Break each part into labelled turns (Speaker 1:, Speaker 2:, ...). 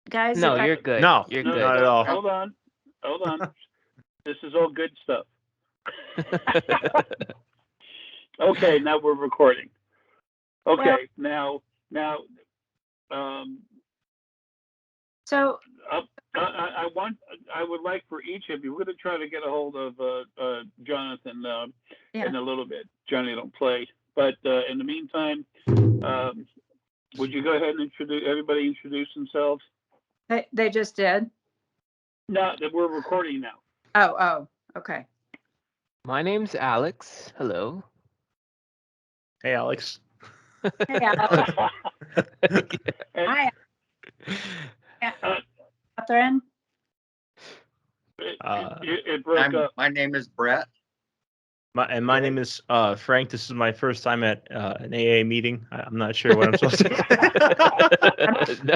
Speaker 1: Guys,
Speaker 2: No,
Speaker 1: if I
Speaker 2: you're good.
Speaker 3: No,
Speaker 2: You're
Speaker 4: No,
Speaker 2: good.
Speaker 3: not at all.
Speaker 4: Hold on. This is all good stuff. Okay, now we're recording. Okay, now,
Speaker 1: so
Speaker 4: I would like for each of you. We're going to try to get a hold of Jonathan in a little bit. Johnny don't play, but in the meantime, would you go ahead and introduce themselves?
Speaker 1: they just did.
Speaker 4: No, that we're recording now.
Speaker 1: Oh, okay.
Speaker 2: My name's Alex. Hello.
Speaker 3: Hey, Alex.
Speaker 1: Hey, Alex. Hi, Catherine.
Speaker 4: It broke up.
Speaker 5: My name is Bret.
Speaker 3: My name is Frank. This is my first time at an AA meeting. I'm not sure what I'm supposed to.
Speaker 2: No.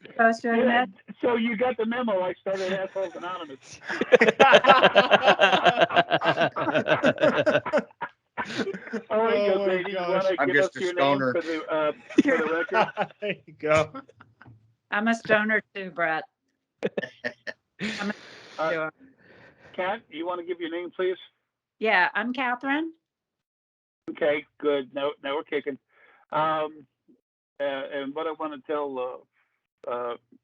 Speaker 1: Supposed to admit.
Speaker 4: So you got the memo. I started Assholes Anonymous. All right,
Speaker 3: Oh
Speaker 4: good
Speaker 3: my
Speaker 4: lady. You
Speaker 3: gosh.
Speaker 4: want to
Speaker 5: I'm
Speaker 4: give us
Speaker 5: just a
Speaker 4: your
Speaker 5: stoner.
Speaker 4: name for the record?
Speaker 3: There you go.
Speaker 1: I'm a stoner too, Bret.
Speaker 4: Kat, you want to give your name, please?
Speaker 1: Yeah, I'm Catherine.
Speaker 4: Okay, good. Now we're kicking. And what I want to tell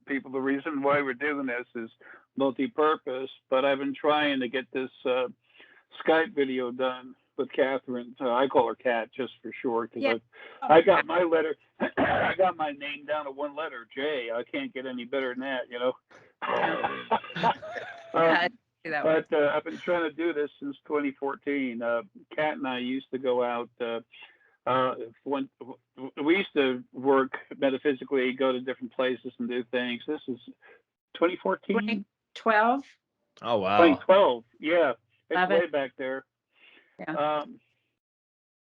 Speaker 4: people, the reason why we're doing this is multi-purpose, but I've been trying to get this Skype video done with Catherine. I call her Kat just for short because I got my letter. I got my name down to one letter, J. I can't get any better than that, you know. But I've been trying to do this since 2014. Kat and I used to go out. When we used to work metaphysically, go to different places and do things. This is 2014?
Speaker 1: 2012.
Speaker 3: Oh, wow.
Speaker 4: 2012, yeah. It's
Speaker 1: 11.
Speaker 4: way back there.
Speaker 1: Yeah.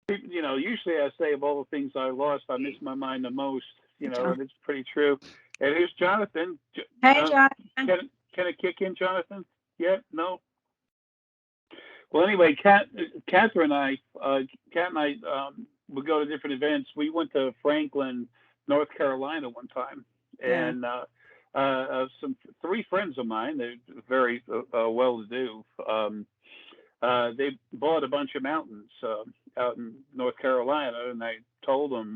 Speaker 4: You know, usually I say of all the things I lost, I miss my mind the most, you know, and it's pretty true. And here's Jonathan.
Speaker 1: Hey, Jonathan.
Speaker 4: Can it kick in, Jonathan? Yet? No? Well, anyway, Kat and I would go to different events. We went to Franklin, North Carolina one time, and three friends of mine, they're very well-to-do, they bought a bunch of mountains out in North Carolina, and I told them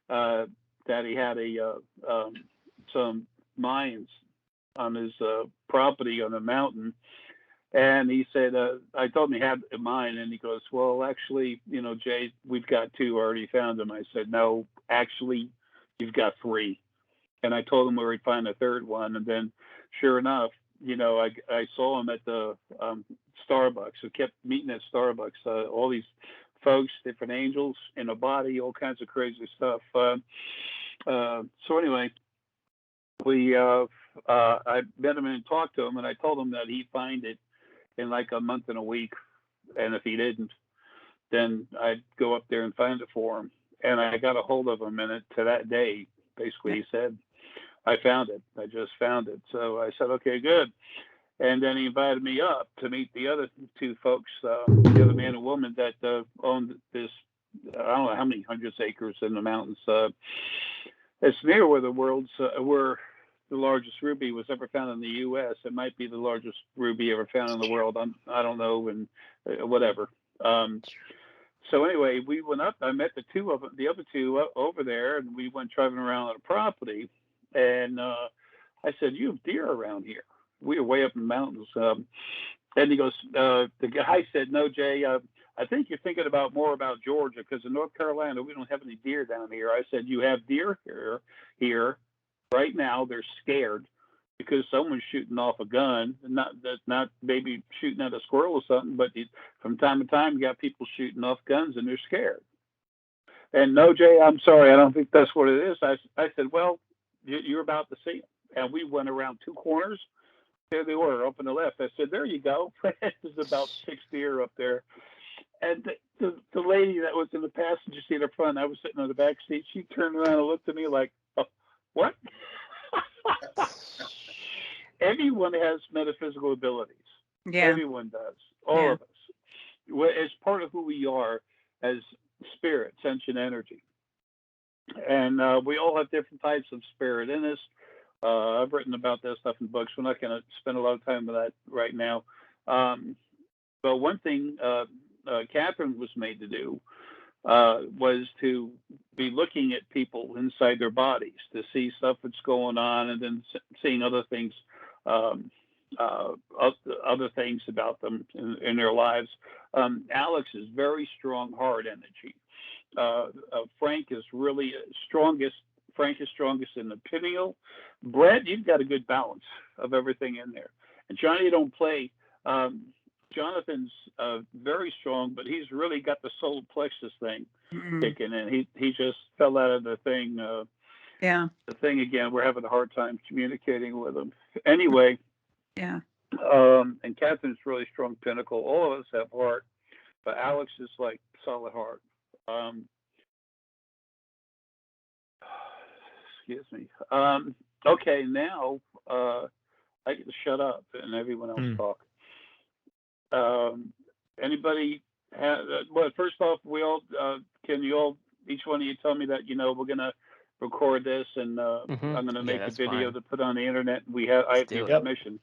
Speaker 4: that he had some mines on his property on a mountain. And he said, I told him he had a mine, and he goes, well, actually, you know, Jay, we've got two already found them. I said, no, actually, you've got three. And I told him where he'd find a third one. And then sure enough, you know, I saw him at the Starbucks. We kept meeting at Starbucks, all these folks, different angels in a body, all kinds of crazy stuff. So anyway, I met him and talked to him, and I told him that he'd find it in like a month and a week, and if he didn't, then I'd go up there and find it for him. And I got a hold of him, and to that day, basically, he said, I found it. I just found it. So I said, okay, good. And then he invited me up to meet the other two folks, the other man and woman that owned this, I don't know how many hundreds of acres in the mountains. It's near where where the largest ruby was ever found in the U.S. It might be the largest ruby ever found in the world. I don't know, and whatever. So anyway, we went up. I met the other two over there, and we went driving around on the property. And I said, "You have deer around here?" We were way up in the mountains. And he goes, the guy said, "No, Jay. I think you're thinking more about Georgia, because in North Carolina we don't have any deer down here." I said, "You have deer here right now. They're scared because someone's shooting off a gun, not maybe shooting at a squirrel or something, but from time to time you got people shooting off guns and they're scared." And no, Jay, I'm sorry, I don't think that's what it is. I said, "Well, you're about to see them." And we went around two corners. There they were, up on the left. I said, "There you go." There's about 6 deer up there. And the lady that was in the passenger seat up front, I was sitting on the back seat, she turned around and looked at me like, "Oh, what?" Everyone has metaphysical abilities.
Speaker 1: Yeah.
Speaker 4: Everyone does. All of us. It's part of who we are as spirit, sentient energy. And we all have different types of spirit in us. I've written about that stuff in books. We're not going to spend a lot of time with that right now. But one thing Catherine was made to do was to be looking at people inside their bodies to see stuff that's going on, and then seeing other things, other things about them in their lives. Alex is very strong heart energy. Frank is really strongest. Frank is strongest in the pineal. Bret, you've got a good balance of everything in there. And Johnny, you don't play. Jonathan's very strong, but he's really got the solar plexus thing kicking in. He just fell out of the thing.
Speaker 1: Yeah.
Speaker 4: The thing again. We're having a hard time communicating with him. Anyway.
Speaker 1: Yeah.
Speaker 4: And Catherine's really strong pinnacle. All of us have heart, but Alex is like solid heart. Excuse me. Okay, now I get to shut up and everyone else talk. Anybody well, first off, we all can you all, each one of you, tell me that we're gonna record this, and I'm gonna make a video to put on the internet. I have your permission.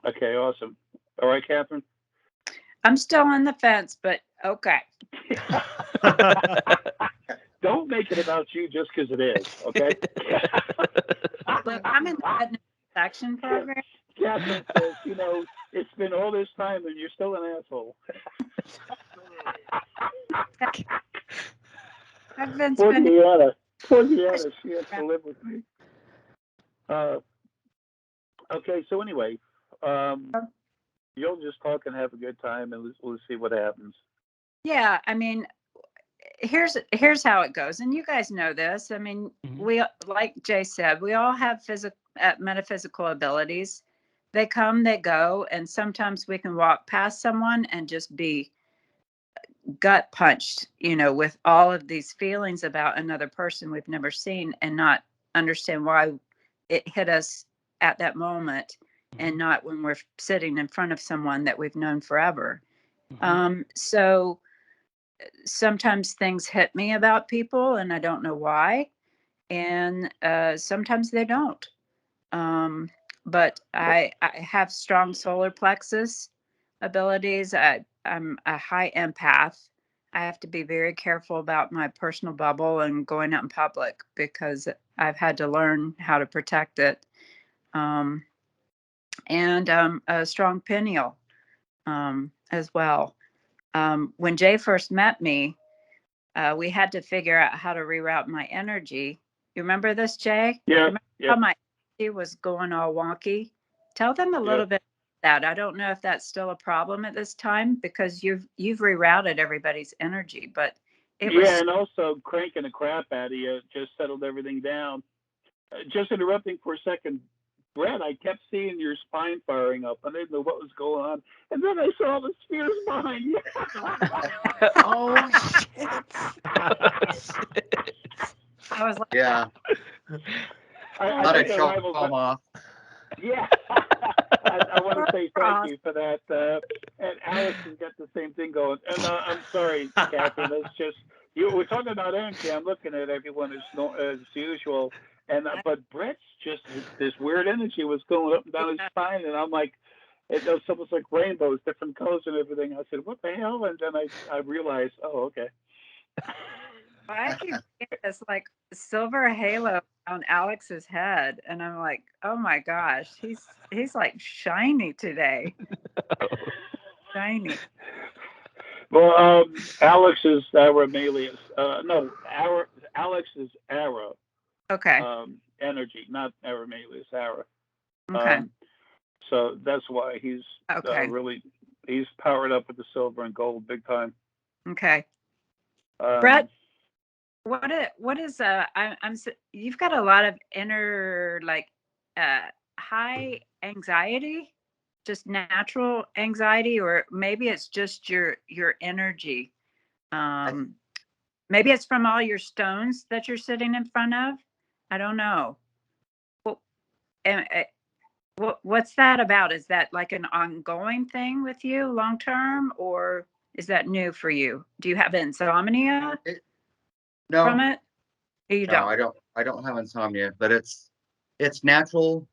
Speaker 4: Okay, awesome. All right, Catherine.
Speaker 1: I'm still on the fence, but okay.
Speaker 4: Don't make it about you just because it is, okay?
Speaker 1: Look, I'm in the section program.
Speaker 4: Catherine says, it's been all this time and you're still an asshole.
Speaker 1: I've been
Speaker 4: Poor
Speaker 1: spending.
Speaker 4: Deanna, she has to live with me. Okay, so anyway, you'll just talk and have a good time, and we'll see what happens.
Speaker 1: Yeah, I mean, here's how it goes, and you guys know this. I mean, we, like Jay said, we all have metaphysical abilities. They come, they go, and sometimes we can walk past someone and just be gut punched, with all of these feelings about another person we've never seen, and not understand why it hit us at that moment, and not when we're sitting in front of someone that we've known forever. So sometimes things hit me about people and I don't know why. And sometimes they don't. But I have strong solar plexus abilities. I'm a high empath. I have to be very careful about my personal bubble and going out in public, because I've had to learn how to protect it. And a strong pineal as well. When Jay first met me, we had to figure out how to reroute my energy. You remember this, Jay?
Speaker 4: Yeah.
Speaker 1: How my energy was going all wonky? Tell them a little bit about that. I don't know if that's still a problem at this time, because you've rerouted everybody's energy, but it was.
Speaker 4: Yeah, and also cranking the crap out of you just settled everything down. Just interrupting for a second, Bret, I kept seeing your spine firing up. I didn't know what was going on, and then I saw the spheres behind you.
Speaker 2: Oh shit!
Speaker 1: I was like,
Speaker 5: Yeah.
Speaker 4: I
Speaker 5: Not a
Speaker 4: think the
Speaker 5: chunk
Speaker 4: rivals.
Speaker 5: fall off.
Speaker 4: Yeah. I want to say thank you for that. And Alex has got the same thing going. And I'm sorry, Catherine. It's just we're talking about energy. I'm looking at everyone as usual, and but Bret's just this weird energy was going up and down his spine, and I'm like, it was almost like rainbows, different colors and everything. I said, what the hell? And then I realized, oh, okay.
Speaker 1: I keep getting this like silver halo on Alex's head, and I'm like, oh my gosh, he's like shiny today. Shiny.
Speaker 4: Well, Alex is Aramelius. No, Alex is Arae.
Speaker 1: Okay.
Speaker 4: Energy, not Aramelius, Arae.
Speaker 1: Okay.
Speaker 4: So that's why he's he's powered up with the silver and gold big time.
Speaker 1: Okay. Bret, what is you've got a lot of inner high anxiety, just natural anxiety, or maybe it's just your energy. Maybe it's from all your stones that you're sitting in front of. I don't know. What's that about? Is that like an ongoing thing with you long term, or is that new for you? Do you have insomnia
Speaker 5: No,
Speaker 1: from it? You
Speaker 5: no,
Speaker 1: don't.
Speaker 5: I don't have insomnia, but it's
Speaker 2: it's natural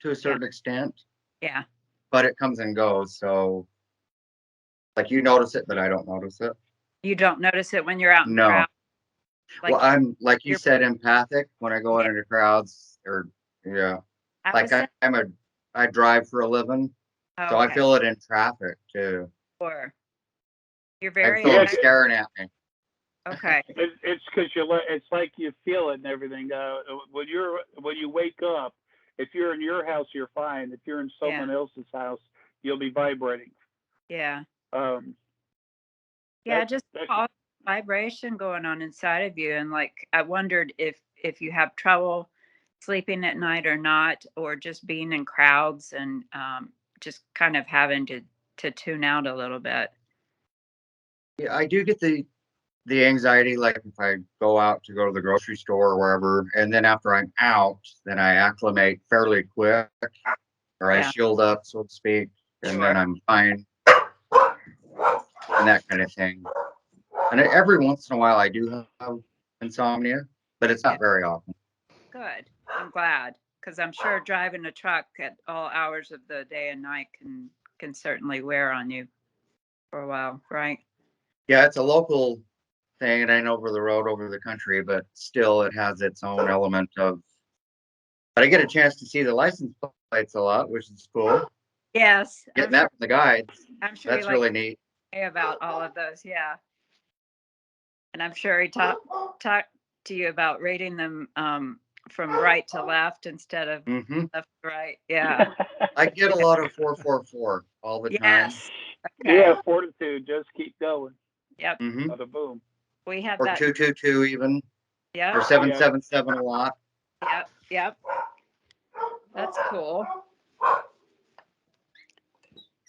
Speaker 2: to a certain extent,
Speaker 1: Yeah.
Speaker 2: but it comes and goes. So, like, you notice it, but I don't notice it.
Speaker 1: You don't notice it when you're out in
Speaker 2: No.
Speaker 1: crowd. Like,
Speaker 2: Well, I'm like you
Speaker 1: you're-
Speaker 2: said, empathic when I go out
Speaker 1: Yeah.
Speaker 2: into crowds, or yeah,
Speaker 1: I
Speaker 2: like
Speaker 1: was saying,
Speaker 2: I drive for a living, so I
Speaker 1: okay,
Speaker 2: feel it in traffic too.
Speaker 1: sure. You're
Speaker 2: I
Speaker 1: very
Speaker 2: feel them
Speaker 4: Yeah.
Speaker 2: staring at me.
Speaker 1: okay.
Speaker 4: It's because it's like you feel it and everything. When you wake up, if you're in your house, you're fine. If you're in someone else's house, you'll be vibrating.
Speaker 1: Yeah.
Speaker 4: Um,
Speaker 1: Yeah,
Speaker 4: that,
Speaker 1: just
Speaker 4: that,
Speaker 1: all vibration going on inside of you. And like I wondered if you have trouble sleeping at night or not, or just being in crowds and just kind of having to tune out a little bit.
Speaker 2: Yeah, I do get the anxiety, like if I go out to go to the grocery store or wherever, and then after I'm out, then I acclimate fairly quick, or I
Speaker 1: Yeah.
Speaker 2: shield up, so to speak, and
Speaker 1: Sure.
Speaker 2: then I'm fine, and that kind of thing. And every once in a while, I do have insomnia, but it's not very often.
Speaker 1: Good. I'm glad, because I'm sure driving a truck at all hours of the day and night can certainly wear on you for a while, right?
Speaker 2: Yeah, it's a local thing. It ain't over the road, over the country, but still, it has its own element of. But I get a chance to see the license plates a lot, which is cool.
Speaker 1: Yes,
Speaker 2: Getting that from the guides,
Speaker 1: I'm sure he
Speaker 2: that's
Speaker 1: likes
Speaker 2: really
Speaker 1: to
Speaker 2: neat.
Speaker 1: say about all of those. Yeah, and I'm sure he talked to you about rating them from right to left instead of
Speaker 2: Hmm.
Speaker 1: left to right. Yeah.
Speaker 2: I get a lot of 444 all the time.
Speaker 1: Yes. Okay.
Speaker 4: yeah, fortitude. Just keep going.
Speaker 1: Yep.
Speaker 2: Hmm.
Speaker 4: Bada boom.
Speaker 1: We have
Speaker 2: Or
Speaker 1: that.
Speaker 2: 222 even, or
Speaker 1: Yep.
Speaker 2: 777 a lot.
Speaker 1: Yep. Yep. That's cool.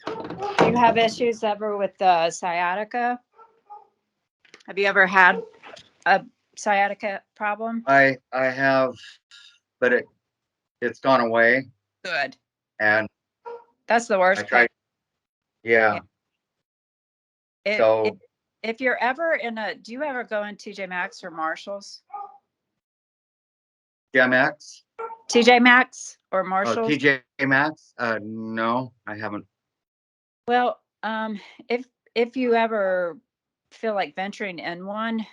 Speaker 1: Do you have issues ever with sciatica? Have you ever had a sciatica problem?
Speaker 2: I have, but it's gone away,
Speaker 1: Good.
Speaker 2: and
Speaker 1: That's the
Speaker 2: I
Speaker 1: worst
Speaker 2: tried.
Speaker 1: pain.
Speaker 2: Yeah.
Speaker 1: If,
Speaker 2: So
Speaker 1: if you're ever do you ever go in TJ Maxx or Marshalls?
Speaker 2: GMX
Speaker 1: TJ Maxx or
Speaker 2: or
Speaker 1: Marshalls?
Speaker 2: TJ Maxx. No, I haven't.
Speaker 1: Well, if you ever feel like venturing in one,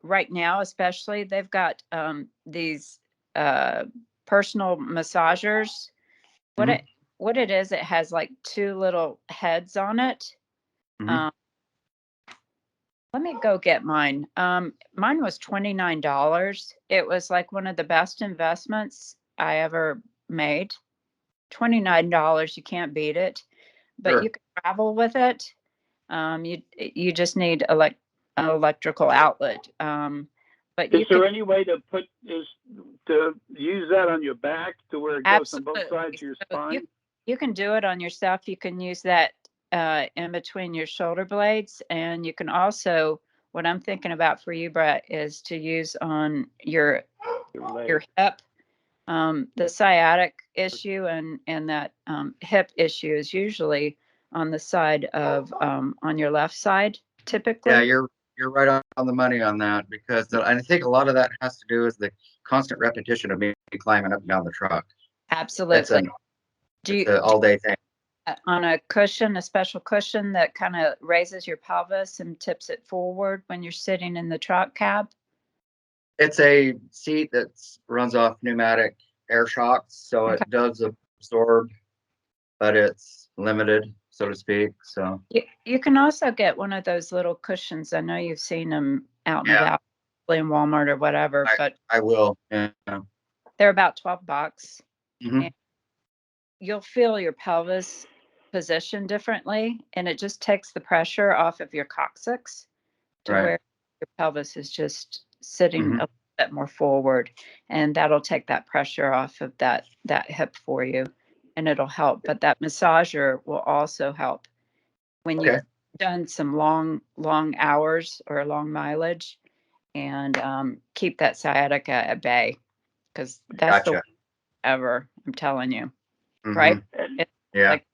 Speaker 1: right now especially, they've got these personal massagers. What
Speaker 2: Mhm.
Speaker 1: it is, it has like two little heads on it.
Speaker 2: Mhm.
Speaker 1: Um, let me go get mine. Mine was $29. It was like one of the best investments I ever made. $29, you can't beat it. But
Speaker 2: Sure.
Speaker 1: you can travel with it. You just need an electrical outlet. But
Speaker 4: Is
Speaker 1: you
Speaker 4: there
Speaker 1: could
Speaker 4: any way to use that on your back to where it goes on both
Speaker 1: absolutely.
Speaker 4: sides of your
Speaker 1: So
Speaker 4: spine?
Speaker 1: you can do it on yourself. You can use that in between your shoulder blades, and you can also. What I'm thinking about for you, Bret, is to use on your
Speaker 4: Your leg.
Speaker 1: hip. The sciatic issue and that hip issue is usually on the side of on your left side, typically.
Speaker 2: Yeah, you're right on the money on that, because I think a lot of that has to do with the constant repetition of me climbing up and down the truck. It's
Speaker 1: Absolutely. Do
Speaker 2: it's
Speaker 1: you
Speaker 2: an all day thing.
Speaker 1: on a cushion, a special cushion that kind of raises your pelvis and tips it forward when you're sitting in the truck cab?
Speaker 2: It's a seat that runs off pneumatic air shocks, so
Speaker 1: Okay.
Speaker 2: it does absorb, but it's limited, so to speak. So
Speaker 1: You can also get one of those little cushions. I know you've seen them out and
Speaker 2: yeah,
Speaker 1: about in Walmart or whatever, but
Speaker 2: I will. Yeah.
Speaker 1: they're about $12.
Speaker 2: Hmm.
Speaker 1: And you'll feel your pelvis position differently, and it just takes the pressure off of your coccyx to
Speaker 2: Right.
Speaker 1: where your pelvis is just sitting
Speaker 2: Hmm.
Speaker 1: a bit more forward, and that'll take that pressure off of that hip for you, and it'll help. But that massager will also help when
Speaker 2: Okay.
Speaker 1: you've done some long hours or long mileage, and keep that sciatica at bay, because that's the
Speaker 2: Gotcha.
Speaker 1: worst ever, I'm telling you,
Speaker 2: Hmm.
Speaker 1: right?
Speaker 4: And
Speaker 1: It's
Speaker 2: Yeah.
Speaker 1: like,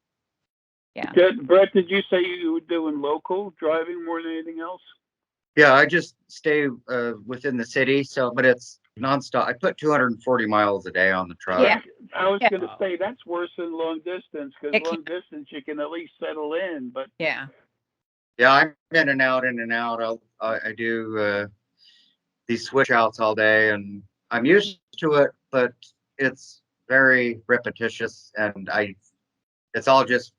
Speaker 1: yeah.
Speaker 4: Brett, did you say you were doing local driving more than anything else?
Speaker 2: Yeah, I just stay within the city. So, but it's nonstop. I put 240 miles a day on the truck.
Speaker 1: Yeah.
Speaker 4: I was
Speaker 1: Yeah.
Speaker 4: going to say that's worse than long distance, because
Speaker 1: It
Speaker 4: long distance you can at least settle in. But
Speaker 1: Yeah.
Speaker 2: Yeah, I'm in and out, in and out. I do these switch outs all day, and I'm used to it, but it's very repetitious, and it's all just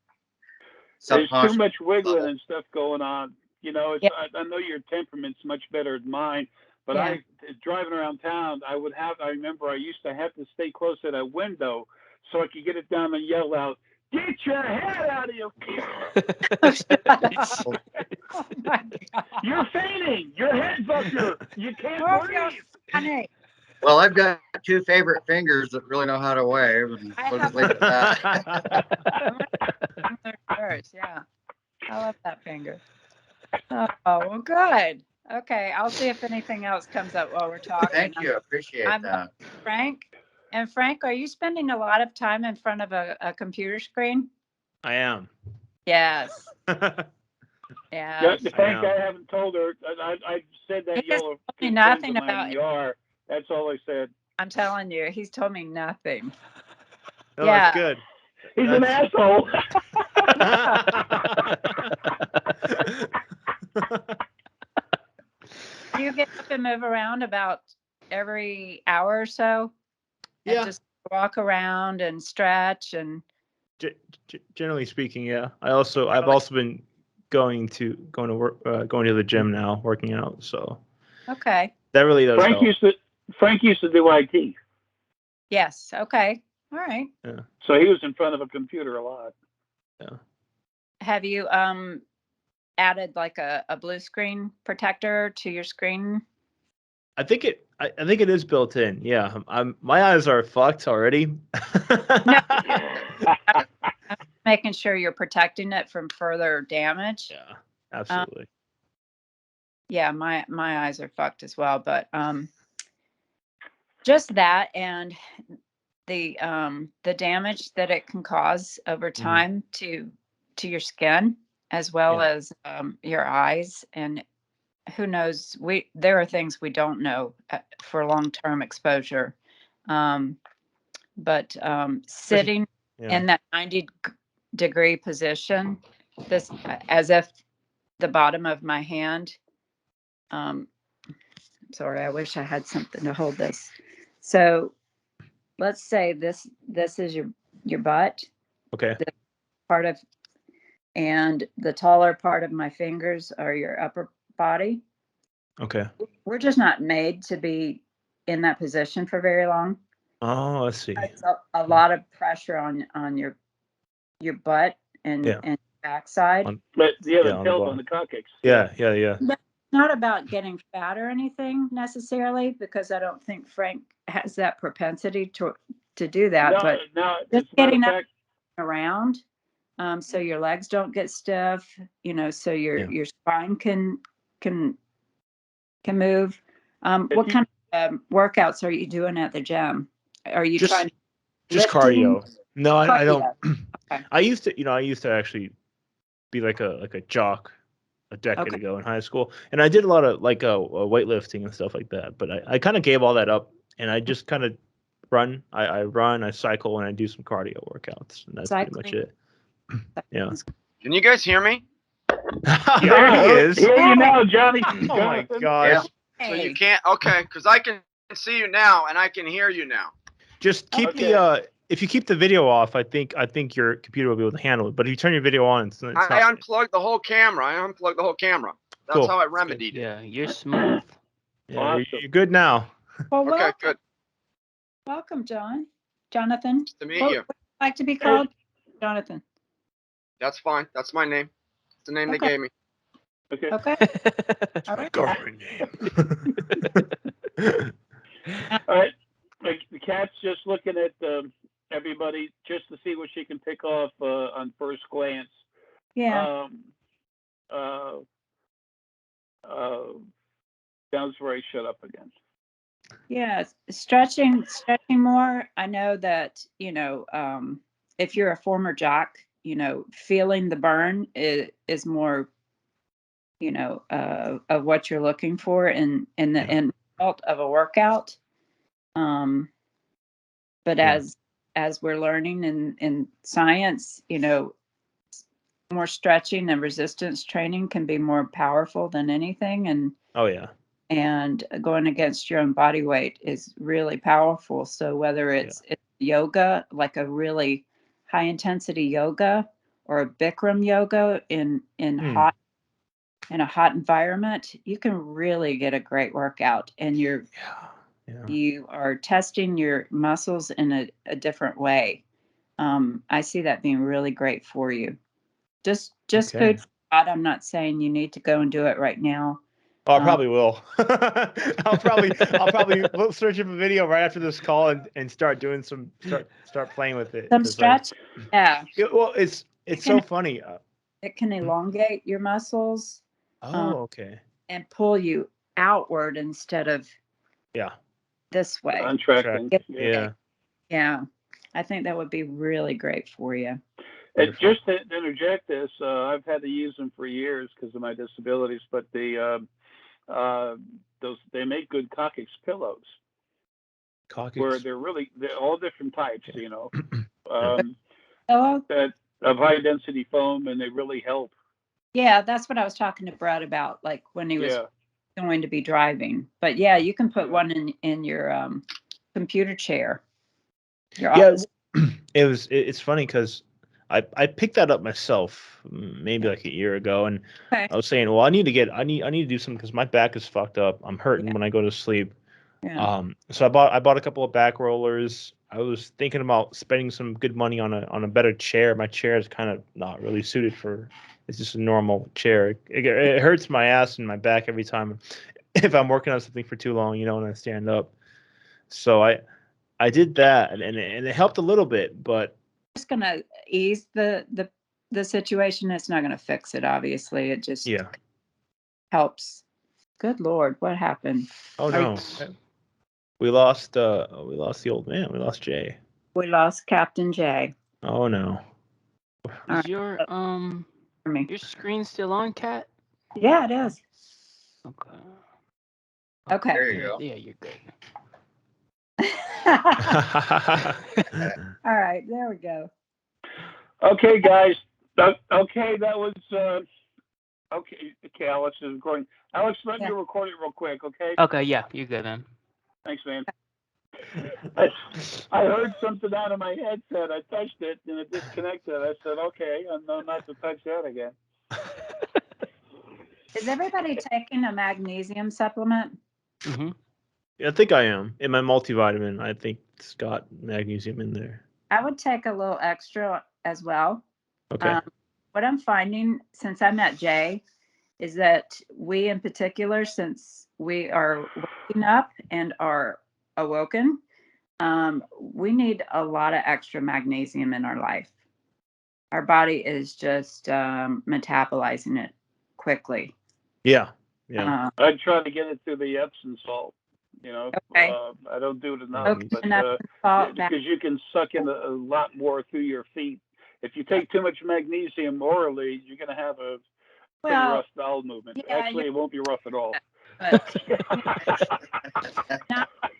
Speaker 4: there's too
Speaker 2: subconscious.
Speaker 4: much wiggling and stuff going on. You know, it's,
Speaker 1: Yeah.
Speaker 4: I know your temperament's much better than mine, but
Speaker 1: Yeah.
Speaker 4: driving around town, I remember I used to have to stay close to that window so I could get it down and yell out, "Get your head out of your car!
Speaker 1: Oh my God.
Speaker 4: You're fainting! Your head's up here! You can't
Speaker 1: Oh,
Speaker 4: breathe!"
Speaker 1: yeah. Funny.
Speaker 2: Well, I've got two favorite fingers that really know how to wave, and
Speaker 1: I
Speaker 2: we'll
Speaker 1: have
Speaker 2: just leave it at that.
Speaker 1: Yours, yeah. I love that finger. Oh, well, good. Okay, I'll see if anything else comes up while we're talking.
Speaker 2: Thank you. Appreciate
Speaker 1: I'm
Speaker 2: that.
Speaker 1: Frank. And Frank, are you spending a lot of time in front of a computer screen?
Speaker 3: I am.
Speaker 1: Yes.
Speaker 4: Yeah,
Speaker 1: Yes.
Speaker 4: Frank, I haven't told her. I said that
Speaker 1: He has
Speaker 4: y'all are
Speaker 1: told me
Speaker 4: good friends
Speaker 1: nothing
Speaker 4: of mine,
Speaker 1: about
Speaker 4: and you are. That's all I said.
Speaker 1: I'm telling you, he's told me nothing.
Speaker 3: No,
Speaker 1: Yeah.
Speaker 3: that's good.
Speaker 4: He's an asshole.
Speaker 1: Do you get up and move around about every hour or so? And
Speaker 3: Yeah.
Speaker 1: just walk around and stretch and
Speaker 3: Generally speaking, yeah. I've also been going to work, going to the gym now, working out. So
Speaker 1: okay.
Speaker 3: that really does help.
Speaker 4: Frank used to do IT.
Speaker 1: Yes. Okay. All right.
Speaker 3: Yeah.
Speaker 4: So he was in front of a computer a lot.
Speaker 3: Yeah.
Speaker 1: Have you added like a blue screen protector to your screen?
Speaker 3: I think it is built in. Yeah. My eyes are fucked already.
Speaker 1: No. I'm making sure you're protecting it from further damage.
Speaker 3: Yeah. Absolutely.
Speaker 1: Yeah, my eyes are fucked as well, but just that and the damage that it can cause over time to your skin as well as your eyes, and who knows, there are things we don't know for long-term exposure, but sitting in that 90-degree position, this as if the bottom of my hand, sorry, I wish I had something to hold this. So let's say this is your butt.
Speaker 3: Okay.
Speaker 1: This part of, and the taller part of my fingers are your upper body.
Speaker 3: Okay.
Speaker 1: We're just not made to be in that position for very long.
Speaker 3: Oh, let's see.
Speaker 1: It's a lot of pressure on your butt and backside.
Speaker 4: But yeah,
Speaker 3: on
Speaker 4: the coccyx.
Speaker 3: Yeah.
Speaker 1: It's not about getting fat or anything necessarily, because I don't think Frank has that propensity to do that.
Speaker 4: No,
Speaker 1: but
Speaker 4: it's
Speaker 1: just getting up
Speaker 4: fact.
Speaker 1: around, so your legs don't get stiff, so your spine can move. What kind of workouts are you doing at the gym? Are you trying
Speaker 3: just
Speaker 1: lifting?
Speaker 3: cardio? No, I don't.
Speaker 1: Okay.
Speaker 3: I used to actually be like a jock a decade ago in high school, and I did a lot of weightlifting and stuff like that. But I kind of gave all that up, and I just kind of run. I run, I cycle, and I do some cardio workouts, and that's pretty much it. Yeah.
Speaker 5: Can you guys hear me?
Speaker 3: There he is.
Speaker 4: Here you know, Johnny.
Speaker 3: Oh my gosh.
Speaker 5: So you can't. Okay, because I can see you now and I can hear you now.
Speaker 3: Just keep if you keep the video off, I think your computer will be able to handle it. But if you turn your video on,
Speaker 5: I unplugged the whole camera. That's how I remedied it.
Speaker 6: Yeah, you're smooth.
Speaker 3: Yeah,
Speaker 4: Awesome.
Speaker 3: you're good now.
Speaker 1: Well,
Speaker 5: Okay, good.
Speaker 1: welcome, Jonathan.
Speaker 5: Nice to meet
Speaker 1: What
Speaker 5: you.
Speaker 1: would you like to be called? Jonathan.
Speaker 5: That's fine. That's my name. It's the name they gave me.
Speaker 4: Okay.
Speaker 1: Okay. All right.
Speaker 3: Government name.
Speaker 4: All right. The cat's just looking at everybody just to see what she can pick off on first glance.
Speaker 1: Yeah.
Speaker 4: Sounds very shut up again.
Speaker 1: Yeah. Stretching more. I know that, if you're a former jock, feeling the burn is more, of what you're looking for in the end result of a workout. But as we're learning in science, more stretching and resistance training can be more powerful than anything. And and going against your own body weight is really powerful. So whether it's yoga, like a really high intensity yoga, or a Bikram yoga in a hot environment, you can really get a great workout, and you are testing your muscles in a different way. I see that being really great for you. Just food for thought. I'm not saying you need to go and do it right now.
Speaker 3: Oh, I probably will. I'll probably search up a video right after this call and start doing start playing with it.
Speaker 1: Some stretch.
Speaker 3: Well, it's so funny.
Speaker 1: It can elongate your muscles.
Speaker 3: Okay.
Speaker 1: And pull you outward instead of this way.
Speaker 4: Contracting.
Speaker 1: Yeah. I think that would be really great for you.
Speaker 4: Just to interject this, I've had to use them for years because of my disabilities, but they make good Coccyx pillows. Where they're all different types, that of high density foam, and they really help.
Speaker 1: Yeah, that's what I was talking to Bret about, like when he was going to be driving. But yeah, you can put one in your computer chair. Your office.
Speaker 3: It's funny because I picked that up myself maybe like a year ago, and I was saying, well, I need to do something because my back is fucked up. I'm hurting when I go to sleep. So I bought a couple of back rollers. I was thinking about spending some good money on a better chair. My chair is kind of not really suited for. It's just a normal chair. It hurts my ass and my back every time if I'm working on something for too long, when I stand up. So I did that, and it helped a little bit, but
Speaker 1: it's gonna ease the situation. It's not gonna fix it, obviously. It just helps. Good Lord, what happened?
Speaker 3: Oh no. We lost the old man. We lost Jay.
Speaker 1: We lost Captain Jay.
Speaker 3: Oh no.
Speaker 6: Is your screen still on, Kat?
Speaker 1: Yeah, it is.
Speaker 2: Okay. There you go.
Speaker 6: Yeah, you're good.
Speaker 1: All right, there we go.
Speaker 4: Okay, guys. Okay, that was okay. Alex is recording. Alex, let me record it real quick, okay?
Speaker 6: Okay, yeah, you're good, man.
Speaker 4: Thanks, man. I heard something out of my headset. I touched it and it disconnected. I said, okay, I know not to touch that again.
Speaker 1: Is everybody taking a magnesium supplement?
Speaker 6: Mm-hmm.
Speaker 3: I think I am. In my multivitamin, I think it's got magnesium in there.
Speaker 1: I would take a little extra as well.
Speaker 3: Okay.
Speaker 1: What I'm finding since I met Jay is that we in particular, since we are waking up and are awoken, we need a lot of extra magnesium in our life. Our body is just metabolizing it quickly.
Speaker 3: Yeah.
Speaker 4: I try to get it through the Epsom salt. I don't do it enough, but because you can suck in a lot more through your feet. If you take too much magnesium orally, you're going to have a pretty rough bowel movement. Actually, it won't be rough at all.
Speaker 1: But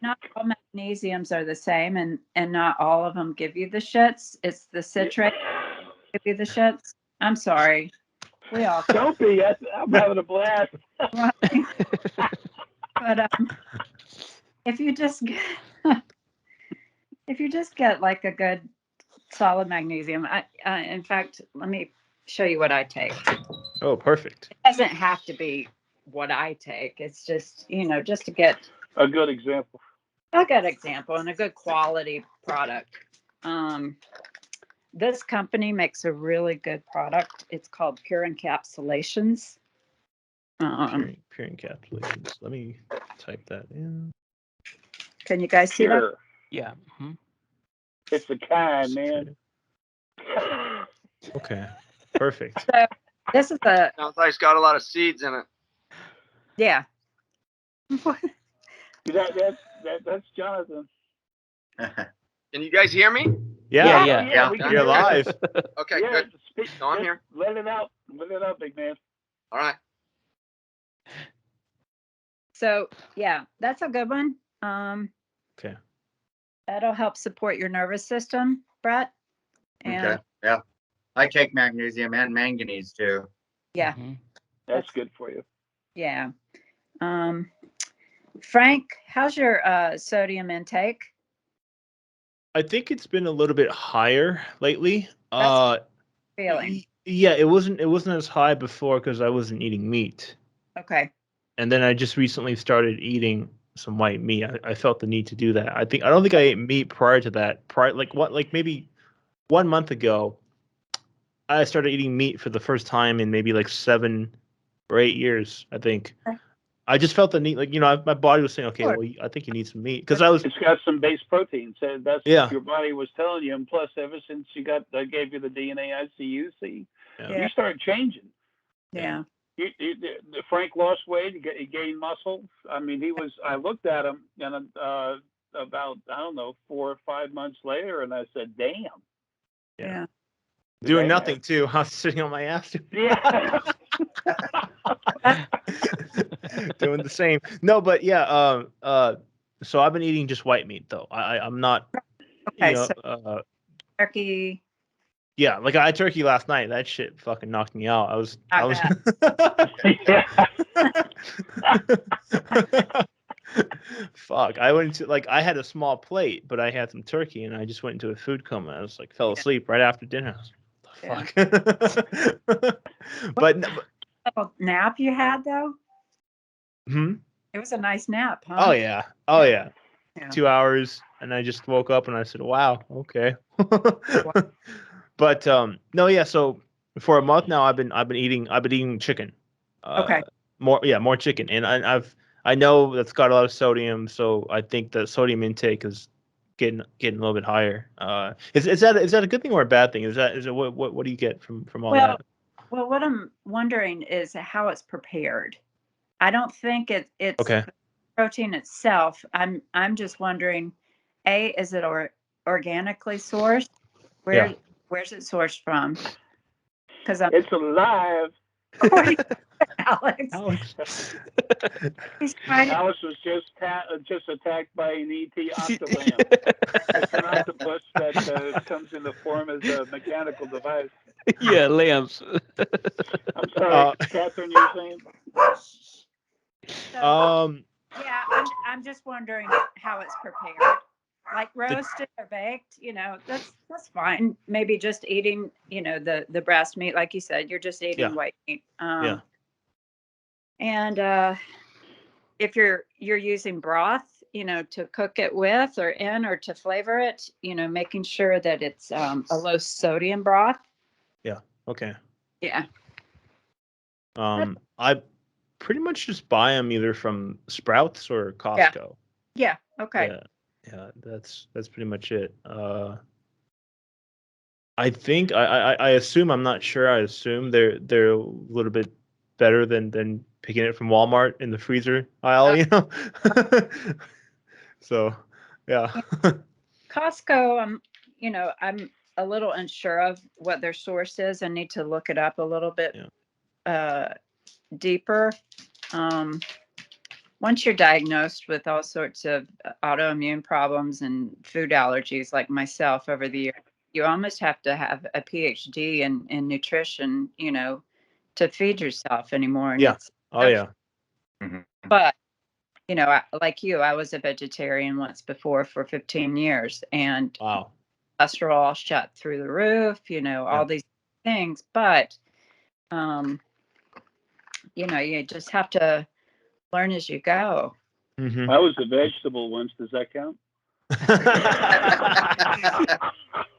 Speaker 1: not all magnesiums are the same, and not all of them give you the shits. It's the citrate give you the shits. I'm sorry. We all
Speaker 4: don't be. I'm having a blast.
Speaker 1: But if you just get like a good solid magnesium, in fact, let me show you what I take.
Speaker 3: Oh, perfect.
Speaker 1: It doesn't have to be what I take. It's just just to get
Speaker 4: a good example.
Speaker 1: A good example and a good quality product. This company makes a really good product. It's called Pure Encapsulations.
Speaker 3: Pure Encapsulations. Let me type that in.
Speaker 1: Can you guys see that?
Speaker 6: Yeah. Mm-hmm.
Speaker 4: It's a kind, man.
Speaker 3: Okay. Perfect.
Speaker 1: So this is
Speaker 5: sounds like it's got a lot of seeds in it.
Speaker 1: Yeah.
Speaker 4: That's Jonathan.
Speaker 5: Can you guys hear me?
Speaker 3: Yeah. You're live.
Speaker 5: Okay, good. So I'm here.
Speaker 4: Let it out, big man.
Speaker 5: All right.
Speaker 1: So yeah, that's a good one.
Speaker 3: Okay.
Speaker 1: That'll help support your nervous system, Bret. And
Speaker 2: Okay. Yeah. I take magnesium and manganese too.
Speaker 1: yeah,
Speaker 4: That's good for you.
Speaker 1: yeah. Frank, how's your sodium intake?
Speaker 3: I think it's been a little bit higher lately.
Speaker 1: That's feeling.
Speaker 3: Yeah, it wasn't as high before because I wasn't eating meat.
Speaker 1: Okay.
Speaker 3: And then I just recently started eating some white meat. I felt the need to do that. I don't think I ate meat prior to that. Like maybe 1 month ago, I started eating meat for the first time in maybe like 7 or 8 years, I think.
Speaker 1: Okay.
Speaker 3: I just felt the need, like, my body was saying, okay,
Speaker 1: Sure.
Speaker 3: well, I think you need some meat. Because I was,
Speaker 4: It's got some base protein, so that's
Speaker 3: Yeah.
Speaker 4: what your body was telling you. And plus, ever since I gave you the DNA ICUC,
Speaker 3: Yeah.
Speaker 4: you started changing.
Speaker 1: Yeah.
Speaker 4: Frank lost weight. He gained muscle. I mean, I looked at him, and about, I don't know, 4 or 5 months later, and I said, "Damn."
Speaker 1: Yeah.
Speaker 3: doing nothing too. I was sitting on my ass.
Speaker 4: Yeah.
Speaker 3: Doing the same. No, but yeah, so I've been eating just white meat though. I'm not,
Speaker 1: Okay. So turkey.
Speaker 3: yeah, like I had turkey last night. That shit fucking knocked me out. I was Fuck. I went into, like, I had a small plate, but I had some turkey and I just went into a food coma. I was like, fell asleep right after dinner. I was like, fuck. But
Speaker 1: Little nap you had though?
Speaker 3: Hmm?
Speaker 1: It was a nice nap, huh?
Speaker 3: Oh yeah. Oh yeah.
Speaker 1: Yeah.
Speaker 3: 2 hours, and I just woke up and I said, "Wow, okay." But no, yeah. So for a month now, I've been eating chicken.
Speaker 1: Okay.
Speaker 3: More chicken, and I know that's got a lot of sodium, so I think the sodium intake is getting a little bit higher. Is that a good thing or a bad thing? Is it what do you get from all that?
Speaker 1: Well, what I'm wondering is how it's prepared. I don't think it's
Speaker 3: Okay.
Speaker 1: protein itself. I'm just wondering, is it organically sourced? Where's it sourced from? Because
Speaker 4: it's alive.
Speaker 1: Alex.
Speaker 4: Alice was just attacked by an ET octolamb. It's an octopus that comes in the form as a mechanical device.
Speaker 6: Yeah, lambs.
Speaker 4: I'm sorry, Catherine, you were saying?
Speaker 1: Yeah, I'm just wondering how it's prepared. Like roasted or baked, that's fine. Maybe just eating, the breast meat, like you said, you're just eating white meat. And if you're using broth, to cook it with or to flavor it, making sure that it's a low sodium broth.
Speaker 3: Yeah. Okay.
Speaker 1: Yeah.
Speaker 3: I pretty much just buy them either from Sprouts or Costco.
Speaker 1: Yeah. Okay.
Speaker 3: Yeah. That's pretty much it. I think I assume, I'm not sure. I assume they're a little bit better than picking it from Walmart in the freezer aisle, So, yeah.
Speaker 1: Costco, I'm a little unsure of what their source is. I need to look it up a little bit deeper. Once you're diagnosed with all sorts of autoimmune problems and food allergies like myself over the years, you almost have to have a PhD in nutrition, to feed yourself anymore. And But, like you, I was a vegetarian once before for 15 years, and
Speaker 3: wow,
Speaker 1: cholesterol shot through the roof, all these things. But, you just have to learn as you go.
Speaker 3: Mm-hmm.
Speaker 4: I was a vegetable once. Does that count?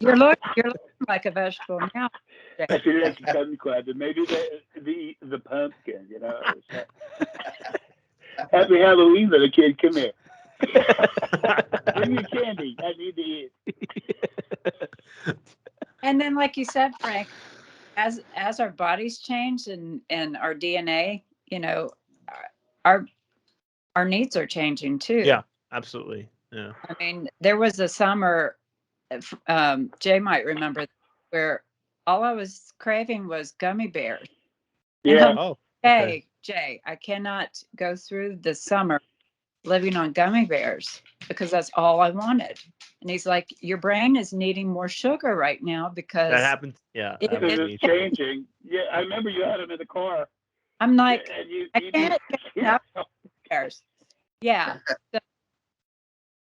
Speaker 1: You're looking like a vegetable now.
Speaker 4: I feel like but maybe the pumpkin, Happy Halloween, little kid. Come here. Bring your candy. I need to eat.
Speaker 1: And then, like you said, Frank, as our bodies change and our DNA, our needs are changing too.
Speaker 3: Yeah, absolutely. Yeah.
Speaker 1: I mean, there was a summer, Jay might remember, where all I was craving was gummy bears.
Speaker 4: Yeah.
Speaker 3: Oh.
Speaker 1: Hey, Jay, I cannot go through the summer living on gummy bears because that's all I wanted. And he's like, your brain is needing more sugar right now because
Speaker 3: That happens. Yeah.
Speaker 4: It's changing. Yeah, I remember you had him in the car.
Speaker 1: I'm like,
Speaker 4: and you
Speaker 1: I can't get enough bears. Yeah. So,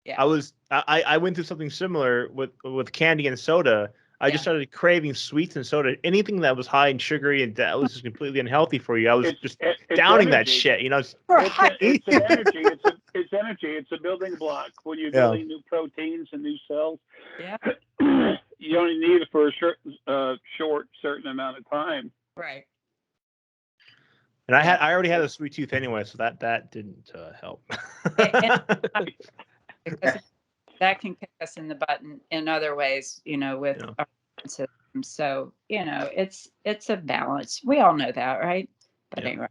Speaker 1: yeah.
Speaker 3: I went through something similar with candy and soda. I just started craving sweets and soda. Anything that was high and sugary and that was just completely unhealthy for you. I was just downing that shit. You know,
Speaker 4: it's an energy. It's energy. It's a building block when you're building new proteins and new cells.
Speaker 1: Yeah.
Speaker 4: You only need it for a short certain amount of time.
Speaker 1: Right.
Speaker 3: And I already had a sweet tooth anyway, so that didn't help.
Speaker 1: Because that can kick us in the butt in other ways, you know, with our system. So, you know, it's a balance. We all know that, right? But anyway,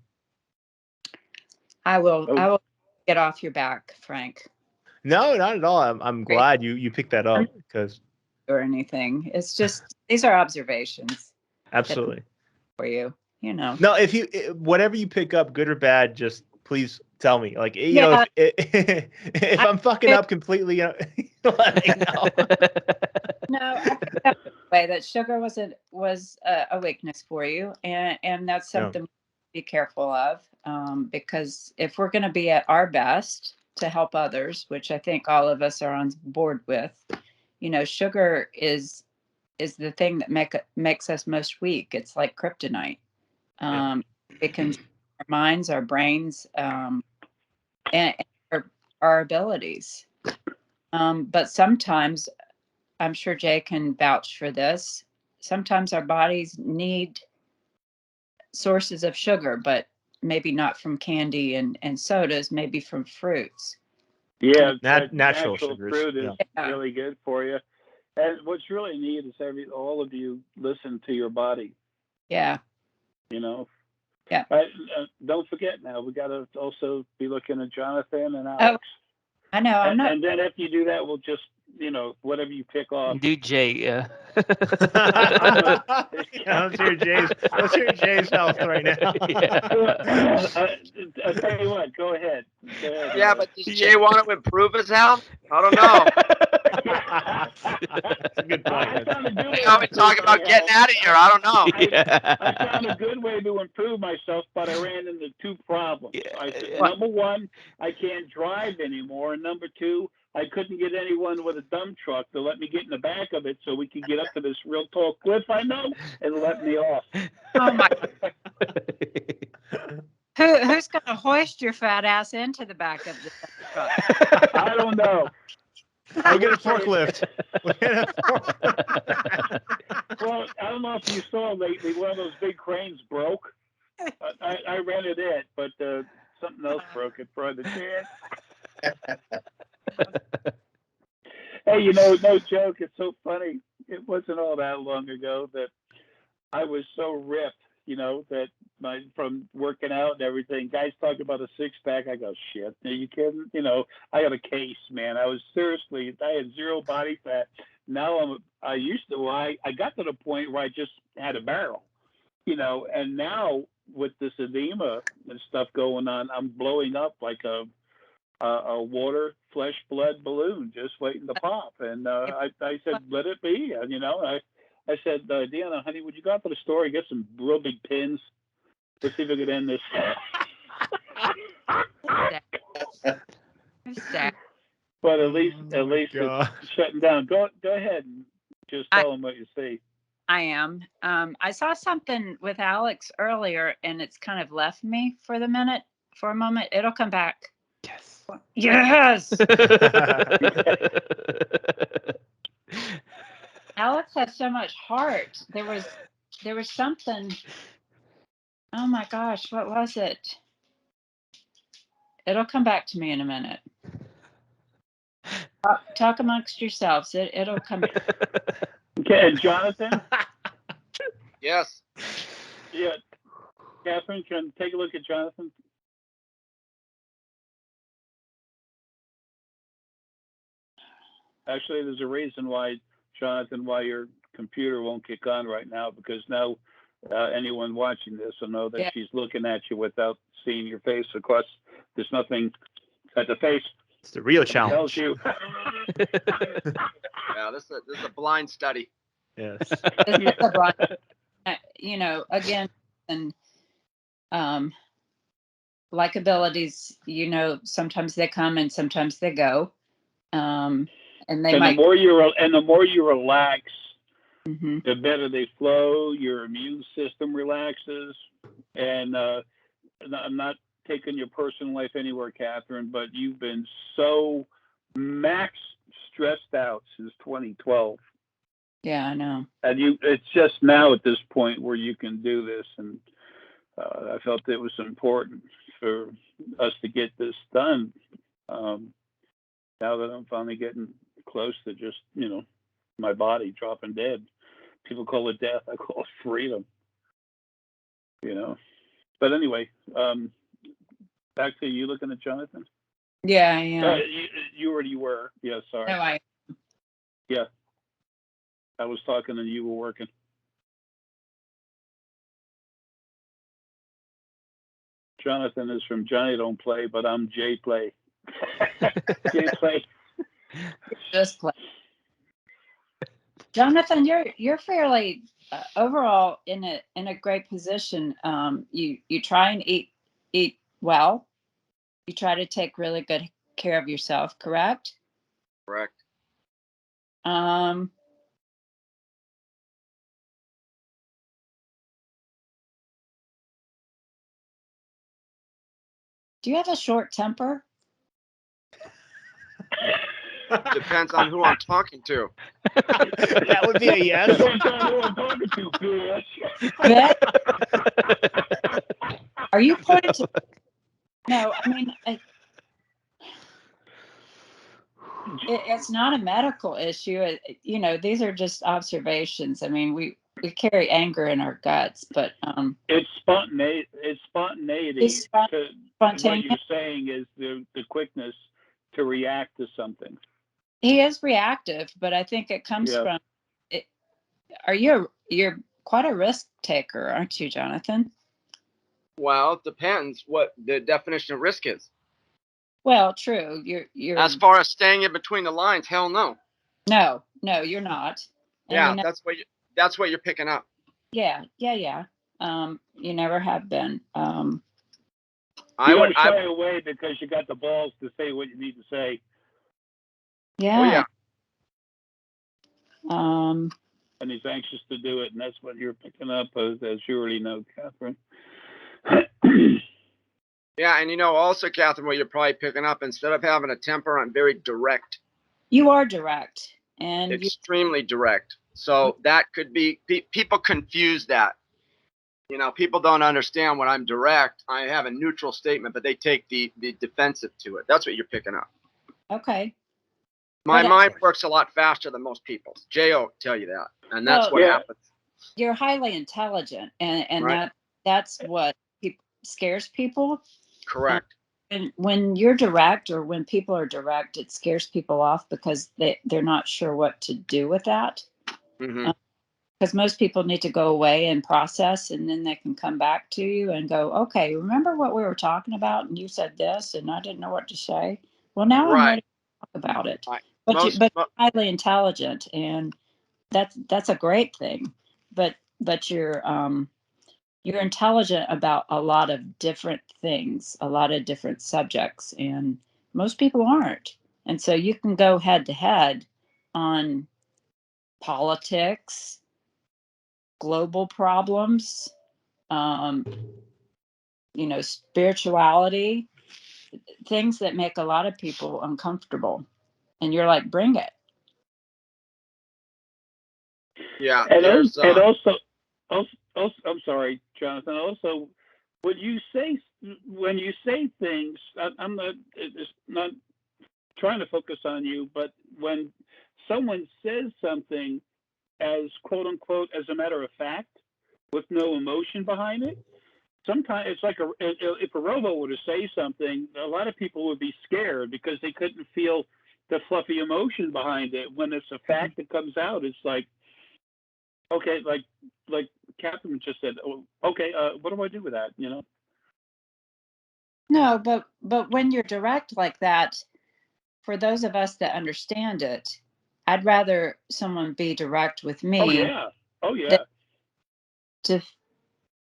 Speaker 1: I will get off your back, Frank.
Speaker 3: No, not at all. I'm glad you picked that up because
Speaker 1: or anything. It's just these are observations.
Speaker 3: Absolutely.
Speaker 1: For you, you know.
Speaker 3: No, whatever you pick up, good or bad, just please tell me. Like, you know, if I'm fucking up completely, let me know.
Speaker 1: No, I think that's the way that sugar was a weakness for you, and that's something to be careful of, because if we're going to be at our best to help others, which I think all of us are on board with, you know, sugar is the thing that makes us most weak. It's like kryptonite. It can our minds, our brains, and our abilities. But sometimes, I'm sure Jay can vouch for this, sometimes our bodies need sources of sugar, but maybe not from candy and sodas, maybe from fruits.
Speaker 4: Yeah,
Speaker 3: natural
Speaker 4: fruit is really good for you. And what's really neat is all of you listen to your body.
Speaker 1: Yeah.
Speaker 4: You know?
Speaker 1: Yeah.
Speaker 4: Don't forget now, we got to also be looking at Jonathan and Alex.
Speaker 1: Oh, I know.
Speaker 4: And then if you do that, we'll just, you know, whatever you pick off.
Speaker 6: Do Jay, yeah.
Speaker 3: Let's hear Jay's health right now.
Speaker 4: I'll tell you what, go ahead.
Speaker 5: Yeah, but does Jay want to improve his health? I don't know.
Speaker 3: That's a good point.
Speaker 5: I'll be talking about getting out of here. I don't know.
Speaker 4: I found a good way to improve myself, but I ran into two problems. I said, number one, I can't drive anymore. And number two, I couldn't get anyone with a dump truck to let me get in the back of it so we could get up to this real tall cliff I know and let me off.
Speaker 1: Oh my! Who's going to hoist your fat ass into the back of the truck?
Speaker 4: I don't know.
Speaker 3: We'll get a forklift.
Speaker 4: Well, I don't know if you saw lately, one of those big cranes broke. I rented it, but something else broke it for the chance. Hey, you know, no joke. It's so funny. It wasn't all that long ago that I was so ripped, you know, that from working out and everything. Guys talk about a six-pack. I go, shit, are you kidding? You know, I got a case, man. I had zero body fat. Now I got to the point where I just had a barrel, you know, and now with this edema and stuff going on, I'm blowing up like a water flesh blood balloon just waiting to pop. And I said, let it be. And, you know, I said, Deanna, honey, would you go out to the store and get some real big pins? Let's see if we can end this. But at least it's shutting down. Go ahead and just tell them what you see.
Speaker 1: I am. I saw something with Alex earlier, and it's kind of left me for a moment. It'll come back. Yes. Alex has so much heart. There was something. Oh my gosh, what was it? It'll come back to me in a minute. Talk amongst yourselves. It'll come back.
Speaker 4: Okay, Jonathan?
Speaker 5: Yes.
Speaker 4: Yeah. Catherine, can take a look at Jonathan? Actually, there's a reason why, Jonathan, why your computer won't kick on right now, because now anyone watching this will know that she's looking at you without seeing your face. Of course, there's nothing At the face.
Speaker 3: It's the Rio
Speaker 4: Tells
Speaker 3: challenge.
Speaker 4: you.
Speaker 5: Yeah, this is a blind study.
Speaker 3: Yes.
Speaker 1: This is a blind, you know, again, and like abilities, you know, sometimes they come and sometimes they go. And they
Speaker 4: and
Speaker 1: might.
Speaker 4: the more you relax,
Speaker 1: Mhm.
Speaker 4: the better they flow. Your immune system relaxes, and I'm not taking your personal life anywhere, Catherine, but you've been so max stressed out since 2012.
Speaker 1: Yeah, I know.
Speaker 4: And it's just now at this point where you can do this, and I felt it was important for us to get this done. Now that I'm finally getting close to just, you know, my body dropping dead. People call it death. I call it freedom. You know. But anyway, back to you looking at Jonathan.
Speaker 1: Yeah, yeah.
Speaker 4: You already were. Yeah, sorry.
Speaker 1: No,
Speaker 4: Yeah. I was talking and you were working. Jonathan is from Johnny Don't Play, but I'm Jay Play. Jay Play.
Speaker 1: just play. Jonathan, you're fairly overall in a great position. You try and eat well. You try to take really good care of yourself, correct?
Speaker 5: Correct.
Speaker 1: Do you have a short temper?
Speaker 5: Depends on who I'm talking to.
Speaker 3: That would be a yes.
Speaker 4: Depends on who I'm talking to,
Speaker 1: Bret? Are you pointing to? No, I mean, it's not a medical issue. You know, these are just observations. I mean, we carry anger in our guts, but
Speaker 4: It's spontaneity. It's spontaneity.
Speaker 1: It's
Speaker 4: What you're saying is the quickness to react to something.
Speaker 1: He is reactive, but I think it comes from it. You're quite a risk taker, aren't you, Jonathan?
Speaker 5: Well, it depends what the definition of risk is.
Speaker 1: Well, true. You're
Speaker 5: as far as staying in between the lines, hell no.
Speaker 1: No, you're not. And
Speaker 5: yeah,
Speaker 1: you know,
Speaker 5: that's what you're picking up.
Speaker 1: Yeah. You never have been.
Speaker 4: You don't shy away because you got the balls to say what you need to say.
Speaker 1: Yeah.
Speaker 5: Oh yeah.
Speaker 4: And he's anxious to do it, and that's what you're picking up, as you already know, Catherine.
Speaker 5: Yeah, and you know also, Catherine, what you're probably picking up, instead of having a temper, I'm very direct.
Speaker 1: You are direct. And
Speaker 5: extremely direct. So that could be, people confuse that. You know, people don't understand when I'm direct, I have a neutral statement, but they take the defensive to it. That's what you're picking up.
Speaker 1: Okay.
Speaker 5: My mind works a lot faster than most people's. J.O. tell you that. And that's what happens.
Speaker 1: You're highly intelligent, and
Speaker 5: right.
Speaker 1: that's what scares people.
Speaker 5: Correct.
Speaker 1: And when you're direct, or when people are direct, it scares people off because they're not sure what to do with that.
Speaker 5: Mm-hmm.
Speaker 1: Because most people need to go away and process, and then they can come back to you and go, okay, remember what we were talking about? And you said this, and I didn't know what to say. Well, now I'm ready to talk about it.
Speaker 5: Right.
Speaker 1: But you're highly intelligent, and that's a great thing. But you're intelligent about a lot of different things, a lot of different subjects, and most people aren't. And so you can go head to head on politics, global problems, spirituality, things that make a lot of people uncomfortable. And you're like, bring it.
Speaker 5: Yeah.
Speaker 4: And also, I'm sorry, Jonathan. Also, when you say things, I'm not. It's not trying to focus on you, but when someone says something as quote unquote as a matter of fact, with no emotion behind it, sometimes it's like if a robot were to say something, a lot of people would be scared because they couldn't feel the fluffy emotion behind it. When it's a fact that comes out, it's like, okay, like Catherine just said, oh, okay, what do I do with that? You know?
Speaker 1: No, but when you're direct like that, for those of us that understand it, I'd rather someone be direct with me.
Speaker 4: Oh yeah.
Speaker 1: than to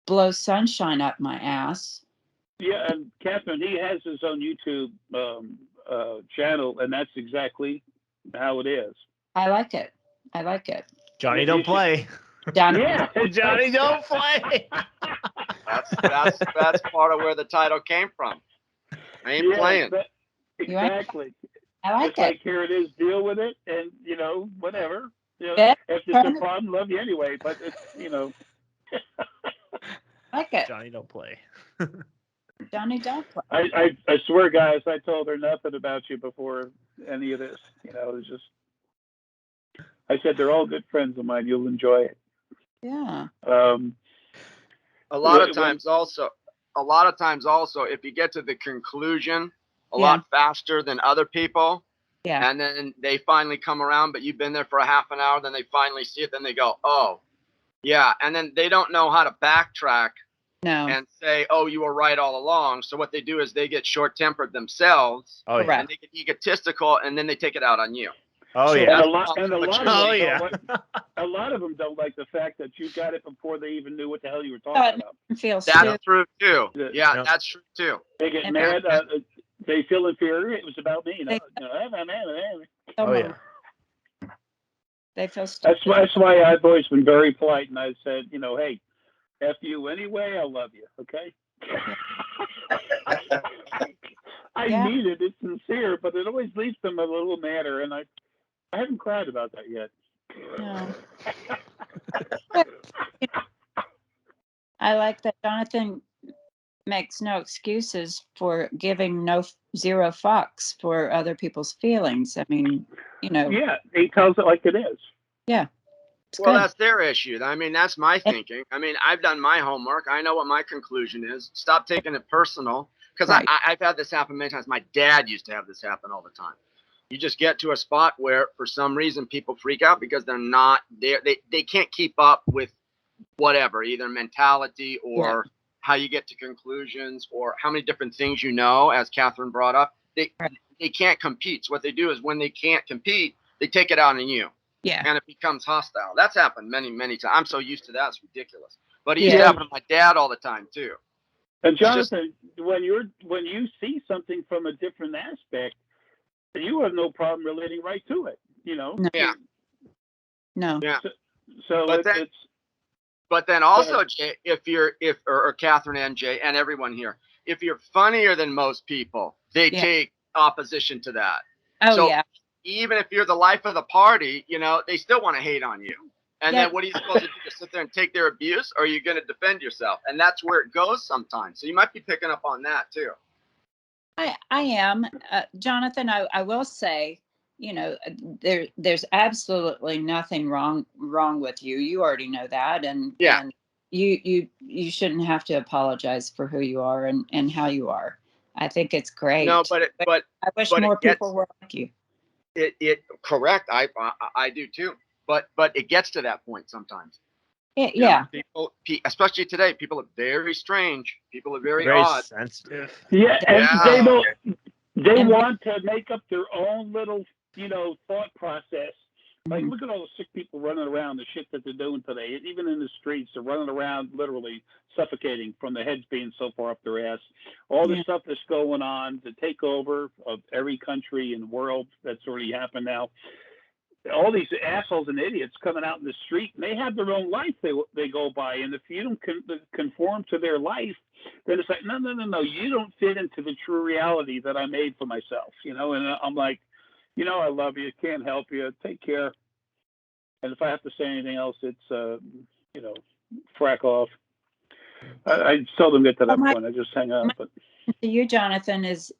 Speaker 1: blow sunshine up my ass.
Speaker 4: Yeah, and Catherine, he has his own YouTube channel, and that's exactly how it is.
Speaker 1: I like it.
Speaker 3: Johnny,
Speaker 4: Yeah,
Speaker 3: don't
Speaker 4: you should-
Speaker 3: play.
Speaker 1: Johnny,
Speaker 4: Yeah,
Speaker 3: Johnny, don't play.
Speaker 5: That's part of where the title came from. I ain't playing.
Speaker 4: Exactly.
Speaker 1: I like
Speaker 4: It's
Speaker 1: it.
Speaker 4: like, here it is, deal with it, and whatever.
Speaker 1: Yeah.
Speaker 4: If it's a problem, love you anyway. But it's
Speaker 1: I like it.
Speaker 3: Johnny, don't play.
Speaker 1: Johnny, don't play.
Speaker 4: I swear, guys, I told her nothing about you before any of this. It's just, I said they're all good friends of mine. You'll enjoy it.
Speaker 1: Yeah.
Speaker 5: A lot of times also, if you get to the conclusion a lot faster than other people, and then they finally come around, but you've been there for a half an hour, then they finally see it, then they go, oh, yeah. And then they don't know how to backtrack and say, oh, you were right all along. So what they do is they get short-tempered themselves,
Speaker 3: Oh, yeah.
Speaker 5: and they get egotistical, and then they take it out on you.
Speaker 3: Oh,
Speaker 1: Sure.
Speaker 3: yeah.
Speaker 4: And a lot of them don't like the fact that you got it before they even knew what the hell you were talking about.
Speaker 5: That's true too.
Speaker 4: Yeah.
Speaker 5: Yeah, that's true too.
Speaker 4: They get mad. They feel inferior. It was about me.
Speaker 3: Oh, yeah.
Speaker 1: They feel stupid.
Speaker 4: That's why I've always been very polite, and I said, hey, F you anyway. I love you. Okay. I mean it. It's sincere, but it always leaves them a little madder, and I haven't cried about that yet.
Speaker 1: No. I like that Jonathan makes no excuses for giving zero fucks for other people's feelings. I mean,
Speaker 4: Yeah, he tells it like it is.
Speaker 1: Yeah.
Speaker 5: Well, that's their issue. I mean, that's my thinking. I mean, I've done my homework. I know what my conclusion is. Stop taking it personal. Because I've had this happen many times. My dad used to have this happen all the time. You just get to a spot where, for some reason, people freak out because they're not there. They can't keep up with whatever, either mentality or how you get to conclusions or how many different things as Catherine brought up. They can't compete. So what they do is when they can't compete, they take it out on you.
Speaker 1: Yeah.
Speaker 5: And it becomes hostile. That's happened many, many times. I'm so used to that. It's ridiculous. But it used to happen to my dad all the time, too.
Speaker 4: And Jonathan, when you see something from a different aspect, you have no problem relating right to it,
Speaker 1: No.
Speaker 5: Yeah.
Speaker 1: No.
Speaker 5: Yeah.
Speaker 4: So
Speaker 5: but then also, Jay, or Catherine and Jay and everyone here, if you're funnier than most people, they take opposition to that.
Speaker 1: Oh,
Speaker 5: so
Speaker 1: yeah.
Speaker 5: Even if you're the life of the party, they still want to hate on you. And then what are you supposed to do? Just sit there and take their abuse? Or are you going to defend yourself? And that's where it goes sometimes. So you might be picking up on that too.
Speaker 1: I am. Jonathan, I will say, there's absolutely nothing wrong with you. You already know that. And you shouldn't have to apologize for who you are and how you are. I think it's great.
Speaker 5: No, but
Speaker 1: I wish more people were like you.
Speaker 5: Correct. I do too. But it gets to that point sometimes.
Speaker 1: Yeah.
Speaker 5: People, especially today, people are very strange. People are very odd.
Speaker 3: Sensitive.
Speaker 4: Yeah, and they want to make up their own little, thought process. Like, look at all the sick people running around, the shit that they're doing today. Even in the streets, they're running around literally suffocating from the heads being so far up their ass. All the stuff that's going on, the takeover of every country in the world that's already happened now. All these assholes and idiots coming out in the street, and they have their own life they go by. And if you don't conform to their life, then it's like, no, you don't fit into the true reality that I made for myself, And I'm like, I love you. Can't help you. Take care. And if I have to say anything else, it's, frack off. I seldom get to that point. I just hang up. But
Speaker 1: to you, Jonathan, is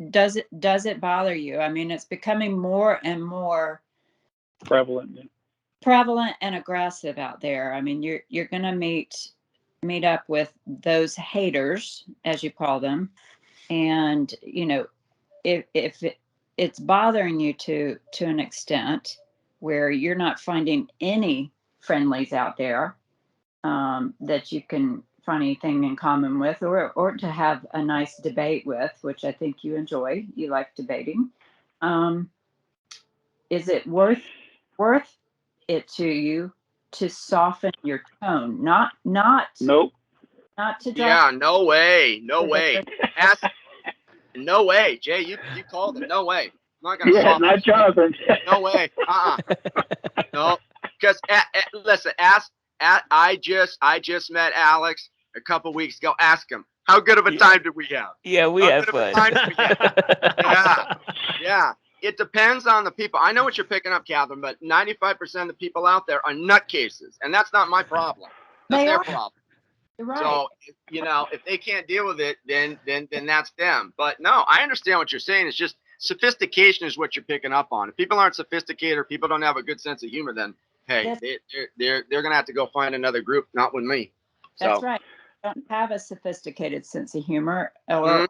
Speaker 1: does it bother you? I mean, it's becoming more and more
Speaker 4: prevalent
Speaker 1: and aggressive out there. I mean, you're going to meet up with those haters, as you call them, and if it's bothering you to an extent where you're not finding any friendlies out there that you can funny thing in common with, or to have a nice debate with, which I think you enjoy. You like debating. Is it worth it to you to soften your tone? Not
Speaker 4: Nope.
Speaker 1: to drop.
Speaker 5: Yeah, no way, no
Speaker 1: to the-
Speaker 5: way. Ask, no way, Jay. You called it. No way. I'm not gonna
Speaker 4: Yeah,
Speaker 5: soften.
Speaker 4: not Jonathan.
Speaker 5: No way. No. Because listen, I just met Alex a couple weeks ago. Ask him how good of a time did we have?
Speaker 6: Yeah, we
Speaker 5: How
Speaker 6: had
Speaker 5: good of a
Speaker 6: fun.
Speaker 5: time did we have? Yeah. It depends on the people. I know what you're picking up, Catherine, but 95% of the people out there are nutcases, and that's not my problem. That's
Speaker 1: They
Speaker 5: their
Speaker 1: are.
Speaker 5: problem.
Speaker 1: You're right.
Speaker 5: So, if they can't deal with it, then that's them. But no, I understand what you're saying. It's just sophistication is what you're picking up on. If people aren't sophisticated or people don't have a good sense of humor, then hey, they're gonna have to go find another group, not with me.
Speaker 1: That's
Speaker 5: So,
Speaker 1: right. Don't have a sophisticated sense of humor, or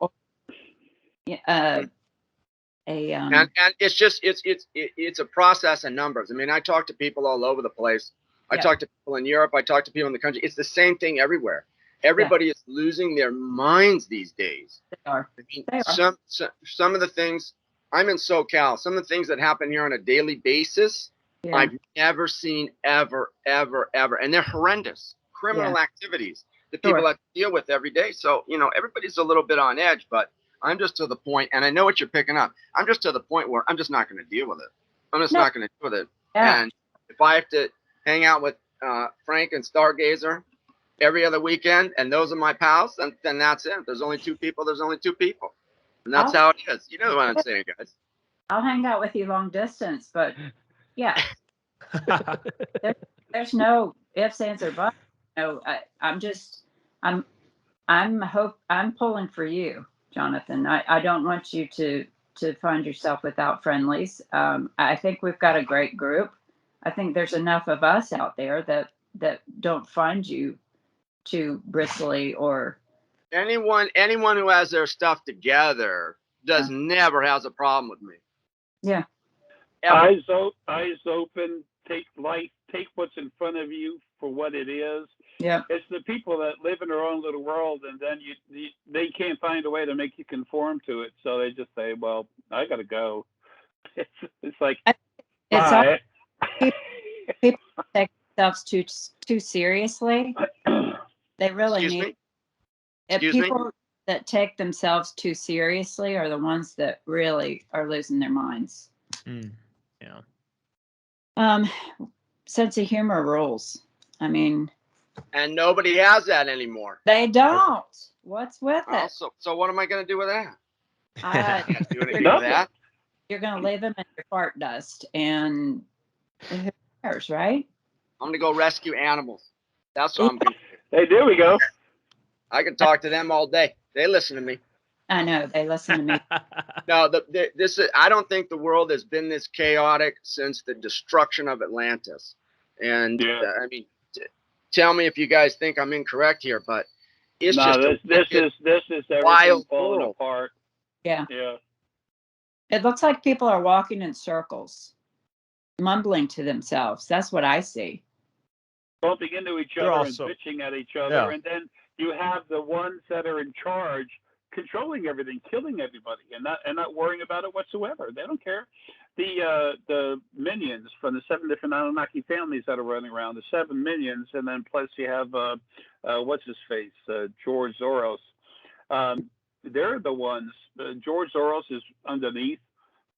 Speaker 5: and it's just it's a process of numbers. I mean, I talk to people all over the place. I talk to people in Europe. I talk to people in the country. It's the same thing everywhere. Everybody is losing their minds these days.
Speaker 1: They are.
Speaker 5: I mean,
Speaker 1: They are.
Speaker 5: some of the things, I'm in SoCal. Some of the things that happen here on a daily basis, I've never seen ever, and they're horrendous criminal activities that people have to deal with every day. So everybody's a little bit on edge, but I'm just to the point, and I know what you're picking up. I'm just to the point where I'm just not going to deal with it. I'm just not going to deal with it.
Speaker 1: Yeah.
Speaker 5: And if I have to hang out with Frank and Stargazer every other weekend, and those are my pals, then that's it. There's only two people. There's only two people, and that's how it is. You know what I'm saying, guys?
Speaker 1: I'll hang out with you long distance, but yeah, there's no ifs, ands, or buts. No, I'm pulling for you, Jonathan. I don't want you to find yourself without friendlies. I think we've got a great group. I think there's enough of us out there that don't find you too bristly or
Speaker 5: anyone who has their stuff together never has a problem with me.
Speaker 1: Yeah.
Speaker 4: Eyes open. Take life. Take what's in front of you for what it is.
Speaker 1: Yeah.
Speaker 4: It's the people that live in their own little world, and then they can't find a way to make you conform to it. So they just say, "Well, I got to go." It's like, bye.
Speaker 1: People take themselves too seriously. They really need. People that take themselves too seriously are the ones that really are losing their minds.
Speaker 3: Yeah.
Speaker 1: Sense of humor rules. I mean,
Speaker 5: and nobody has that anymore.
Speaker 1: They don't. What's with it?
Speaker 5: So what am I going to do with that?
Speaker 1: I
Speaker 5: can't do anything with that.
Speaker 1: You're going to leave them in your fart dust, and who cares, right?
Speaker 5: I'm going to go rescue animals. That's what I'm going to do.
Speaker 4: Hey, there we go.
Speaker 5: I can talk to them all day. They listen to me.
Speaker 1: I know they listen to me.
Speaker 5: No, I don't think the world has been this chaotic since the destruction of Atlantis. And I mean, tell me if you guys think I'm incorrect here, but it's
Speaker 4: this is everything
Speaker 5: wild
Speaker 4: falling
Speaker 5: world.
Speaker 4: apart.
Speaker 1: Yeah.
Speaker 4: Yeah.
Speaker 1: It looks like people are walking in circles, mumbling to themselves. That's what I see.
Speaker 4: Bumping into each other and bitching at each other, and then you have the ones that are in charge, controlling everything, killing everybody, and not worrying about it whatsoever. They don't care. The minions from the 7 different Anunnaki families that are running around, the 7 minions, and then plus you have what's his face, George Soros. They're the ones. George Soros is underneath,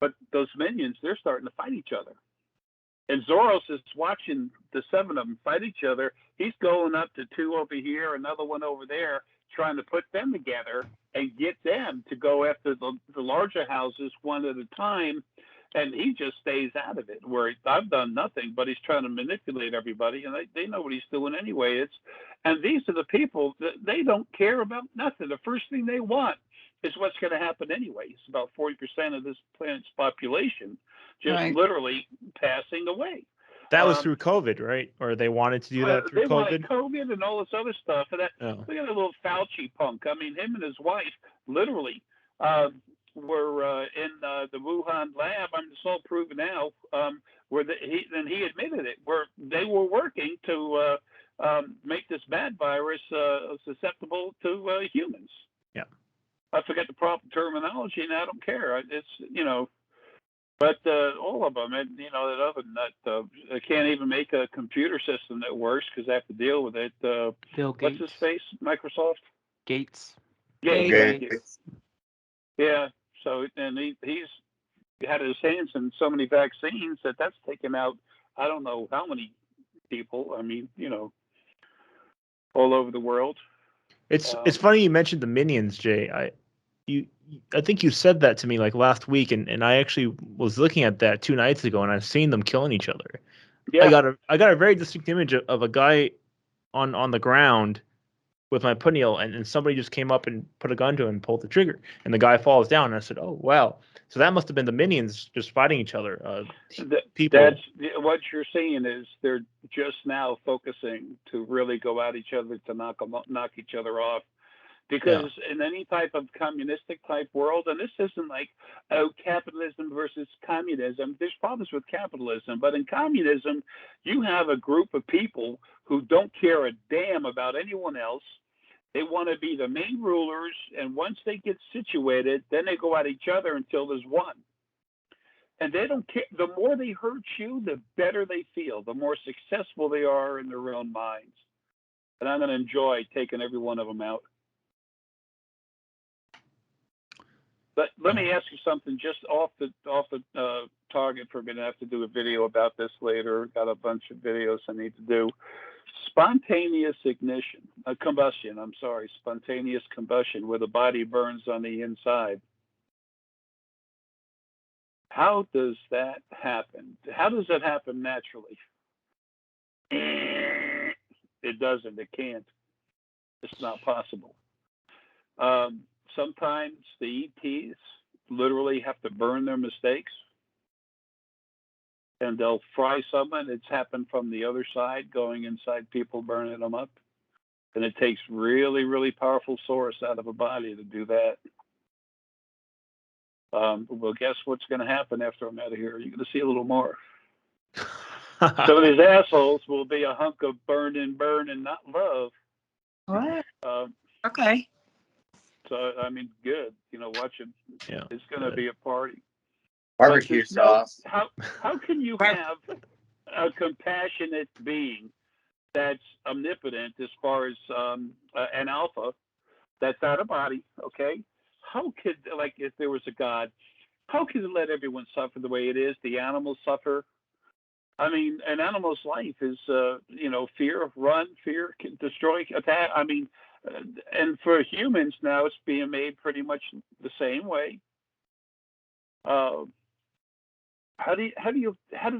Speaker 4: but those minions, they're starting to fight each other. And Soros is watching the 7 of them fight each other. He's going up to 2 over here, another one over there, trying to put them together and get them to go after the larger houses one at a time. And he just stays out of it, where I've done nothing, but he's trying to manipulate everybody, and they know what he's doing anyway. And these are the people that they don't care about nothing. The first thing they want is what's going to happen anyway. It's about 40% of this planet's population just literally passing away.
Speaker 3: That was through COVID, right? Or they wanted to do that through
Speaker 4: they
Speaker 3: COVID?
Speaker 4: Wanted COVID and all this other stuff. And look at a little Fauci punk. I mean, him and his wife literally were in the Wuhan lab. I'm just all proven now. Where he admitted it, where they were working to make this bat virus susceptible to humans.
Speaker 3: Yeah.
Speaker 4: I forget the proper terminology, and I don't care. It's, you know, but all of them, and you know, that other than that, they can't even make a computer system that works because they have to deal with it.
Speaker 6: Bill
Speaker 4: What's
Speaker 6: Gates.
Speaker 4: his face? Microsoft.
Speaker 6: Gates.
Speaker 4: Yeah,
Speaker 1: Gates.
Speaker 4: thank you. Yeah. So, and he's had his hands in so many vaccines that's taken out I don't know how many people. I mean, you know, all over the world.
Speaker 3: It's funny you mentioned the minions, Jay. I think you said that to me like last week, and I actually was looking at that 2 nights ago, and I've seen them killing each other.
Speaker 4: Yeah.
Speaker 3: I got a very distinct image of a guy on the ground with my Pineal, and somebody just came up and put a gun to him and pulled the trigger, and the guy falls down. And I said, "Oh wow!" So that must have been the minions just fighting each other. People.
Speaker 4: That's what you're seeing is they're just now focusing to really go at each other to knock each other off. Because in any type of communistic type world, and this isn't like, oh, capitalism versus communism. There's problems with capitalism, but in communism, you have a group of people who don't care a damn about anyone else. They want to be the main rulers, and once they get situated, then they go at each other until there's one. And they don't care. The more they hurt you, the better they feel, the more successful they are in their own minds. And I'm going to enjoy taking every one of them out. But let me ask you something just off the target for a minute. I have to do a video about this later. Got a bunch of videos I need to do. Spontaneous combustion, spontaneous combustion, where the body burns on the inside. How does that happen? How does that happen naturally? It doesn't. It can't. It's not possible. Sometimes the ETs literally have to burn their mistakes, and they'll fry someone. It's happened from the other side, going inside people, burning them up. And it takes really, really powerful source out of a body to do that. Well, guess what's going to happen after I'm out of here? You're going to see a little more. Some of these assholes will be a hunk of burn and not love.
Speaker 1: What? Okay.
Speaker 4: So, I mean, good. You know, watch it.
Speaker 3: Yeah.
Speaker 4: It's going to be a party.
Speaker 2: Barbecue sauce.
Speaker 4: How can you have a compassionate being that's omnipotent as far as an alpha that's out of body, okay? How could, like, if there was a God, how could it let everyone suffer the way it is? The animals suffer. I mean, an animal's life is, you know, fear, run, fear, destroy, attack. I mean, and for humans now, it's being made pretty much the same way. How does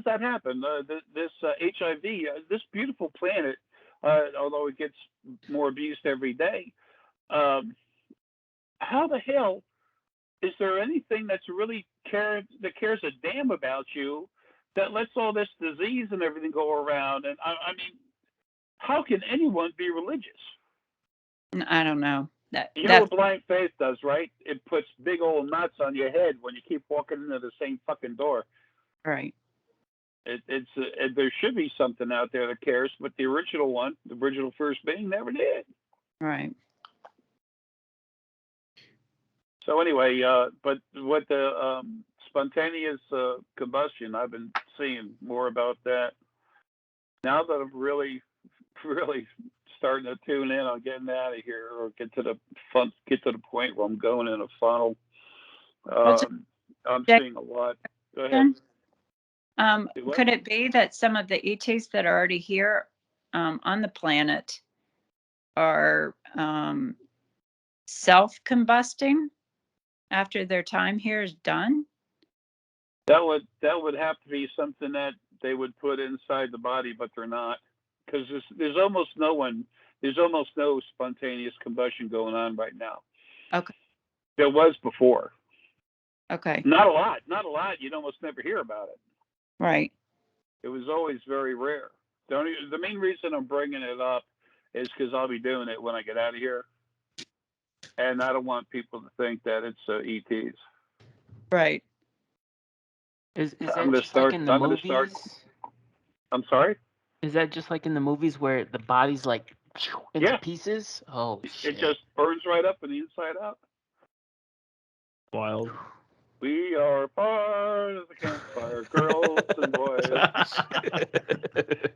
Speaker 4: that happen? This HIV, this beautiful planet, although it gets more abused every day, how the hell is there anything that's really cares a damn about you that lets all this disease and everything go around? And I mean, how can anyone be religious?
Speaker 1: I don't know.
Speaker 4: You know what blind faith does, right? It puts big old knots on your head when you keep walking into the same fucking door.
Speaker 1: Right.
Speaker 4: There should be something out there that cares, but the original first being never did.
Speaker 1: Right.
Speaker 4: So anyway, but what the spontaneous combustion, I've been seeing more about that. Now that I'm really, really starting to tune in on getting out of here or get to the point where I'm going in a funnel. I'm seeing a lot. Go ahead.
Speaker 1: Could it be that some of the ETs that are already here on the planet are self-combusting after their time here is done?
Speaker 4: That would have to be something that they would put inside the body, but they're not, because there's almost no spontaneous combustion going on right now.
Speaker 1: Okay.
Speaker 4: There was before.
Speaker 1: Okay.
Speaker 4: Not a lot. You'd almost never hear about it.
Speaker 1: Right.
Speaker 4: It was always very rare. The main reason I'm bringing it up is because I'll be doing it when I get out of here, and I don't want people to think that it's ETs.
Speaker 1: Right.
Speaker 6: Is that just like in the movies?
Speaker 4: I'm sorry?
Speaker 6: Is that just like in the movies where the body's like into pieces. Oh shit!
Speaker 4: It just burns right up on the inside out.
Speaker 3: Wild.
Speaker 4: We are part of the campfire, girls and boys.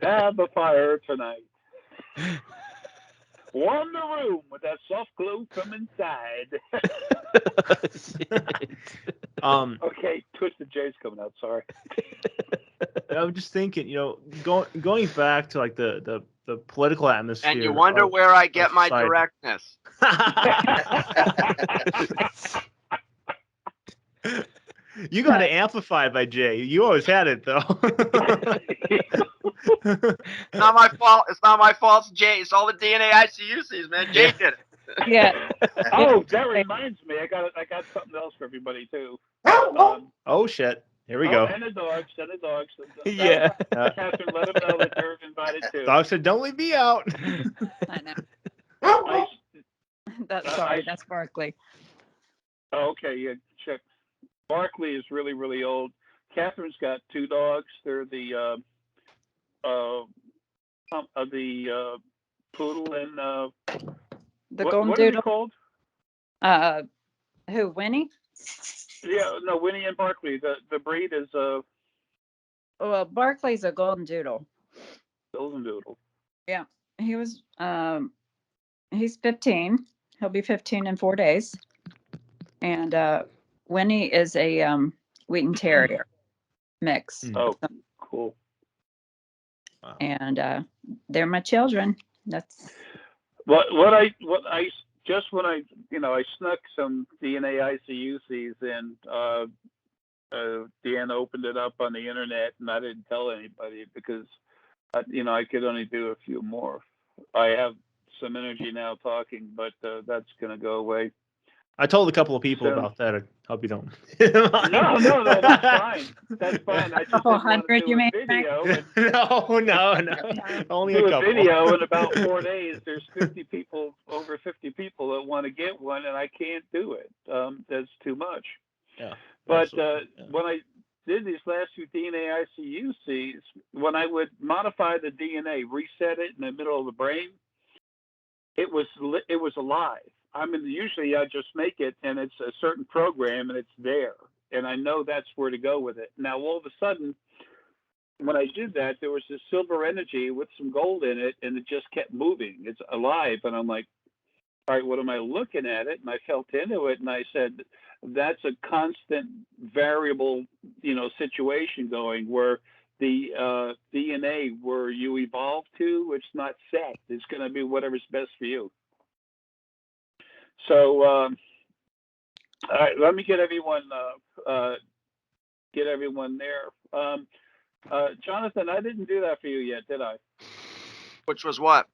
Speaker 4: Have a fire tonight. Warm the room with that soft glow from inside. Okay, Twisted J's coming out. Sorry.
Speaker 3: I'm just thinking, going back to like the political atmosphere.
Speaker 5: And you wonder where I get my
Speaker 3: society.
Speaker 5: directness.
Speaker 3: You got it amplified by Jay. You always had it though.
Speaker 5: It's not my fault. It's not my fault. It's Jay. It's all the DNA ICUCs, man. Jay did it.
Speaker 1: Yeah.
Speaker 4: Oh, that reminds me. I got something else for everybody too.
Speaker 3: Oh shit. Here we go.
Speaker 4: And the dogs.
Speaker 3: Yeah.
Speaker 4: Catherine, let them know that they're invited too.
Speaker 3: Dog said, "Don't leave me out."
Speaker 1: I know.
Speaker 4: I,
Speaker 1: That's Barkley.
Speaker 4: Oh, okay, yeah, check. Barkley is really, really old. Catherine's got 2 dogs. They're the poodle and
Speaker 1: The
Speaker 4: what
Speaker 1: golden
Speaker 4: are they
Speaker 1: doodle.
Speaker 4: called?
Speaker 1: Who? Winnie?
Speaker 4: Yeah, no, Winnie and Barkley. The breed is
Speaker 1: Well, Barkley's a golden doodle.
Speaker 4: golden doodle.
Speaker 1: Yeah, he was. He's 15. He'll be 15 in 4 days. And Winnie is a Wheaten Terrier mix.
Speaker 4: Oh, cool.
Speaker 3: Wow.
Speaker 1: And they're my children. That's
Speaker 4: What I just when I snuck some DNA ICUCs and Deanna opened it up on the internet and I didn't tell anybody because I could only do a few more. I have some energy now talking, but that's gonna go away.
Speaker 3: I told a couple of people about that. I hope you don't.
Speaker 4: No, that's fine. That's fine. I just didn't want to do a video.
Speaker 3: No. Only
Speaker 4: do
Speaker 3: a couple.
Speaker 4: Video in about 4 days. There's over 50 people that want to get one, and I can't do it. That's too much.
Speaker 3: Yeah.
Speaker 4: But when I did these last few DNA ICUCs, when I would modify the DNA, reset it in the middle of the brain, it was alive. I mean, usually I just make it and it's a certain program and it's there. And I know that's where to go with it. Now, all of a sudden, when I did that, there was this silver energy with some gold in it and it just kept moving. It's alive. And I'm like, all right, what am I looking at it? And I felt into it and I said, that's a constant variable, situation going where the DNA where you evolve to, it's not set. It's going to be whatever's best for you. So, all right, let me get everyone there. Jonathan, I didn't do that for you yet, did I?
Speaker 5: Which was what?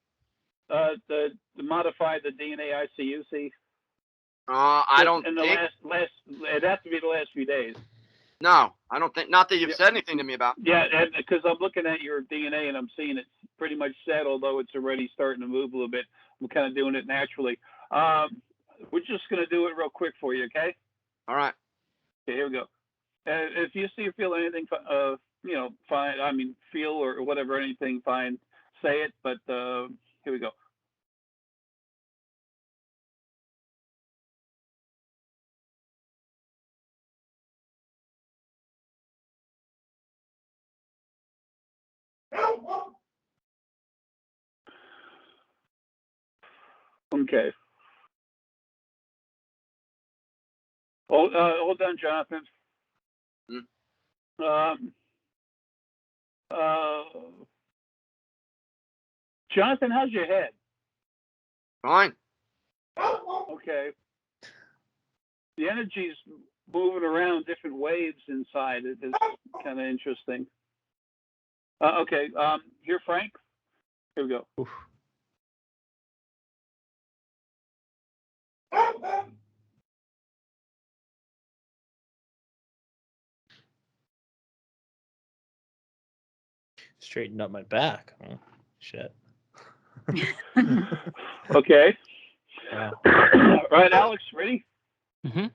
Speaker 4: The modify the DNA ICUC.
Speaker 5: I don't
Speaker 4: in the
Speaker 5: think.
Speaker 4: last it has to be the last few days.
Speaker 5: No, I don't think. Not that you've said anything to me about.
Speaker 4: Yeah, because I'm looking at your DNA and I'm seeing it's pretty much set, although it's already starting to move a little bit. I'm kind of doing it naturally. We're just going to do it real quick for you, okay?
Speaker 5: All right.
Speaker 4: Okay, here we go. If you see or feel anything, fine. I mean, feel or whatever, anything, fine. Say it, but here we go. Okay. Hold on, Jonathan. Jonathan, how's your head?
Speaker 5: Fine.
Speaker 4: Okay. The energy's moving around different waves inside. It's kind of interesting. Okay. Here, Frank. Here we go.
Speaker 3: Oof. Straightened up my back. Oh, shit.
Speaker 4: Okay.
Speaker 3: Wow.
Speaker 4: Right, Alex, ready?
Speaker 6: Mm-hmm.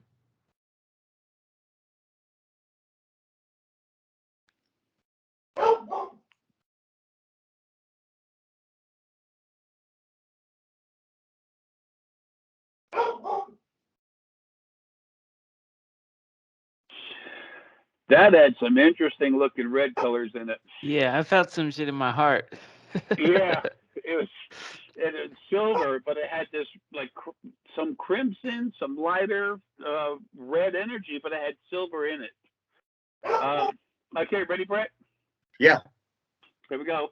Speaker 4: That had some interesting looking red colors in it.
Speaker 6: Yeah, I felt some shit in my heart.
Speaker 4: Yeah, it was silver, but it had this like some crimson, some lighter red energy, but it had silver in it. Okay, ready, Bret?
Speaker 2: Yeah.
Speaker 4: Here we go.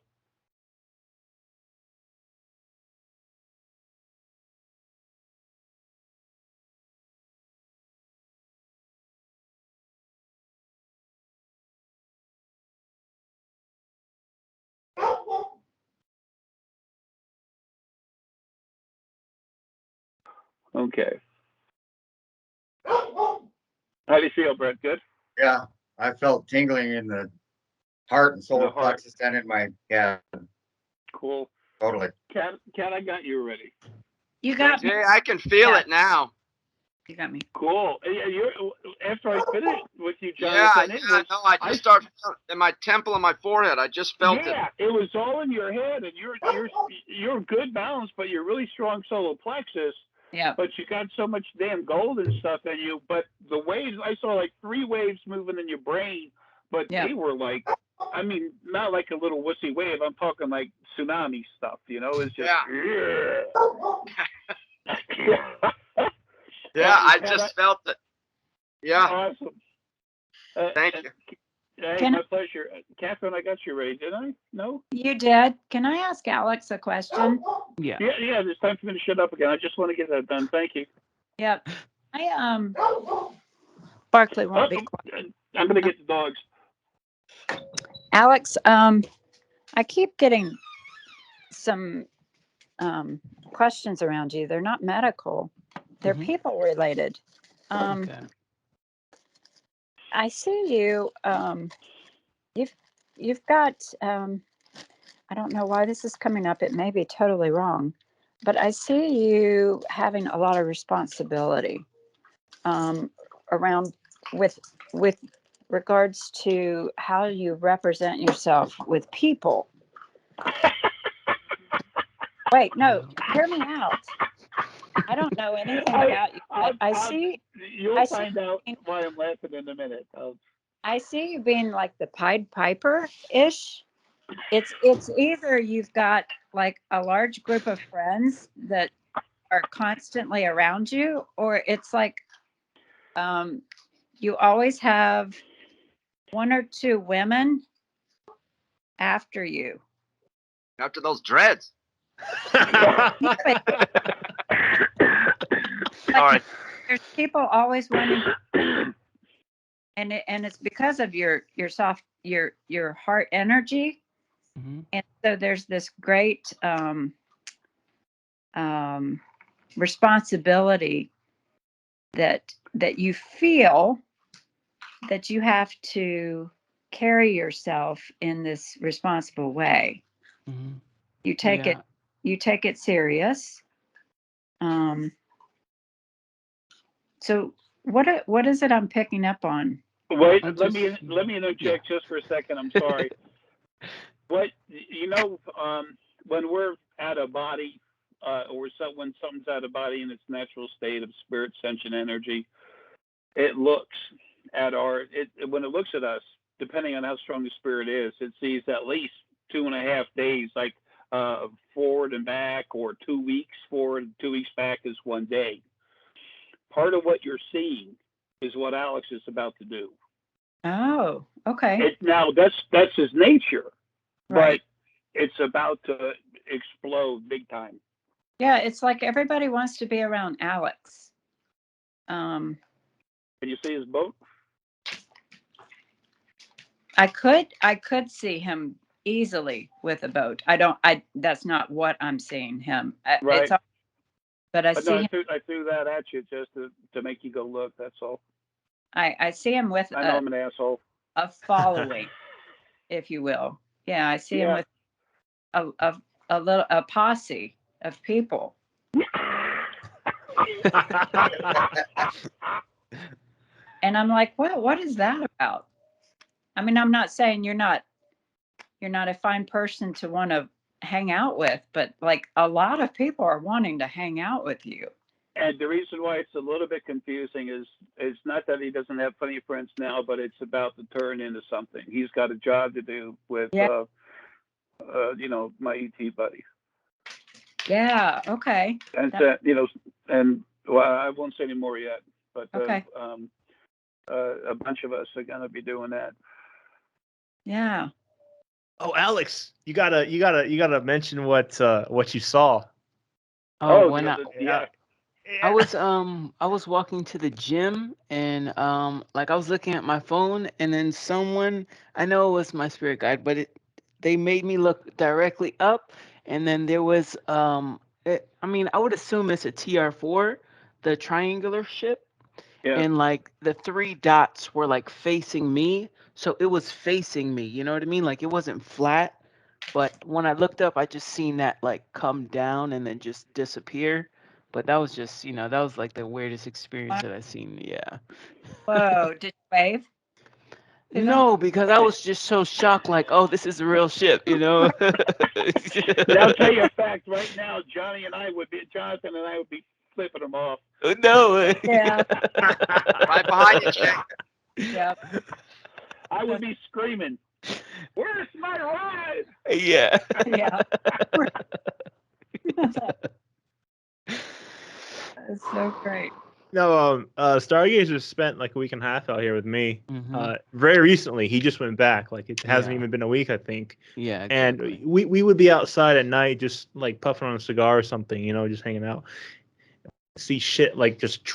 Speaker 4: Okay. How do you feel, Bret? Good?
Speaker 2: Yeah. I felt tingling in the heart and solar
Speaker 4: The heart.
Speaker 2: plexus and in my, yeah,
Speaker 4: Cool.
Speaker 2: totally.
Speaker 4: Cat, I got you ready.
Speaker 1: You got me.
Speaker 5: Jay, I can feel
Speaker 1: Yeah.
Speaker 5: it now.
Speaker 1: You got me.
Speaker 4: Cool. Yeah, after I finished with you,
Speaker 5: Yeah,
Speaker 4: Jonathan,
Speaker 5: yeah, no, I just start feeling in my temple and my forehead. I just felt it.
Speaker 4: Yeah, it was all in your head, and you're good balance, but you're really strong solar plexus.
Speaker 1: Yeah.
Speaker 4: But you got so much damn gold and stuff in you. But the waves, I saw like 3 waves moving in your brain, but
Speaker 1: Yeah.
Speaker 4: they were like, I mean, not like a little wussy wave. I'm talking like tsunami stuff. You know, it's just. Yeah.
Speaker 5: Yeah, I just felt it. Yeah.
Speaker 4: Awesome.
Speaker 5: Thank you.
Speaker 4: Hey, my pleasure. Catherine, I got you ready, didn't I? No?
Speaker 1: You did. Can I ask Alex a question?
Speaker 6: Yeah.
Speaker 4: Yeah, it's time for me to shut up again. I just want to get that done. Thank you.
Speaker 1: Yep. Barkley won't be quiet.
Speaker 4: I'm going to get the dogs.
Speaker 1: Alex, I keep getting some questions around you. They're not medical. They're people related.
Speaker 6: Okay.
Speaker 1: I see you. You've got. I don't know why this is coming up. It may be totally wrong, but I see you having a lot of responsibility around with regards to how you represent yourself with people. Wait, no, hear me out. I don't know anything about you. I see.
Speaker 4: You'll find out why I'm laughing in a minute.
Speaker 1: I see you being like the Pied Piper-ish. It's either you've got like a large group of friends that are constantly around you, or it's like you always have 1 or 2 women after you.
Speaker 5: After those dreads.
Speaker 3: Sorry.
Speaker 1: There's people always wanting, and it's because of your soft your heart energy, and so there's this great responsibility that you feel that you have to carry yourself in this responsible way. You take it serious. So what is it I'm picking up on?
Speaker 4: Wait, let me interject just for a second. I'm sorry. What when we're out of body, or when something's out of body in its natural state of spirit, sentient energy, it looks at when it looks at us, depending on how strong the spirit is, it sees at least 2.5 days, like forward and back, or 2 weeks forward, 2 weeks back is 1 day. Part of what you're seeing is what Alex is about to do.
Speaker 1: Oh, okay.
Speaker 4: Now that's his nature,
Speaker 1: right.
Speaker 4: But it's about to explode big time.
Speaker 1: Yeah, it's like everybody wants to be around Alex.
Speaker 4: Can you see his boat?
Speaker 1: I could see him easily with a boat. That's not what I'm seeing him.
Speaker 4: Right.
Speaker 1: But I see him.
Speaker 4: I threw that at you just to make you go look. That's all.
Speaker 1: I see him with.
Speaker 4: I know I'm an asshole.
Speaker 1: A following, if you will. Yeah, I see him with a posse of people. And I'm like, well, what is that about? I mean, I'm not saying you're not a fine person to want to hang out with, but like a lot of people are wanting to hang out with you.
Speaker 4: And the reason why it's a little bit confusing is it's not that he doesn't have plenty of friends now, but it's about to turn into something. He's got a job to do with,
Speaker 1: Yeah.
Speaker 4: my ET buddy.
Speaker 1: Yeah. Okay.
Speaker 4: And well, I won't say any more yet, but
Speaker 1: Okay.
Speaker 4: a bunch of us are going to be doing that.
Speaker 1: Yeah.
Speaker 3: Oh, Alex, you gotta mention what you saw.
Speaker 6: Oh, when
Speaker 4: Yeah.
Speaker 6: I was walking to the gym and like I was looking at my phone and then someone, I know it was my spirit guide, but they made me look directly up and then there was I mean I would assume it's a TR4, the triangular ship.
Speaker 4: Yeah.
Speaker 6: And like the 3 dots were like facing me, so it was facing me, you know what I mean? Like it wasn't flat, but when I looked up I just seen that like come down and then just disappear. But that was just, that was like the weirdest experience that I've seen. Yeah.
Speaker 1: Whoa. Did you wave? to them?
Speaker 6: No, because I was just so shocked, like, oh, this is a real ship,
Speaker 4: Now, I'll tell you a fact. Right now, Jonathan and I would be flipping them off.
Speaker 6: No.
Speaker 1: Yeah.
Speaker 5: Right behind you, Jay.
Speaker 1: Yep.
Speaker 4: I would be screaming, "Where's my ride?"
Speaker 6: Yeah.
Speaker 1: Yeah. That's so great.
Speaker 3: No, Stargazer spent like a week and a half out here with me.
Speaker 6: Mhm.
Speaker 3: Very recently, he just went back. Like it hasn't
Speaker 6: Yeah.
Speaker 3: even been a week, I think.
Speaker 6: Yeah.
Speaker 3: And
Speaker 6: Exactly.
Speaker 3: we would be outside at night, just like puffing on a cigar or something, just hanging out. See shit like just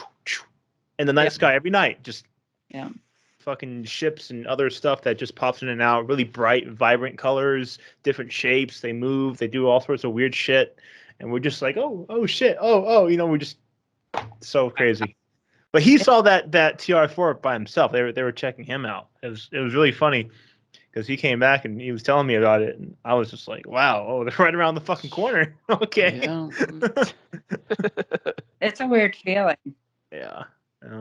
Speaker 3: in the night sky every night, just
Speaker 1: Yeah.
Speaker 3: fucking ships and other stuff that just pops in and out. Really bright, vibrant colors, different shapes. They move. They do all sorts of weird shit, and we're just like, oh shit, we're just so crazy. But he saw that TR4 by himself. They were checking him out. It was really funny because he came back and he was telling me about it, and I was just like, wow, they're right around the fucking corner. Okay.
Speaker 6: Yeah.
Speaker 1: It's a weird feeling.
Speaker 3: Yeah.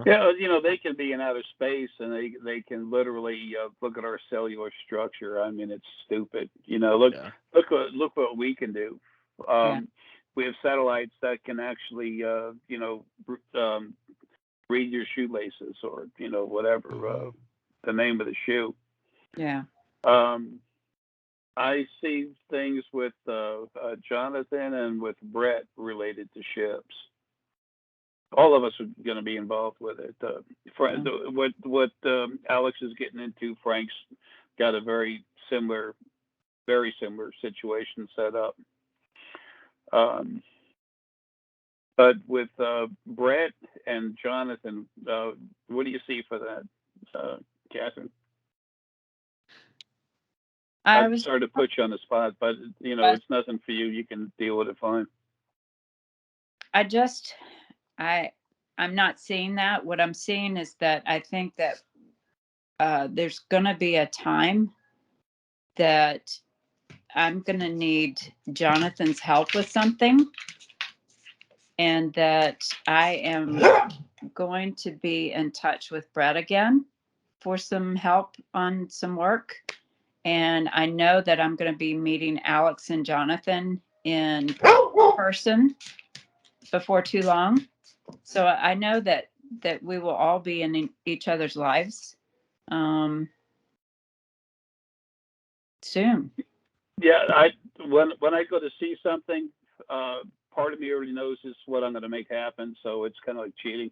Speaker 4: Yeah, they can be in outer space and they can literally look at our cellular structure. I mean, it's stupid. Look what we can do. We have satellites that can actually, read your shoelaces or whatever the name of the shoe.
Speaker 1: Yeah.
Speaker 4: I see things with Jonathan and with Bret related to ships. All of us are going to be involved with it. What Alex is getting into, Frank's got a very similar situation set up. But with Bret and Jonathan, what do you see for that, Catherine? I'm sorry to put you on the spot, but it's nothing for you. You can deal with it fine.
Speaker 1: I'm not seeing that. What I'm seeing is that I think that there's going to be a time that I'm going to need Jonathan's help with something, and that I am going to be in touch with Bret again for some help on some work. And I know that I'm going to be meeting Alex and Jonathan in person before too long. So I know that we will all be in each other's lives soon.
Speaker 4: Yeah, when I go to see something, part of me already knows is what I'm going to make happen. So it's kind of like cheating.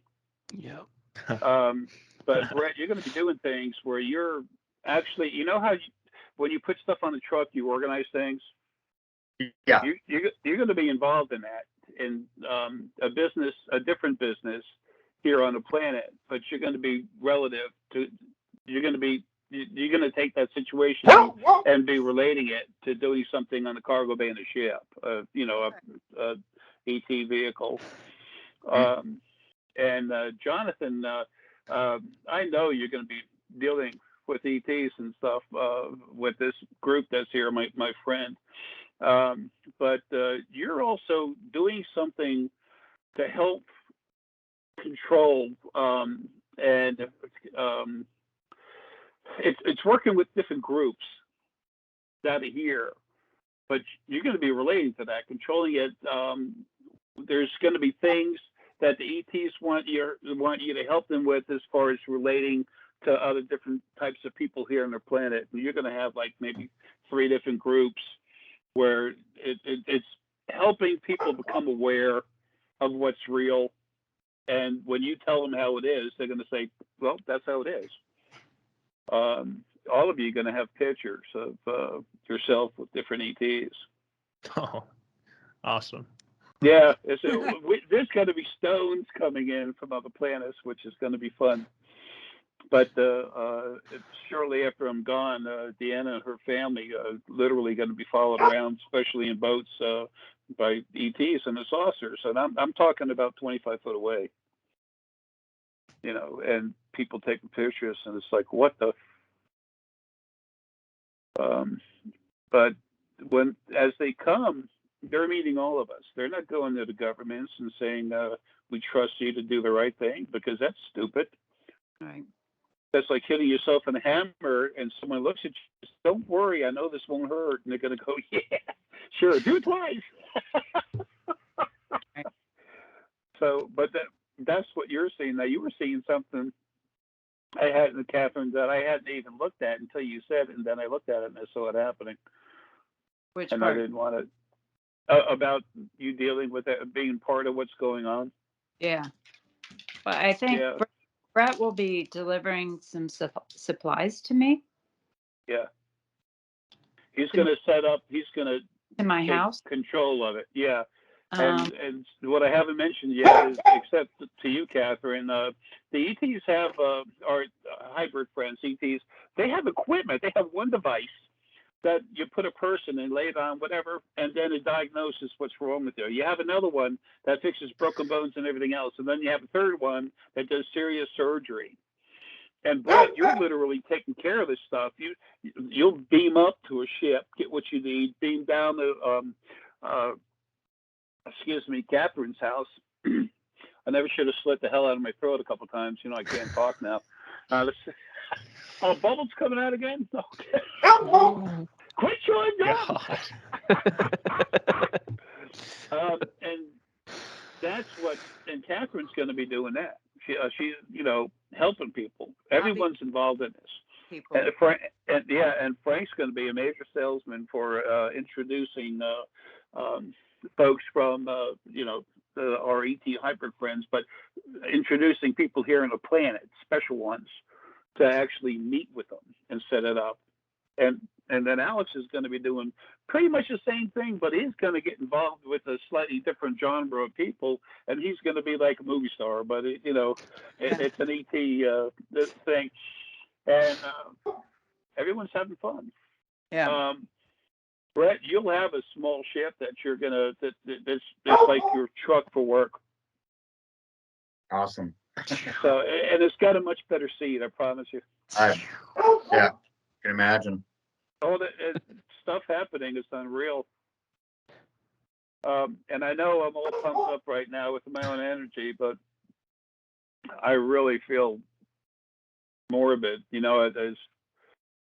Speaker 6: Yeah.
Speaker 4: But Bret, you're going to be doing things where you're actually, how when you put stuff on the truck, you organize things.
Speaker 2: Yeah.
Speaker 4: You're going to be involved in that in a different business here on the planet, but you're going to be relative to. You're going to take that situation and be relating it to doing something on the cargo bay in a ship, a ET vehicle. And Jonathan, I know you're going to be dealing with ETs and stuff with this group that's here, my friend. But you're also doing something to help control, and it's working with different groups that are here. But you're going to be relating to that, controlling it. There's going to be things that the ETs want you to help them with as far as relating to other different types of people here on their planet. And you're going to have like maybe 3 different groups where it's helping people become aware of what's real. And when you tell them how it is, they're going to say, well, that's how it is. All of you are going to have pictures of yourself with different ETs.
Speaker 3: Oh, awesome.
Speaker 4: Yeah, there's going to be stones coming in from other planets, which is going to be fun. But shortly after I'm gone, Deanna and her family are literally going to be followed around, especially in boats, by ETs and the saucers. And I'm talking about 25 foot away, you know, and people taking pictures, and it's like, what the? But as they come, they're meeting all of us. They're not going to the governments and saying, we trust you to do the right thing, because that's stupid.
Speaker 1: Right.
Speaker 4: That's like hitting yourself in a hammer and someone looks at you, don't worry, I know this won't hurt. And they're going to go, yeah, sure, do it twice.
Speaker 1: Right.
Speaker 4: So, but that's what you're seeing. Now, you were seeing something I hadn't, Catherine, that I hadn't even looked at until you said it, and then I looked at it and I saw it happening.
Speaker 1: Which
Speaker 4: and
Speaker 1: part?
Speaker 4: I didn't want to, about you dealing with it, being part of what's going on.
Speaker 1: Yeah. Well, I think
Speaker 4: Yeah.
Speaker 1: Bret will be delivering some supplies to me.
Speaker 4: Yeah. He's going to set up, he's going to
Speaker 1: in my
Speaker 4: take
Speaker 1: house.
Speaker 4: control of it. Yeah.
Speaker 1: Um,
Speaker 4: And what I haven't mentioned yet is, except to you, Catherine, the ETs have, our hybrid friends, ETs, they have equipment. They have one device that you put a person and lay it on whatever, and then it diagnoses what's wrong with you. You have another one that fixes broken bones and everything else. And then you have a third one that does serious surgery. And Bret, you're literally taking care of this stuff. You'll beam up to a ship, get what you need, beam down to, Catherine's house. I never should have slit the hell out of my throat a couple times. You know, I can't talk now. Oh, Bubbles coming out again? Okay. Quit showing up. And that's what, and Catherine's going to be doing that. She's, you know, helping people. Everyone's involved in this.
Speaker 1: people.
Speaker 4: And Frank's going to be a major salesman for introducing folks from, our ET hybrid friends, but introducing people here on the planet, special ones, to actually meet with them and set it up. And then Alex is going to be doing pretty much the same thing, but he's going to get involved with a slightly different genre of people, and he's going to be like a movie star. But it's an ET thing, and everyone's having fun.
Speaker 1: Yeah.
Speaker 4: Bret, you'll have a small ship that you're gonna that's like your truck for work.
Speaker 2: Awesome.
Speaker 4: So, and it's got a much better seat, I promise you.
Speaker 2: Yeah, can imagine.
Speaker 4: Oh, the stuff happening is unreal. And I know I'm all pumped up right now with my own energy, but I really feel morbid. You know, as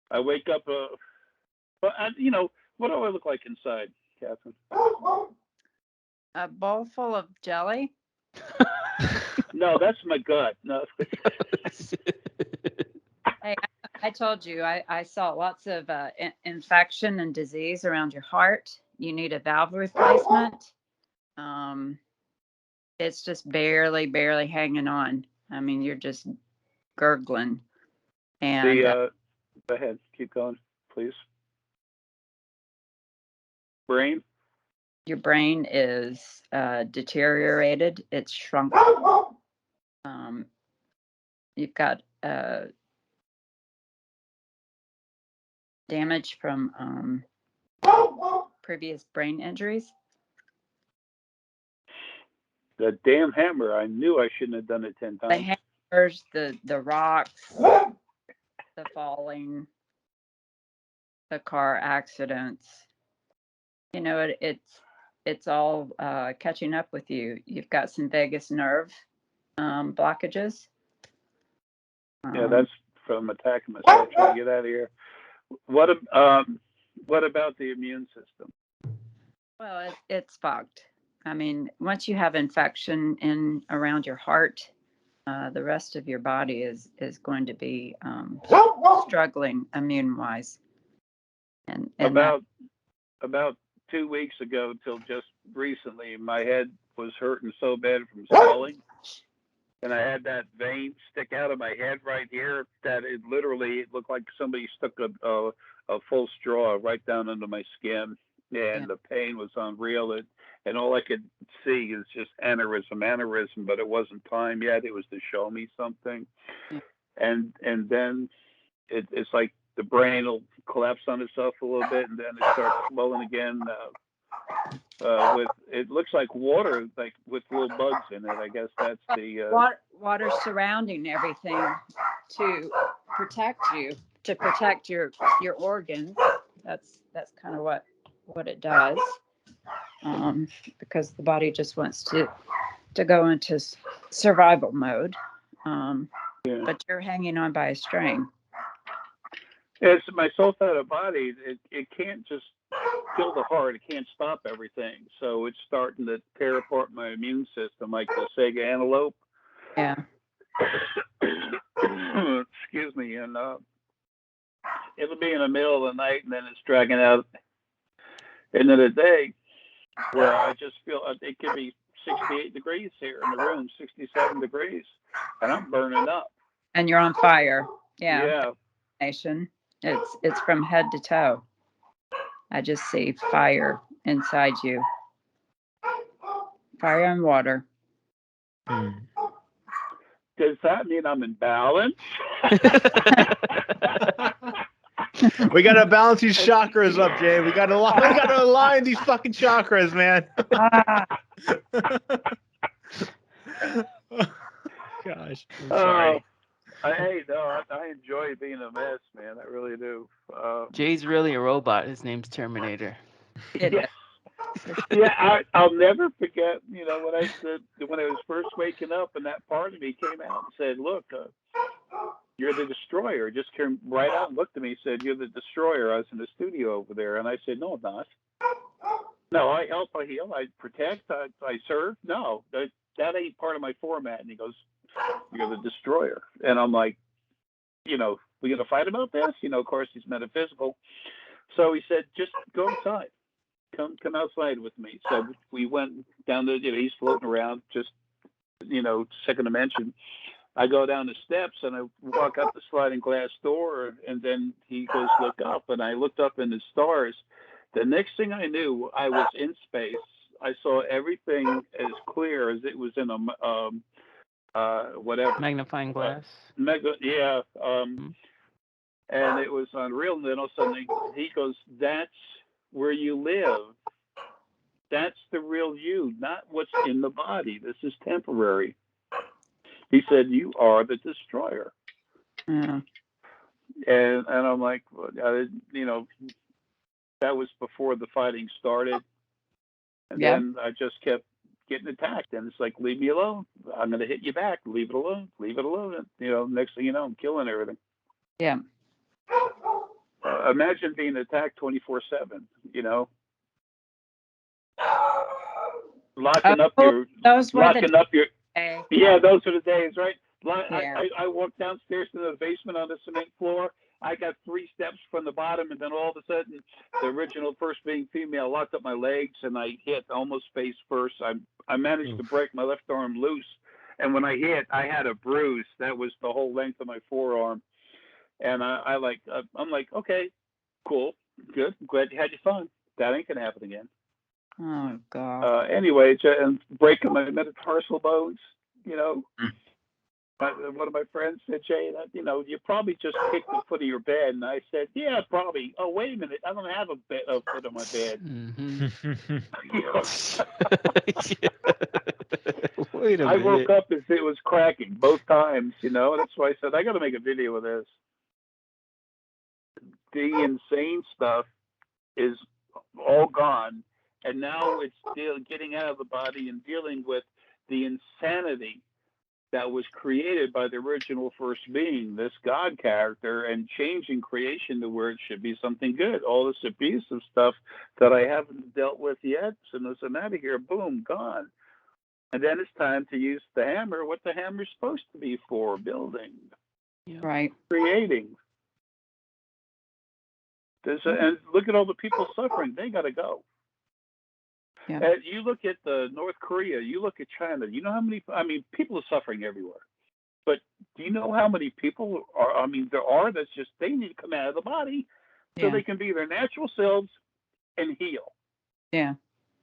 Speaker 4: I wake up, but what do I look like inside, Catherine?
Speaker 1: A bowl full of jelly.
Speaker 4: No, that's my gut. No.
Speaker 1: Hey, I told you I saw lots of infection and disease around your heart. You need a valve replacement. It's just barely hanging on. I mean, you're just gurgling. And
Speaker 4: Go ahead, keep going, please. Brain.
Speaker 1: your brain is deteriorated. It's shrunk. You've got damage from previous brain injuries.
Speaker 4: The damn hammer! I knew I shouldn't have done it 10 times.
Speaker 1: The hammers, the rocks, the falling, the car accidents. You know, it's all catching up with you. You've got some vagus nerve blockages.
Speaker 4: Yeah, that's from attacking myself trying to get out of here. What about the immune system?
Speaker 1: Well, it's fucked. I mean, once you have infection in around your heart, the rest of your body is going to be struggling immune wise. And
Speaker 4: about 2 weeks ago till just recently, my head was hurting so bad from swelling, and I had that vein stick out of my head right here that it looked like somebody stuck a full straw right down under my skin, and the pain was unreal. And all I could see is just aneurysm, but it wasn't time yet. It was to show me something, and then it's like the brain will collapse on itself a little bit, and then it starts swelling again. With it looks like water, like with little bugs in it. I guess that's the
Speaker 1: water surrounding everything to protect you, to protect your organs. That's kind of what it does, because the body just wants to go into survival mode. But you're hanging on by a string.
Speaker 4: It's my soul out of body. It can't just kill the heart. It can't stop everything. So it's starting to tear apart my immune system, like the Sega antelope.
Speaker 1: Yeah.
Speaker 4: Excuse me. And it'll be in the middle of the night, and then it's dragging out into the day, where I just feel it could be 68 degrees here in the room, 67 degrees, and I'm burning up.
Speaker 1: And you're on fire.
Speaker 4: Yeah.
Speaker 1: Nation. It's from head to toe. I just see fire inside you. Fire and water.
Speaker 4: Does that mean I'm in balance?
Speaker 3: We gotta balance these chakras up, Jay. We gotta align these fucking chakras, man. Gosh, I'm sorry.
Speaker 4: I enjoy being a mess, man. I really do.
Speaker 6: Jay's really a robot. His name's Terminator.
Speaker 4: Yeah, I'll never forget. You know, when I was first waking up, and that part of me came out and said, "Look, you're the destroyer." Just came right out and looked at me and said, "You're the destroyer." I was in the studio over there, and I said, "No, I'm not. No, I help, I heal, I protect, I serve. No, that ain't part of my format." And he goes, "You're the destroyer." And I'm like, we gonna fight about this? Of course he's metaphysical. So he said, "Just go inside. Come outside with me." So we went down the, he's floating around, just, second dimension. I go down the steps and I walk up the sliding glass door, and then he goes, "Look up." And I looked up in the stars. The next thing I knew, I was in space. I saw everything as clear as it was in a whatever
Speaker 6: Magnifying glass.
Speaker 4: And it was unreal. And then all of a sudden he goes, "That's where you live. That's the real you, not what's in the body. This is temporary." He said, "You are the destroyer."
Speaker 1: Yeah.
Speaker 4: And I'm like, that was before the fighting started. And then I just kept getting attacked. And it's like, "Leave me alone. I'm going to hit you back. Leave it alone. Leave it alone." And, next thing you know, I'm killing everything.
Speaker 1: Yeah.
Speaker 4: Imagine being attacked 24/7, locking up your.
Speaker 1: Those were
Speaker 4: Yeah, those are the days, right? I walked downstairs to the basement on the cement floor. I got 3 steps from the bottom, and then all of a sudden, the original first being female locked up my legs, and I hit almost face first. I managed to break my left arm loose, and when I hit, I had a bruise that was the whole length of my forearm. And I'm like, "Okay, cool, good, I'm glad you had your fun. That ain't gonna happen again."
Speaker 1: Oh God.
Speaker 4: Anyway, and breaking my metatarsal bones, One of my friends said, "Jay, you probably just kicked the foot of your bed." And I said, "Yeah, probably." "Oh, wait a minute, I don't have a foot on my bed."
Speaker 6: Wait a minute.
Speaker 4: I woke up as it was cracking both times, That's why I said, I got to make a video of this. The insane stuff is all gone, and now it's still getting out of the body and dealing with the insanity that was created by the original first being, this God character, and changing creation to where it should be something good. All this abusive stuff that I haven't dealt with yet, so no, I'm out of here, boom, gone. And then it's time to use the hammer, what the hammer's supposed to be for, building,
Speaker 1: Right.
Speaker 4: creating. And look at all the people suffering. They got to go.
Speaker 1: Yeah.
Speaker 4: And you look at North Korea, you look at China, you know how many, I mean, people are suffering everywhere. But do you know how many people are, I mean, there are that's just, they need to come out of the body so they can be their natural selves and heal.
Speaker 1: Yeah.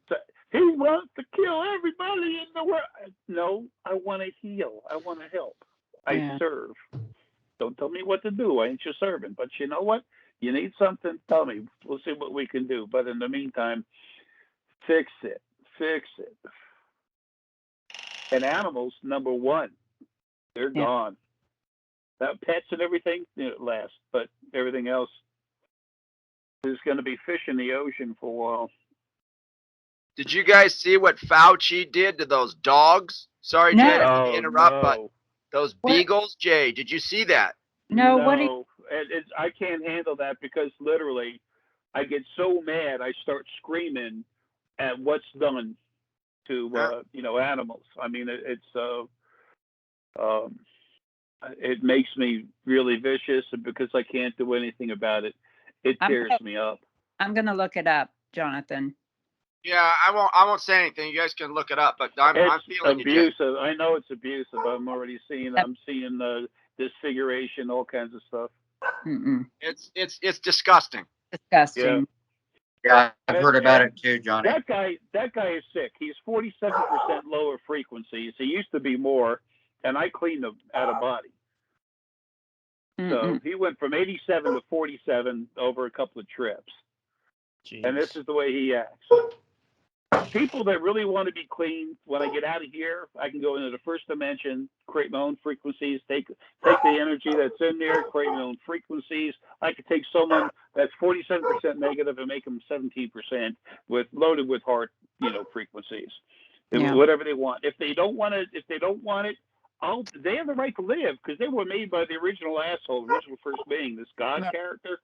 Speaker 4: So he wants to kill everybody in the world. No, I want to heal. I want to help. I serve. Don't tell me what to do. I ain't your servant. But you know what? You need something, tell me. We'll see what we can do. But in the meantime, fix it. Fix it. And animals, number one, they're gone. That pets and everything, last. But everything else, there's going to be fish in the ocean for a while.
Speaker 5: Did you guys see what Fauci did to those dogs? Sorry, Jay, to interrupt, but those beagles, Jay, did you see that?
Speaker 1: No,
Speaker 4: no. I can't handle that because literally I get so mad I start screaming at what's done to animals. I mean it makes me really vicious, and because I can't do anything about it, it tears me up.
Speaker 1: I'm gonna look it up, Jonathan.
Speaker 5: Yeah, I won't say anything. You guys can look it up, but I'm feeling
Speaker 4: abusive. I know it's abusive. I'm already seeing. I'm seeing the disfiguration, all kinds of stuff.
Speaker 5: It's disgusting.
Speaker 1: Disgusting.
Speaker 2: Yeah, I've heard about it too, Johnny.
Speaker 4: That guy is sick. He's 47% lower frequencies. He used to be more, and I cleaned him out of body. So he went from 87 to 47 over a couple of trips. Jeez. And this is the way he acts. People that really want to be clean, when I get out of here, I can go into the first dimension, create my own frequencies, take the energy that's in there, create my own frequencies. I could take someone that's 47% negative and make them 17% loaded with heart, frequencies. Whatever they want. If they don't want it, they have the right to live because they were made by the original asshole, original first being, this God character.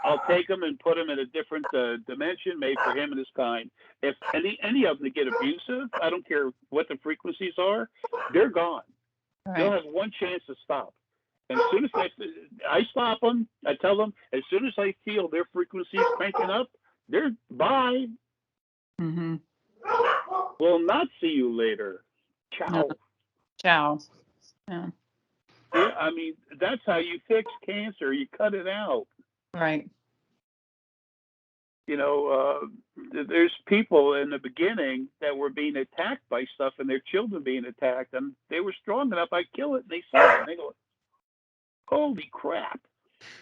Speaker 4: I'll take them and put them in a different dimension made for him and his kind. If any of them get abusive, I don't care what the frequencies are, they're gone. Right. They'll have one chance to stop. And as soon as I stop them, I tell them, as soon as I feel their frequencies cranking up, they're bye.
Speaker 1: Mm-hmm.
Speaker 4: We'll not see you later. Ciao.
Speaker 1: No. Ciao. Yeah.
Speaker 4: Yeah, I mean, that's how you fix cancer. You cut it out.
Speaker 1: Right.
Speaker 4: There's people in the beginning that were being attacked by stuff and their children being attacked, and they were strong enough, I'd kill it, and they saw it, and they go, holy crap.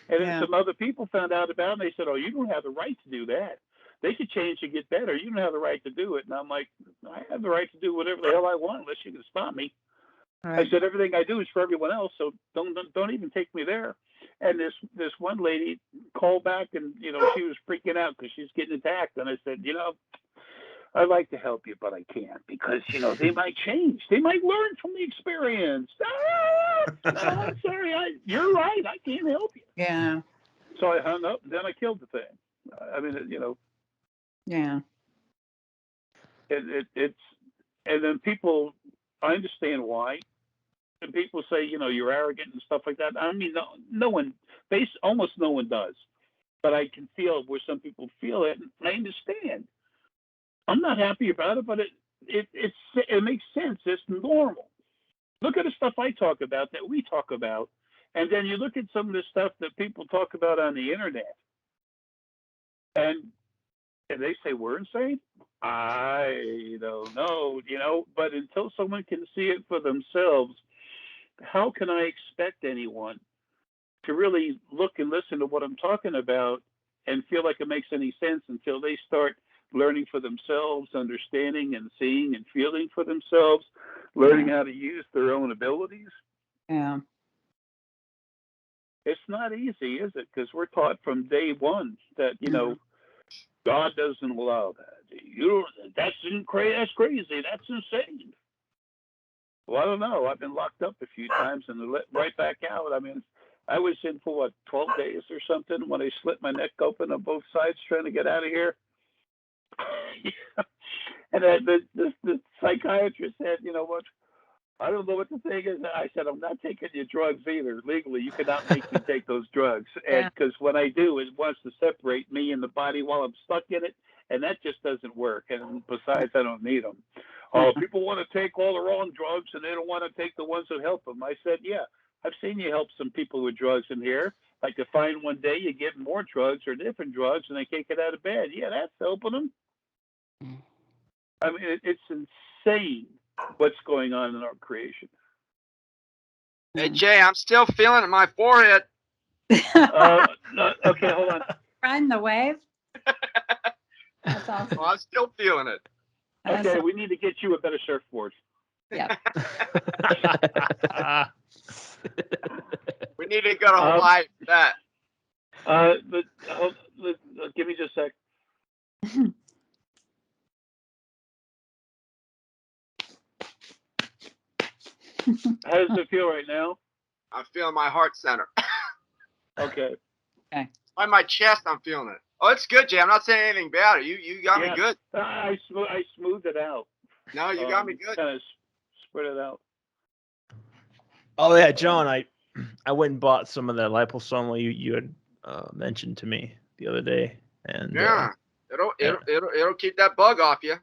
Speaker 4: And then some other people found out about it, and they said, oh, you don't have the right to do that. They could change and get better. You don't have the right to do it. And I'm like, I have the right to do whatever the hell I want unless you can stop me. Right. I said, everything I do is for everyone else, so don't even take me there. And this one lady called back, and she was freaking out because she's getting attacked. And I said, I'd like to help you, but I can't because they might change. They might learn from the experience. I'm sorry, you're right. I can't help you.
Speaker 1: Yeah.
Speaker 4: So I hung up, and then I killed the thing. I mean,
Speaker 1: Yeah.
Speaker 4: It's and then people, I understand why. And people say, you're arrogant and stuff like that. I mean, no one, almost no one does. But I can feel where some people feel it. And I understand. I'm not happy about it, but it makes sense. It's normal. Look at the stuff I talk about, that we talk about, and then you look at some of the stuff that people talk about on the internet, and they say we're insane. I don't know, but until someone can see it for themselves, how can I expect anyone to really look and listen to what I'm talking about and feel like it makes any sense until they start learning for themselves, understanding and seeing and feeling for themselves, learning how to use their own abilities?
Speaker 1: Yeah.
Speaker 4: It's not easy, is it? Because we're taught from day one that, God doesn't allow that. That's crazy. That's insane. Well, I don't know. I've been locked up a few times and let right back out. I mean, I was in for what 12 days or something when they slit my neck open on both sides trying to get out of here. And the psychiatrist said, you know what? I don't know what the thing is. I said, I'm not taking your drugs either. Legally, you cannot make me take those drugs. And because when I do, it wants to separate me and the body while I'm stuck in it. And that just doesn't work. And besides, I don't need them. Oh, people want to take all the wrong drugs and they don't want to take the ones that help them. I said, yeah, I've seen you help some people with drugs in here. Like to find one day you get more drugs or different drugs and they can't get out of bed. Yeah, that's helping them. I mean, it's insane what's going on in our creation.
Speaker 5: Hey, Jay, I'm still feeling it in my forehead.
Speaker 4: Okay, hold on.
Speaker 1: Riding the wave. That's awesome.
Speaker 5: Well, I'm still feeling it.
Speaker 4: Okay, we need to get you a better surfboard.
Speaker 1: Yeah.
Speaker 5: We need to go to Hawaii for that.
Speaker 4: Give me just a sec. How does it feel right now?
Speaker 5: I'm feeling my heart center.
Speaker 4: Okay.
Speaker 5: By my chest, I'm feeling it. Oh, it's good, Jay. I'm not saying anything bad. You got me good.
Speaker 4: I smoothed it out.
Speaker 5: No, you got me good.
Speaker 4: Kind of spread it out.
Speaker 3: Oh yeah, John, I went and bought some of that liposomal you had mentioned to me the other day, and
Speaker 5: it'll keep that bug off you.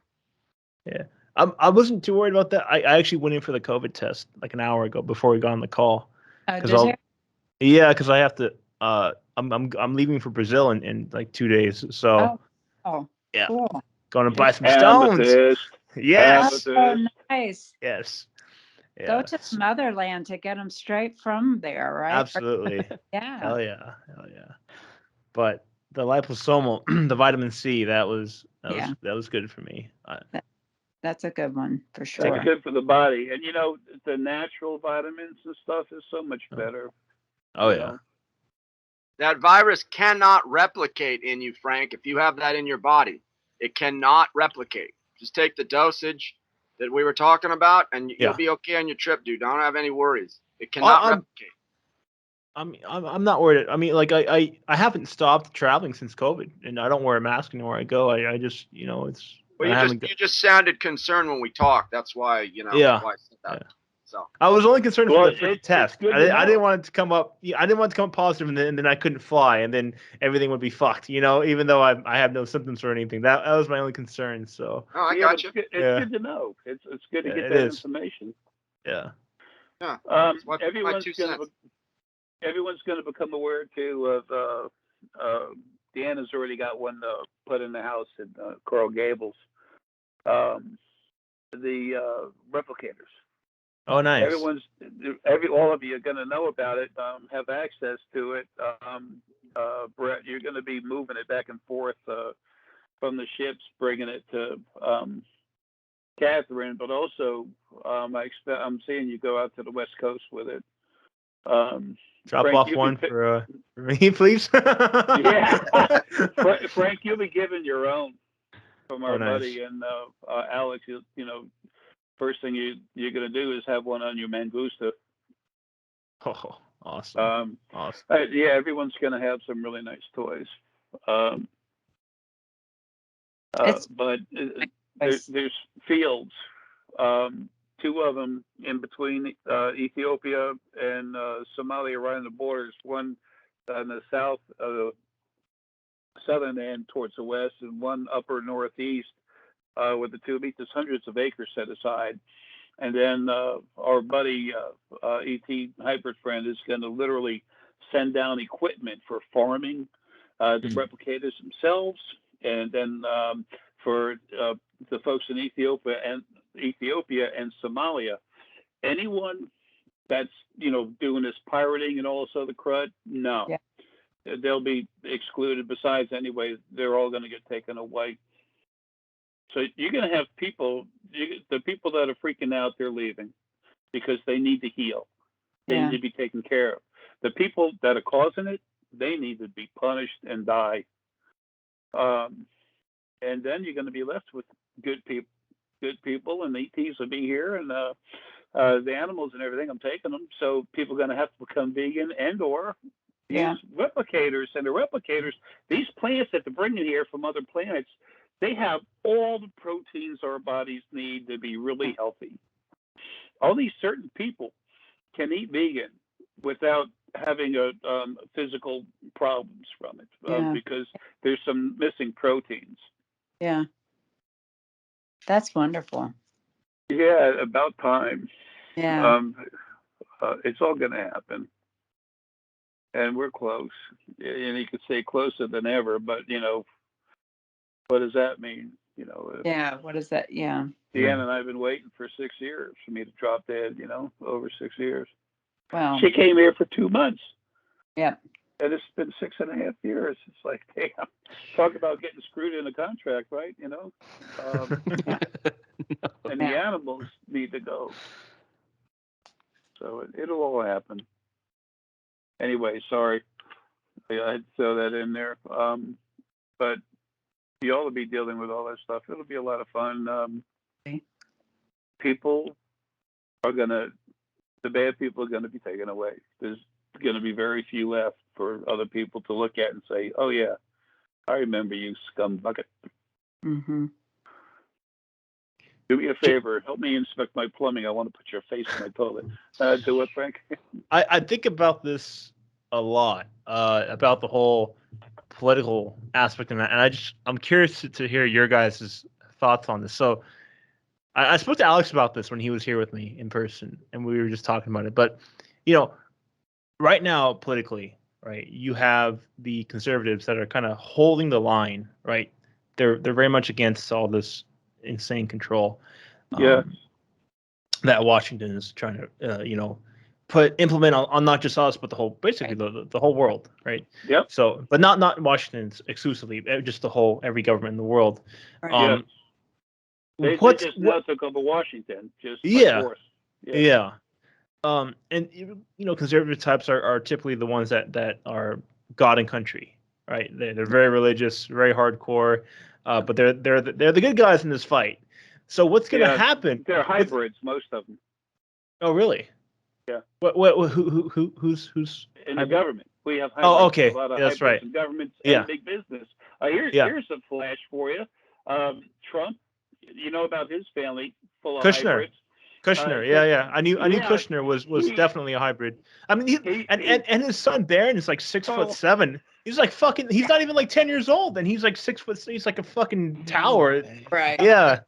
Speaker 3: Yeah, I wasn't too worried about that. I actually went in for the COVID test like an hour ago before we got on the call. Because I have to. I'm leaving for Brazil in like 2 days, so yeah,
Speaker 1: cool.
Speaker 3: Going to buy some stones. Yes.
Speaker 1: Oh, nice.
Speaker 3: Yes.
Speaker 1: Go to the motherland to get them straight from there, right?
Speaker 3: Absolutely.
Speaker 1: Yeah.
Speaker 3: Hell yeah. But the liposomal, the vitamin C, that was good for me.
Speaker 1: That's a good one for sure.
Speaker 4: That's good for the body, and the natural vitamins and stuff is so much better.
Speaker 3: Oh yeah.
Speaker 5: That virus cannot replicate in you, Frank. If you have that in your body, it cannot replicate. Just take the dosage that we were talking about, and you'll be okay on your trip, dude. Don't have any worries. It cannot replicate.
Speaker 3: I'm not worried. I mean, like I haven't stopped traveling since COVID, and I don't wear a mask anywhere I go. I just it's.
Speaker 5: Well, you just sounded concerned when we talked. That's why
Speaker 3: Yeah.
Speaker 5: Why I said that.
Speaker 3: Yeah.
Speaker 5: So
Speaker 3: I was only concerned for the test. I didn't want it to come up. I didn't want it to come up positive, and then I couldn't fly, and then everything would be fucked. Even though I have no symptoms or anything. That was my only concern. So.
Speaker 5: Oh, I got you.
Speaker 4: It's good to know. It's good to get that information.
Speaker 3: Yeah.
Speaker 5: Yeah.
Speaker 4: Everyone's going to become aware too of. Deanna's already got one put in the house in Coral Gables. The replicators.
Speaker 3: Oh, nice.
Speaker 4: All of you are going to know about it, have access to it. Bret, you're going to be moving it back and forth from the ships, bringing it to Catherine, but also I'm seeing you go out to the West Coast with it.
Speaker 3: Drop
Speaker 4: Frank,
Speaker 3: off one for me, please.
Speaker 4: Yeah, Frank, you'll be giving your own from our buddy and Alex. First thing you're going to do is have one on your Mangusta.
Speaker 3: Oh, awesome. Awesome.
Speaker 4: Yeah, everyone's going to have some really nice toys. But there's fields, 2 of them in between Ethiopia and Somalia, right on the borders. One on the southern end towards the west, and one upper northeast. With the 2 meters, hundreds of acres set aside. And then our buddy, ET Hybrid Friend, is going to literally send down equipment for farming, the replicators themselves, and then for the folks in Ethiopia and Somalia. Anyone that's doing this pirating and all this other crud, no. Yeah. They'll be excluded. Besides, anyway, they're all going to get taken away. So you're going to have people, the people that are freaking out, they're leaving because they need to heal. They need to be taken care of. The people that are causing it, they need to be punished and die. And then you're going to be left with good people, and ETs will be here, and the animals and everything. I'm taking them, so people are going to have to become vegan and/or use replicators. And the replicators, these plants that they're bringing here from other planets, they have all the proteins our bodies need to be really healthy. All these certain people can eat vegan without having physical problems from it because there's some missing proteins.
Speaker 1: Yeah. That's wonderful.
Speaker 4: Yeah, about time.
Speaker 1: Yeah.
Speaker 4: It's all going to happen. And we're close. And you could say closer than ever, but, what does that mean?
Speaker 1: Yeah. What is that? Yeah.
Speaker 4: Deanna and I have been waiting for 6 years for me to drop dead, over 6 years.
Speaker 1: Well.
Speaker 4: She came here for 2 months.
Speaker 1: Yep.
Speaker 4: And it's been 6.5 years. It's like, damn, talk about getting screwed in a contract, right? And the animals need to go. So it'll all happen. Anyway, sorry. I had to throw that in there. But you ought to be dealing with all that stuff. It'll be a lot of fun. People are the bad people are gonna be taken away. There's gonna be very few left for other people to look at and say, "Oh yeah, I remember you, scumbucket."
Speaker 1: Mm-hmm.
Speaker 4: Do me a favor, help me inspect my plumbing. I want to put your face in my toilet. Do what, Frank?
Speaker 3: I think about this a lot, about the whole political aspect of that, and I'm curious to hear your guys' thoughts on this. So I spoke to Alex about this when he was here with me in person, and we were just talking about it. But right now politically, right, you have the conservatives that are kind of holding the line, right? They're very much against all this insane control. That Washington is trying to implement on not just us but the whole, basically the whole world, right?
Speaker 4: Yep.
Speaker 3: So, but not Washington exclusively, just every government in the world.
Speaker 4: Right. They just now took over Washington just by force.
Speaker 3: Yeah. And conservative types are typically the ones that are God and country, right? They're very religious, very hardcore, but they're the good guys in this fight. So what's going to happen?
Speaker 4: They're hybrids, most of them.
Speaker 3: Oh, really?
Speaker 4: Yeah.
Speaker 3: Who's
Speaker 4: in
Speaker 3: hybrid?
Speaker 4: the government? We have hybrids.
Speaker 3: Oh, okay.
Speaker 4: A lot of
Speaker 3: That's
Speaker 4: hybrids
Speaker 3: right.
Speaker 4: in governments and big business. Here's a flash for you. Trump, you know about his family full of hybrids.
Speaker 3: Kushner, yeah. I knew Kushner was definitely a hybrid. I mean, and his son Barron is like 6'7". He's like fucking. He's not even like 10 years old, and he's like 6 foot. He's like a fucking tower.
Speaker 1: Right.
Speaker 3: Yeah.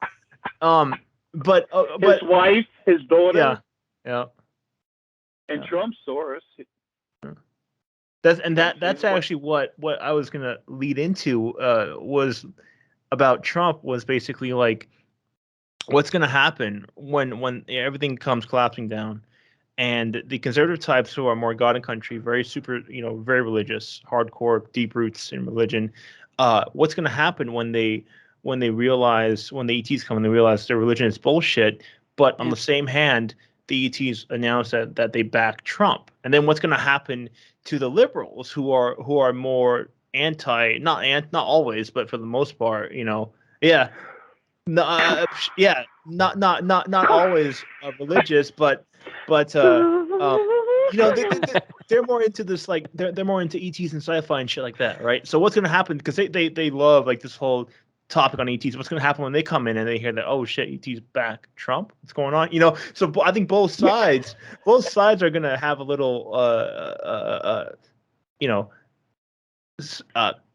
Speaker 3: But
Speaker 4: his wife, his daughter.
Speaker 3: Yeah.
Speaker 4: And Trump Soros.
Speaker 3: That's actually what I was gonna lead into. Was about Trump was basically like, what's going to happen when everything comes collapsing down, and the conservative types who are more God and country, very super, very religious, hardcore, deep roots in religion. What's going to happen when the ETs come and they realize their religion is bullshit? But on the same hand, the ETs announce that they back Trump, and then what's going to happen to the liberals who are more anti, not always, but for the most part, not always religious, but they're more into this, like they're more into ETs and sci-fi and shit like that, right? So what's gonna happen, because they love like this whole topic on ETs. What's gonna happen when they come in and they hear that, oh shit, ETs back Trump? What's going on? So I think both sides are gonna have a little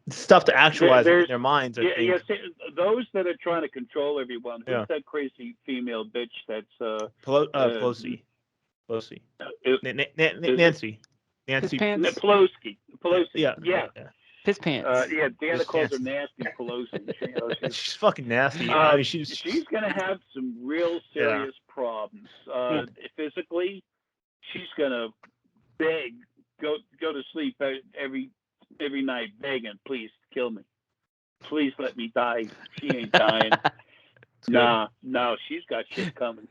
Speaker 3: stuff to actualize in their minds. I think.
Speaker 4: Those that are trying to control everyone. Who's that crazy female bitch that's
Speaker 3: Pelosi. Nancy
Speaker 4: Pelosi.
Speaker 3: Yeah.
Speaker 6: Piss pants.
Speaker 4: Dana calls her nasty Pelosi.
Speaker 3: She's fucking nasty.
Speaker 4: She's gonna have some real serious problems. Physically, she's gonna beg, go to sleep every night begging, please kill me, please let me die. She ain't dying. No, she's got shit coming.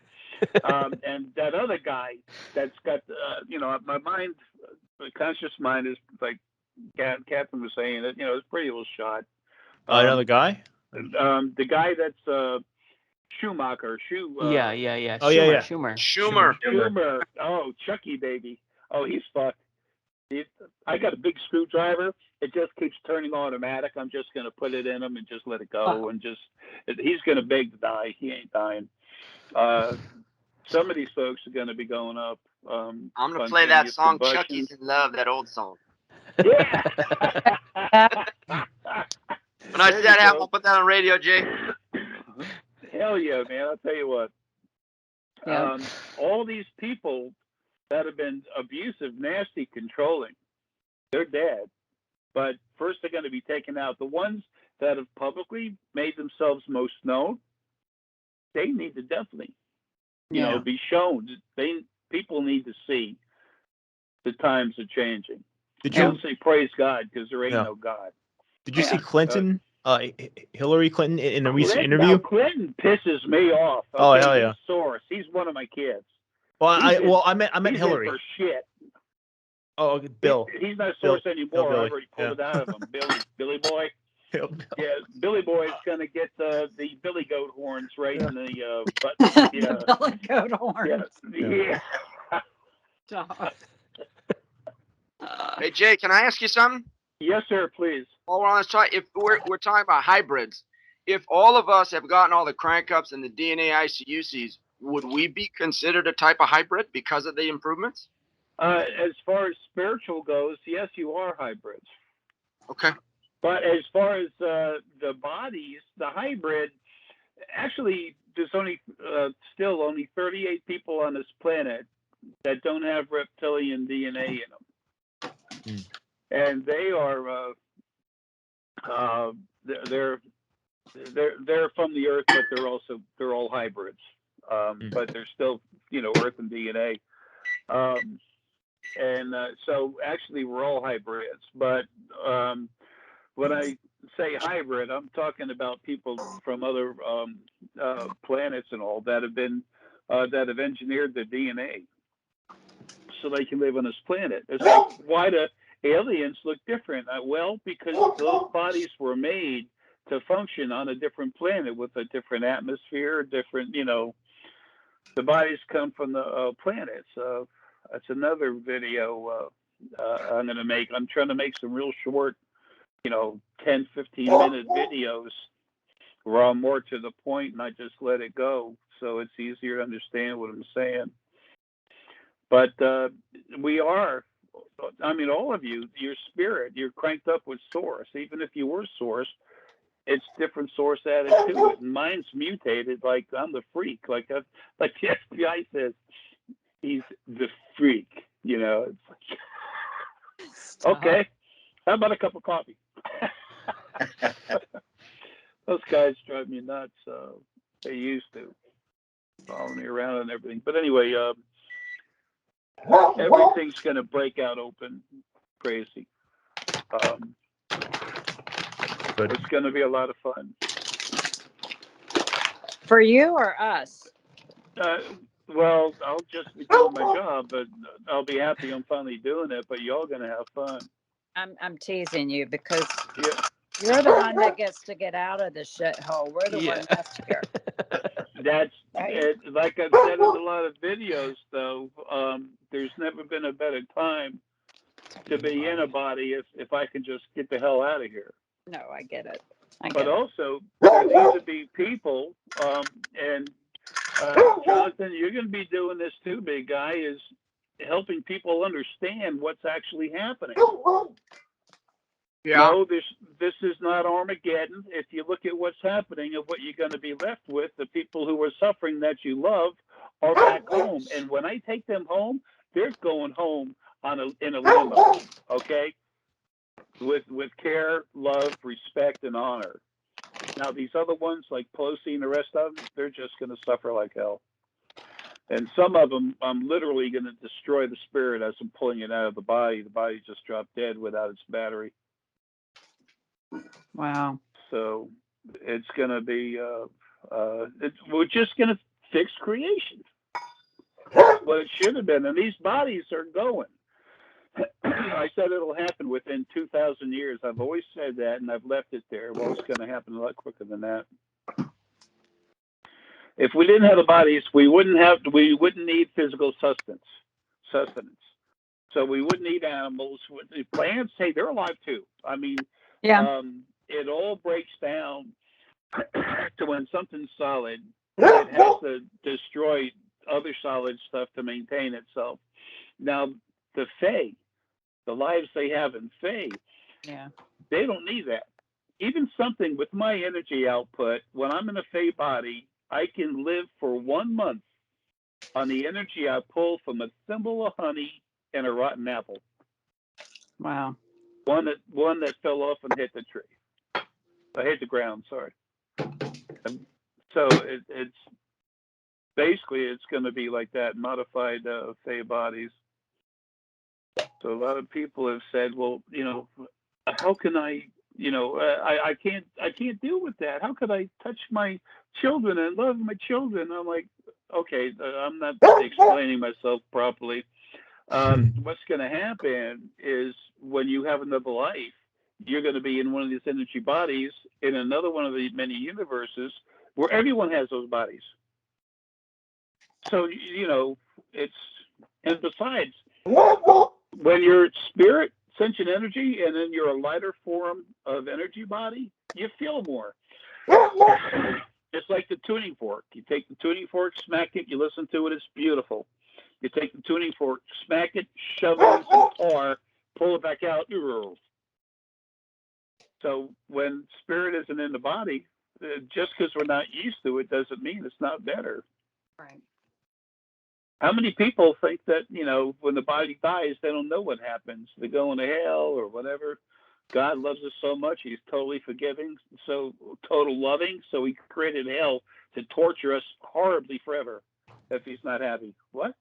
Speaker 4: And that other guy that's got my mind, my conscious mind is like Catherine was saying that it's pretty little shot.
Speaker 3: Another guy.
Speaker 4: The guy that's Schumacher.
Speaker 6: Yeah.
Speaker 3: Oh, yeah.
Speaker 6: Schumer.
Speaker 4: Oh, Chucky, baby. Oh, he's fucked. I got a big screwdriver. It just keeps turning automatic. I'm just going to put it in him and just let it go. And he's going to beg to die. He ain't dying. Some of these folks are going to be going up.
Speaker 5: I'm going to play that song,
Speaker 4: Combustion.
Speaker 5: Chucky's in Love, that old song.
Speaker 4: Yeah.
Speaker 5: When I see that happen, I'll put that on radio, Jay.
Speaker 4: Hell yeah, man. I'll tell you what.
Speaker 1: Yeah.
Speaker 4: All these people that have been abusive, nasty, controlling, they're dead. But first they're going to be taken out. The ones that have publicly made themselves most known, they need to definitely, be shown. People need to see the times are changing. Don't say praise God, because there ain't no God.
Speaker 3: Did you see Clinton, Hillary Clinton, in a recent interview?
Speaker 4: Clinton pisses me off. Okay?
Speaker 3: Oh, hell yeah.
Speaker 4: Source. He's one of my kids.
Speaker 3: Well, I meant Hillary.
Speaker 4: For shit.
Speaker 3: Oh, Bill.
Speaker 4: He's not Source anymore.
Speaker 3: Billy.
Speaker 4: I already pulled it out of him. Billy Boy.
Speaker 3: Bill.
Speaker 4: Yeah, Billy Boy is going to get the Billy Goat horns right in the butt.
Speaker 1: The Billy Goat horns.
Speaker 4: Yeah.
Speaker 5: Hey, Jay, can I ask you something?
Speaker 4: Yes, sir, please.
Speaker 5: Well, we're on this talk. If we're talking about hybrids, if all of us have gotten all the crank ups and the DNA ICUCs, would we be considered a type of hybrid because of the improvements?
Speaker 4: As far as spiritual goes, yes, you are hybrids.
Speaker 5: Okay.
Speaker 4: But as far as the bodies, the hybrid, actually, there's still only 38 people on this planet that don't have reptilian DNA in them. And they are they're from the earth, but they're all hybrids. But they're still earth and DNA. So actually we're all hybrids. But when I say hybrid, I'm talking about people from other planets and all that have engineered their DNA so they can live on this planet. It's like, why do aliens look different? Well, because those bodies were made to function on a different planet with a different atmosphere, different, the bodies come from the planet. So that's another video I'm going to make. I'm trying to make some real short, 10, 15-minute videos where I'm more to the point and I just let it go. So it's easier to understand what I'm saying. But we are, all of you, your spirit, you're cranked up with Source. Even if you were Source, it's different Source added to it. And mine's mutated, like I'm the freak. Like the FBI says, he's the freak. It's like, okay, how about a cup of coffee? Those guys drive me nuts. They used to follow me around and everything. But anyway, everything's going to break out open, crazy. It's going to be a lot of fun.
Speaker 1: For you or us?
Speaker 4: Well, I'll just be doing my job, but I'll be happy I'm finally doing it. But y'all going to have fun. I'm
Speaker 1: teasing you because you're the one that gets to get out of the shithole. We're the one left here.
Speaker 4: That's it. Like I've said in a lot of videos, though, there's never been a better time to be in a body if I can just get the hell out of here.
Speaker 1: No, I get it.
Speaker 4: But also, there need to be people, and Jonathan, you're going to be doing this too, big guy, is helping people understand what's actually happening.
Speaker 5: Yeah.
Speaker 4: No, this is not Armageddon. If you look at what's happening and what you're going to be left with, the people who are suffering that you love are back home. And when I take them home, they're going home in a limo, okay? With care, love, respect, and honor. Now, these other ones, like Pelosi and the rest of them, they're just going to suffer like hell. And some of them, I'm literally going to destroy the spirit as I'm pulling it out of the body. The body just dropped dead without its battery.
Speaker 1: Wow.
Speaker 4: So it's going to be, we're just going to fix creation. What it should have been. And these bodies are going. I said it'll happen within 2,000 years. I've always said that, and I've left it there. Well, it's going to happen a lot quicker than that. If we didn't have the bodies, we wouldn't need physical sustenance. So we wouldn't need animals. Plants, hey, they're alive too. I mean,
Speaker 1: Yeah.
Speaker 4: it all breaks down to when something's solid, it has to destroy other solid stuff to maintain itself. Now, the Fae, the lives they have in Fae,
Speaker 1: Yeah.
Speaker 4: they don't need that. Even something with my energy output, when I'm in a Fae body, I can live for 1 month on the energy I pull from a thimble of honey and a rotten apple.
Speaker 1: Wow.
Speaker 4: One that fell off and hit the tree. I hit the ground, sorry. So it's basically, it's going to be like that, modified Fae bodies. So a lot of people have said, well, you know, how can I, you know, I can't deal with that. How could I touch my children and love my children? I'm like, okay, I'm not explaining myself properly. What's going to happen is when you have another life, you're going to be in one of these energy bodies in another one of the many universes where everyone has those bodies. So, you know, and besides, when you're spirit, sentient energy, and then you're a lighter form of energy body, you feel more. It's like the tuning fork. You take the tuning fork, smack it, you listen to it, it's beautiful. You take the tuning fork, smack it, shove it into the car, pull it back out. So when spirit isn't in the body, just because we're not used to it doesn't mean it's not better.
Speaker 1: Right.
Speaker 4: How many people think that, you know, when the body dies, they don't know what happens? They go into hell or whatever. God loves us so much, he's totally forgiving, so total loving, so he created hell to torture us horribly forever if he's not happy. What?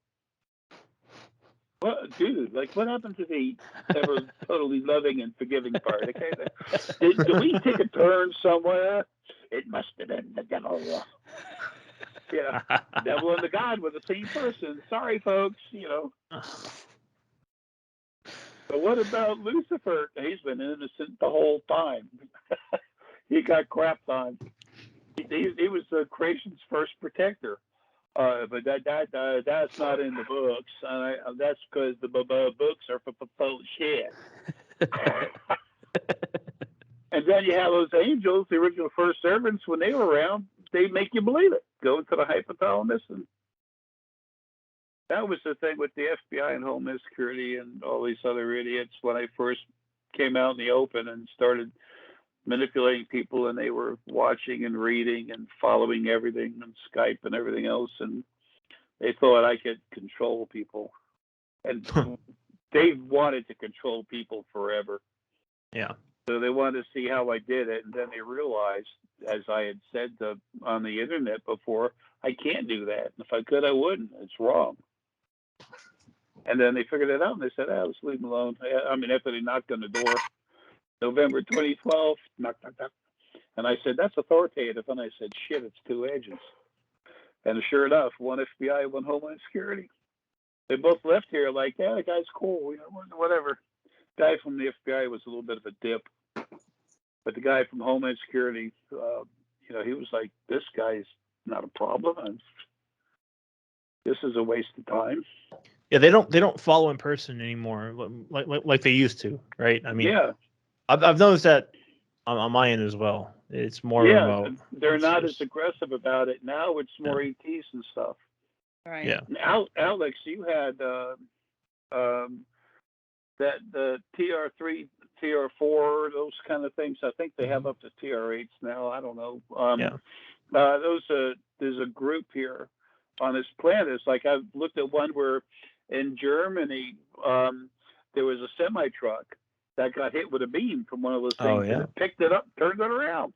Speaker 4: What, dude, like, what happened to the ever totally loving and forgiving part? Okay, did we take a turn somewhere? It must have been the devil. Yeah, devil and the God were the same person. Sorry, folks, you know. But what about Lucifer? He's been innocent the whole time. He got crapped on. He was the creation's first protector. But that's not in the books. That's because the books are full of shit. And then you have those angels, the original first servants, when they were around, they make you believe it. Go into the hypothalamus, and that was the thing with the FBI and Homeland Security and all these other idiots when I first came out in the open and started manipulating people, and they were watching and reading and following everything on Skype and everything else, and they thought I could control people. And they wanted to control people forever.
Speaker 3: Yeah.
Speaker 4: So they wanted to see how I did it, and then they realized, as I had said on the internet before, I can't do that. If I could, I wouldn't. It's wrong. And then they figured it out, and they said, let's leave them alone. I mean, after they knocked on the door, November 2012, knock, knock, knock. And I said, that's authoritative. And I said, shit, it's two agents. And sure enough, one FBI, one Homeland Security. They both left here like, yeah, the guy's cool, you know, whatever. Guy from the FBI was a little bit of a dip. But the guy from Homeland Security, you know, he was like, this guy's not a problem. And this is a waste of time.
Speaker 3: Yeah, they don't follow in person anymore like they used to, right? I mean,
Speaker 4: yeah,
Speaker 3: I've noticed that on my end as well. It's more remote.
Speaker 4: They're not as aggressive about it now. It's more ETs and stuff.
Speaker 1: Right.
Speaker 3: Yeah.
Speaker 4: Alex, you had that the TR3, TR4, those kind of things. I think they have up to TR8s now. I don't know. There's a group here on this planet. It's like I've looked at one where in Germany there was a semi truck that got hit with a beam from one of those things.
Speaker 3: Oh, yeah.
Speaker 4: And it picked it up, turned it around.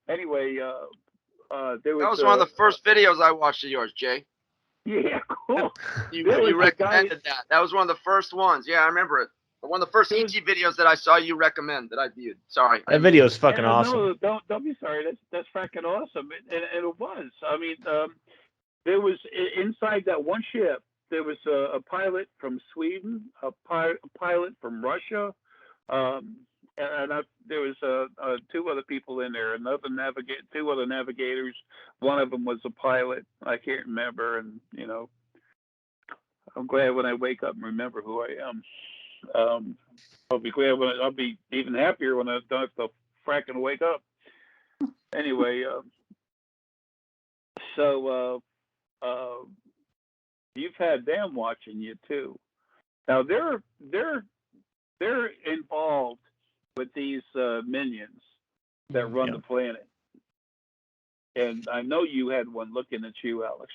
Speaker 4: Anyway, there was.
Speaker 5: That was one of the first videos I watched of yours, Jay.
Speaker 4: Yeah, cool.
Speaker 5: You recommended that. That was one of the first ones. Yeah, I remember it. One of the first ET videos that I saw you recommend that I viewed. Sorry.
Speaker 3: That video is fucking awesome.
Speaker 4: No, don't be sorry. That's fucking awesome. And it was. I mean, there was inside that one ship. There was a pilot from Sweden, a pilot from Russia, there was two other people in there, two other navigators. One of them was a pilot. I can't remember, and I'm glad when I wake up and remember who I am. I'll be glad I'll be even happier when I don't have to fracking wake up. Anyway, so you've had them watching you too. Now they're involved with these minions that run the planet, and I know you had one looking at you, Alex.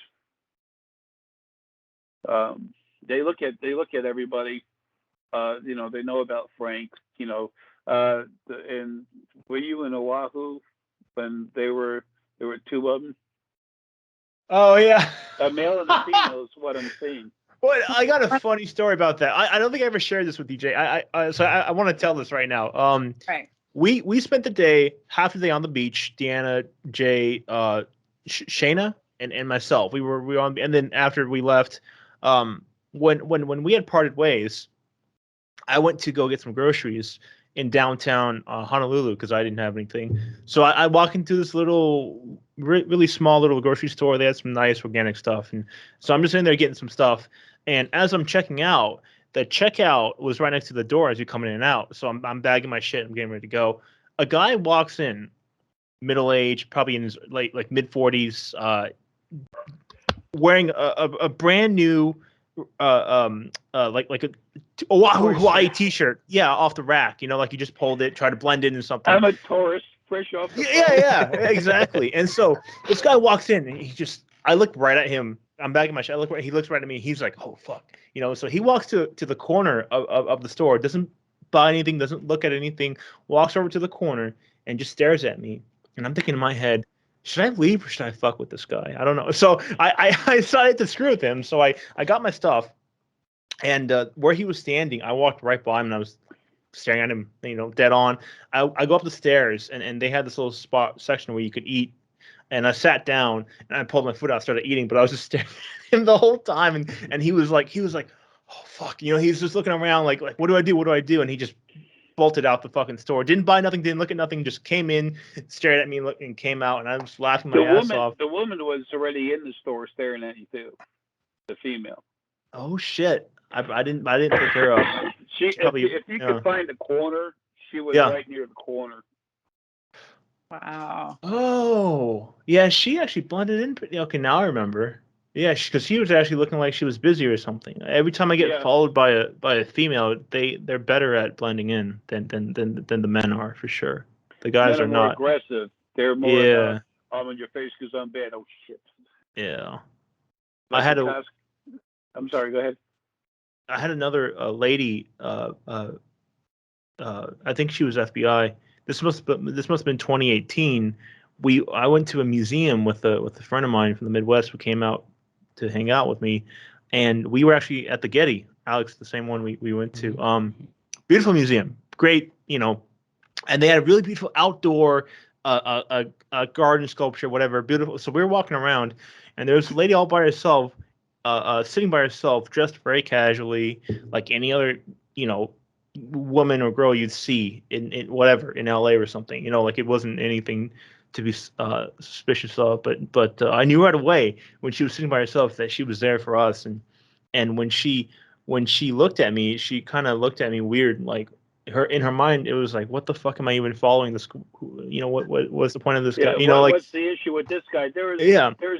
Speaker 4: They look at everybody. They know about Frank. And were you in Oahu when there were two of them?
Speaker 3: Oh yeah.
Speaker 4: A male and a female is what I'm seeing.
Speaker 3: Well, I got a funny story about that. I don't think I ever shared this with you, Jay. So I want to tell this right now.
Speaker 1: Right.
Speaker 3: We spent the day, half the day on the beach. Deanna, Jay, Shayna, and myself. We were on, and then after we left, when we had parted ways, I went to go get some groceries in downtown Honolulu because I didn't have anything. So I walk into this little, really small little grocery store. They had some nice organic stuff, and so I'm just in there getting some stuff. And as I'm checking out, the checkout was right next to the door as you come in and out. So I'm bagging my shit. I'm getting ready to go. A guy walks in, middle age, probably in his like mid 40s, wearing a brand new like a Oahu Hawaii t-shirt, off the rack, like you just pulled it, try to blend it into something.
Speaker 4: I'm a tourist, fresh off the
Speaker 3: yeah, exactly. And so this guy walks in and I look right at him. I'm back in my shit. He looks right at me. He's like, oh fuck, so he walks to the corner of the store, doesn't buy anything, doesn't look at anything, walks over to the corner and just stares at me. And I'm thinking in my head, should I leave or should I fuck with this guy? I don't know. So I decided to screw with him. So I got my stuff, and where he was standing, I walked right by him and I was staring at him, dead on. I go up the stairs and they had this little section where you could eat. And I sat down and I pulled my foot out, started eating, but I was just staring at him the whole time. And he was like, oh fuck, he's just looking around like what do I do? What do I do? And he just bolted out the fucking store. Didn't buy nothing, didn't look at nothing, just came in, stared at me, and came out, and I was laughing my ass off.
Speaker 4: The woman was already in the store staring at you too. The female.
Speaker 3: Oh shit. I didn't pick her up.
Speaker 4: If you could find the corner, she was right near the corner.
Speaker 1: Wow.
Speaker 3: Oh, yeah, she actually blended in. Okay, now I remember. Yeah, because she was actually looking like she was busy or something. Every time I get followed by a female, they're better at blending in than the men are, for sure. The guys
Speaker 4: men
Speaker 3: are not
Speaker 4: aggressive. They're more I'm in your face because I'm bad. Oh shit.
Speaker 3: Yeah.
Speaker 4: I'm sorry. Go ahead.
Speaker 3: I had another lady. I think she was FBI. This must have been 2018. I went to a museum with a friend of mine from the Midwest who came out to hang out with me, and we were actually at the Getty. Alex, the same one we went to. Beautiful museum, great, and they had a really beautiful outdoor a garden sculpture, whatever, beautiful. So we were walking around, and there was a lady all by herself, sitting by herself, dressed very casually, like any other, woman or girl you'd see in whatever in LA or something. Like it wasn't anything to be suspicious of, but I knew right away when she was sitting by herself that she was there for us, and when she looked at me, she kind of looked at me weird, like in her mind it was like, what the fuck am I even following this? What's the point of this guy?
Speaker 4: What's the issue with this guy? There was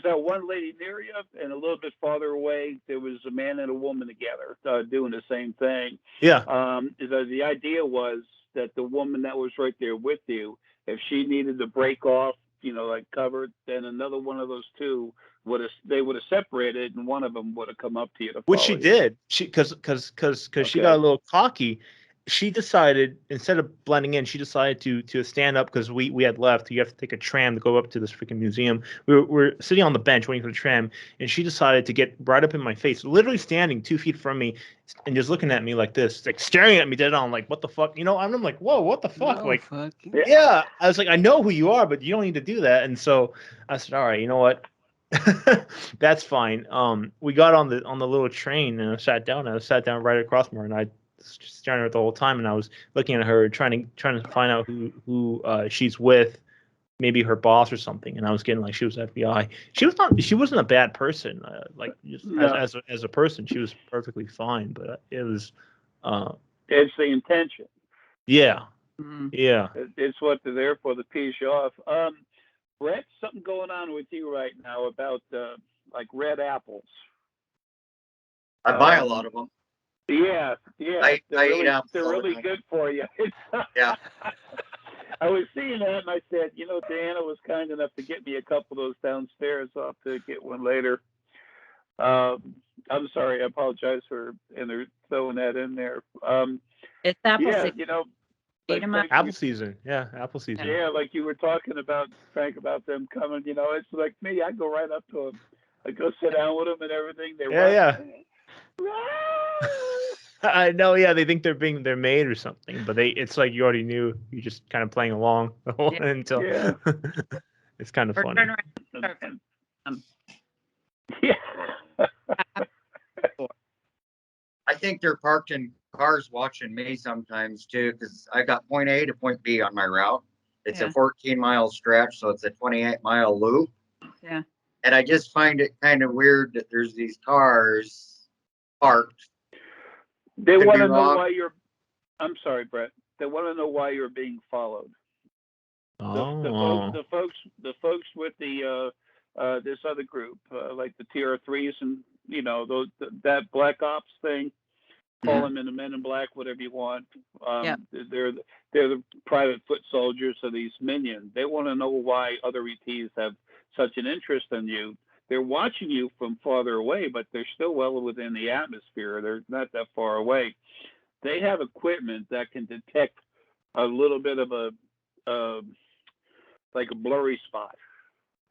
Speaker 4: that one lady near you, and a little bit farther away there was a man and a woman together doing the same thing. The idea was that the woman that was right there with you, if she needed to break off, like covered, then another one of those two would have separated, and one of them would have come up to you to
Speaker 3: which she did. Because she got a little cocky. She decided, instead of blending in, she decided to stand up because we had left. You have to take a tram to go up to this freaking museum. We were sitting on the bench waiting for the tram, and she decided to get right up in my face, literally standing 2 feet from me and just looking at me like this, like staring at me dead on, like, what the fuck? And I'm like, whoa, what the fuck? I was like, I know who you are, but you don't need to do that. And so I said, all right, you know what? That's fine. We got on the little train and I sat down right across from her, and staring at her the whole time, and I was looking at her, trying to find out who she's with, maybe her boss or something, and I was getting like she was FBI. She wasn't a bad person, like just as a person, she was perfectly fine, but it was.
Speaker 4: It's the intention.
Speaker 3: Yeah.
Speaker 1: Mm.
Speaker 3: Yeah.
Speaker 4: It's what they're there for, to piss you off. Bret, something going on with you right now about like red apples.
Speaker 2: I buy a lot of them.
Speaker 4: Yeah.
Speaker 2: I
Speaker 4: They're
Speaker 2: eat apples all the
Speaker 4: really
Speaker 2: time.
Speaker 4: good for you.
Speaker 2: Yeah.
Speaker 4: I was seeing that and I said, Diana was kind enough to get me a couple of those downstairs. I'll have to get one later. I'm sorry, I apologize for throwing that in there.
Speaker 1: It's apple
Speaker 4: Yeah,
Speaker 1: season. Eat 'em up.
Speaker 3: Apple season. Yeah, apple season.
Speaker 4: Yeah, like you were talking about, Frank, about them coming. It's like me. I go right up to them. I go sit down with them and everything. They
Speaker 3: Yeah.
Speaker 4: run.
Speaker 3: I know. Yeah, they think they're made or something, but it's like you already knew. You're just kind of playing along until.
Speaker 4: Yeah.
Speaker 3: It's kind of
Speaker 1: Or
Speaker 3: funny.
Speaker 1: turn around and surf it.
Speaker 4: Yeah.
Speaker 2: I think they're parked in cars watching me sometimes too, because I got point A to point B on my route. It's
Speaker 1: Yeah.
Speaker 2: a 14-mile stretch, so it's a 28-mile loop.
Speaker 1: Yeah.
Speaker 2: And I just find it kind of weird that there's these cars parked.
Speaker 4: They
Speaker 2: Could
Speaker 4: want
Speaker 2: be
Speaker 4: to know
Speaker 2: wrong.
Speaker 4: why you're. I'm sorry, Bret. They want to know why you're being followed.
Speaker 3: Oh.
Speaker 4: The folks with the this other group, like the TR3s and that Black Ops thing. Call them in the Men in Black, whatever you want.
Speaker 1: Yep.
Speaker 4: They're the private foot soldiers of these minions. They want to know why other ETs have such an interest in you. They're watching you from farther away, but they're still well within the atmosphere. They're not that far away. They have equipment that can detect a little bit of like a blurry spot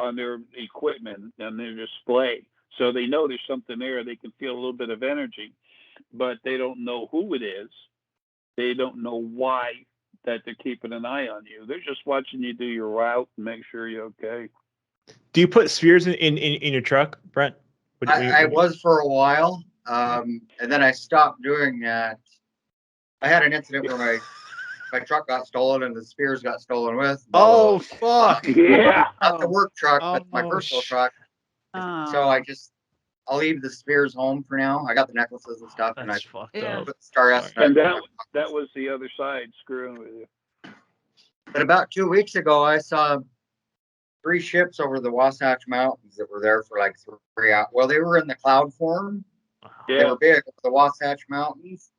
Speaker 4: on their equipment and their display. So they know there's something there. They can feel a little bit of energy, but they don't know who it is. They don't know why that they're keeping an eye on you. They're just watching you do your route and make sure you're okay.
Speaker 3: Do you put spheres in your truck, Brent?
Speaker 2: I was for a while, and then I stopped doing that. I had an incident where my truck got stolen and the spheres got stolen with.
Speaker 3: Oh, fuck.
Speaker 4: Yeah.
Speaker 2: Not the work truck, but my
Speaker 3: Oh,
Speaker 2: personal truck. So I'll leave the spheres home for now. I got the necklaces and stuff, and I
Speaker 3: That's fucked
Speaker 1: Yeah.
Speaker 3: up.
Speaker 2: put the Star S.
Speaker 4: And that was the other side screwing with you.
Speaker 2: But about 2 weeks ago, I saw 3 ships over the Wasatch Mountains that were there for like 3 hours. Well, they were in the cloud form. They
Speaker 4: Yeah.
Speaker 2: were big, the Wasatch Mountains.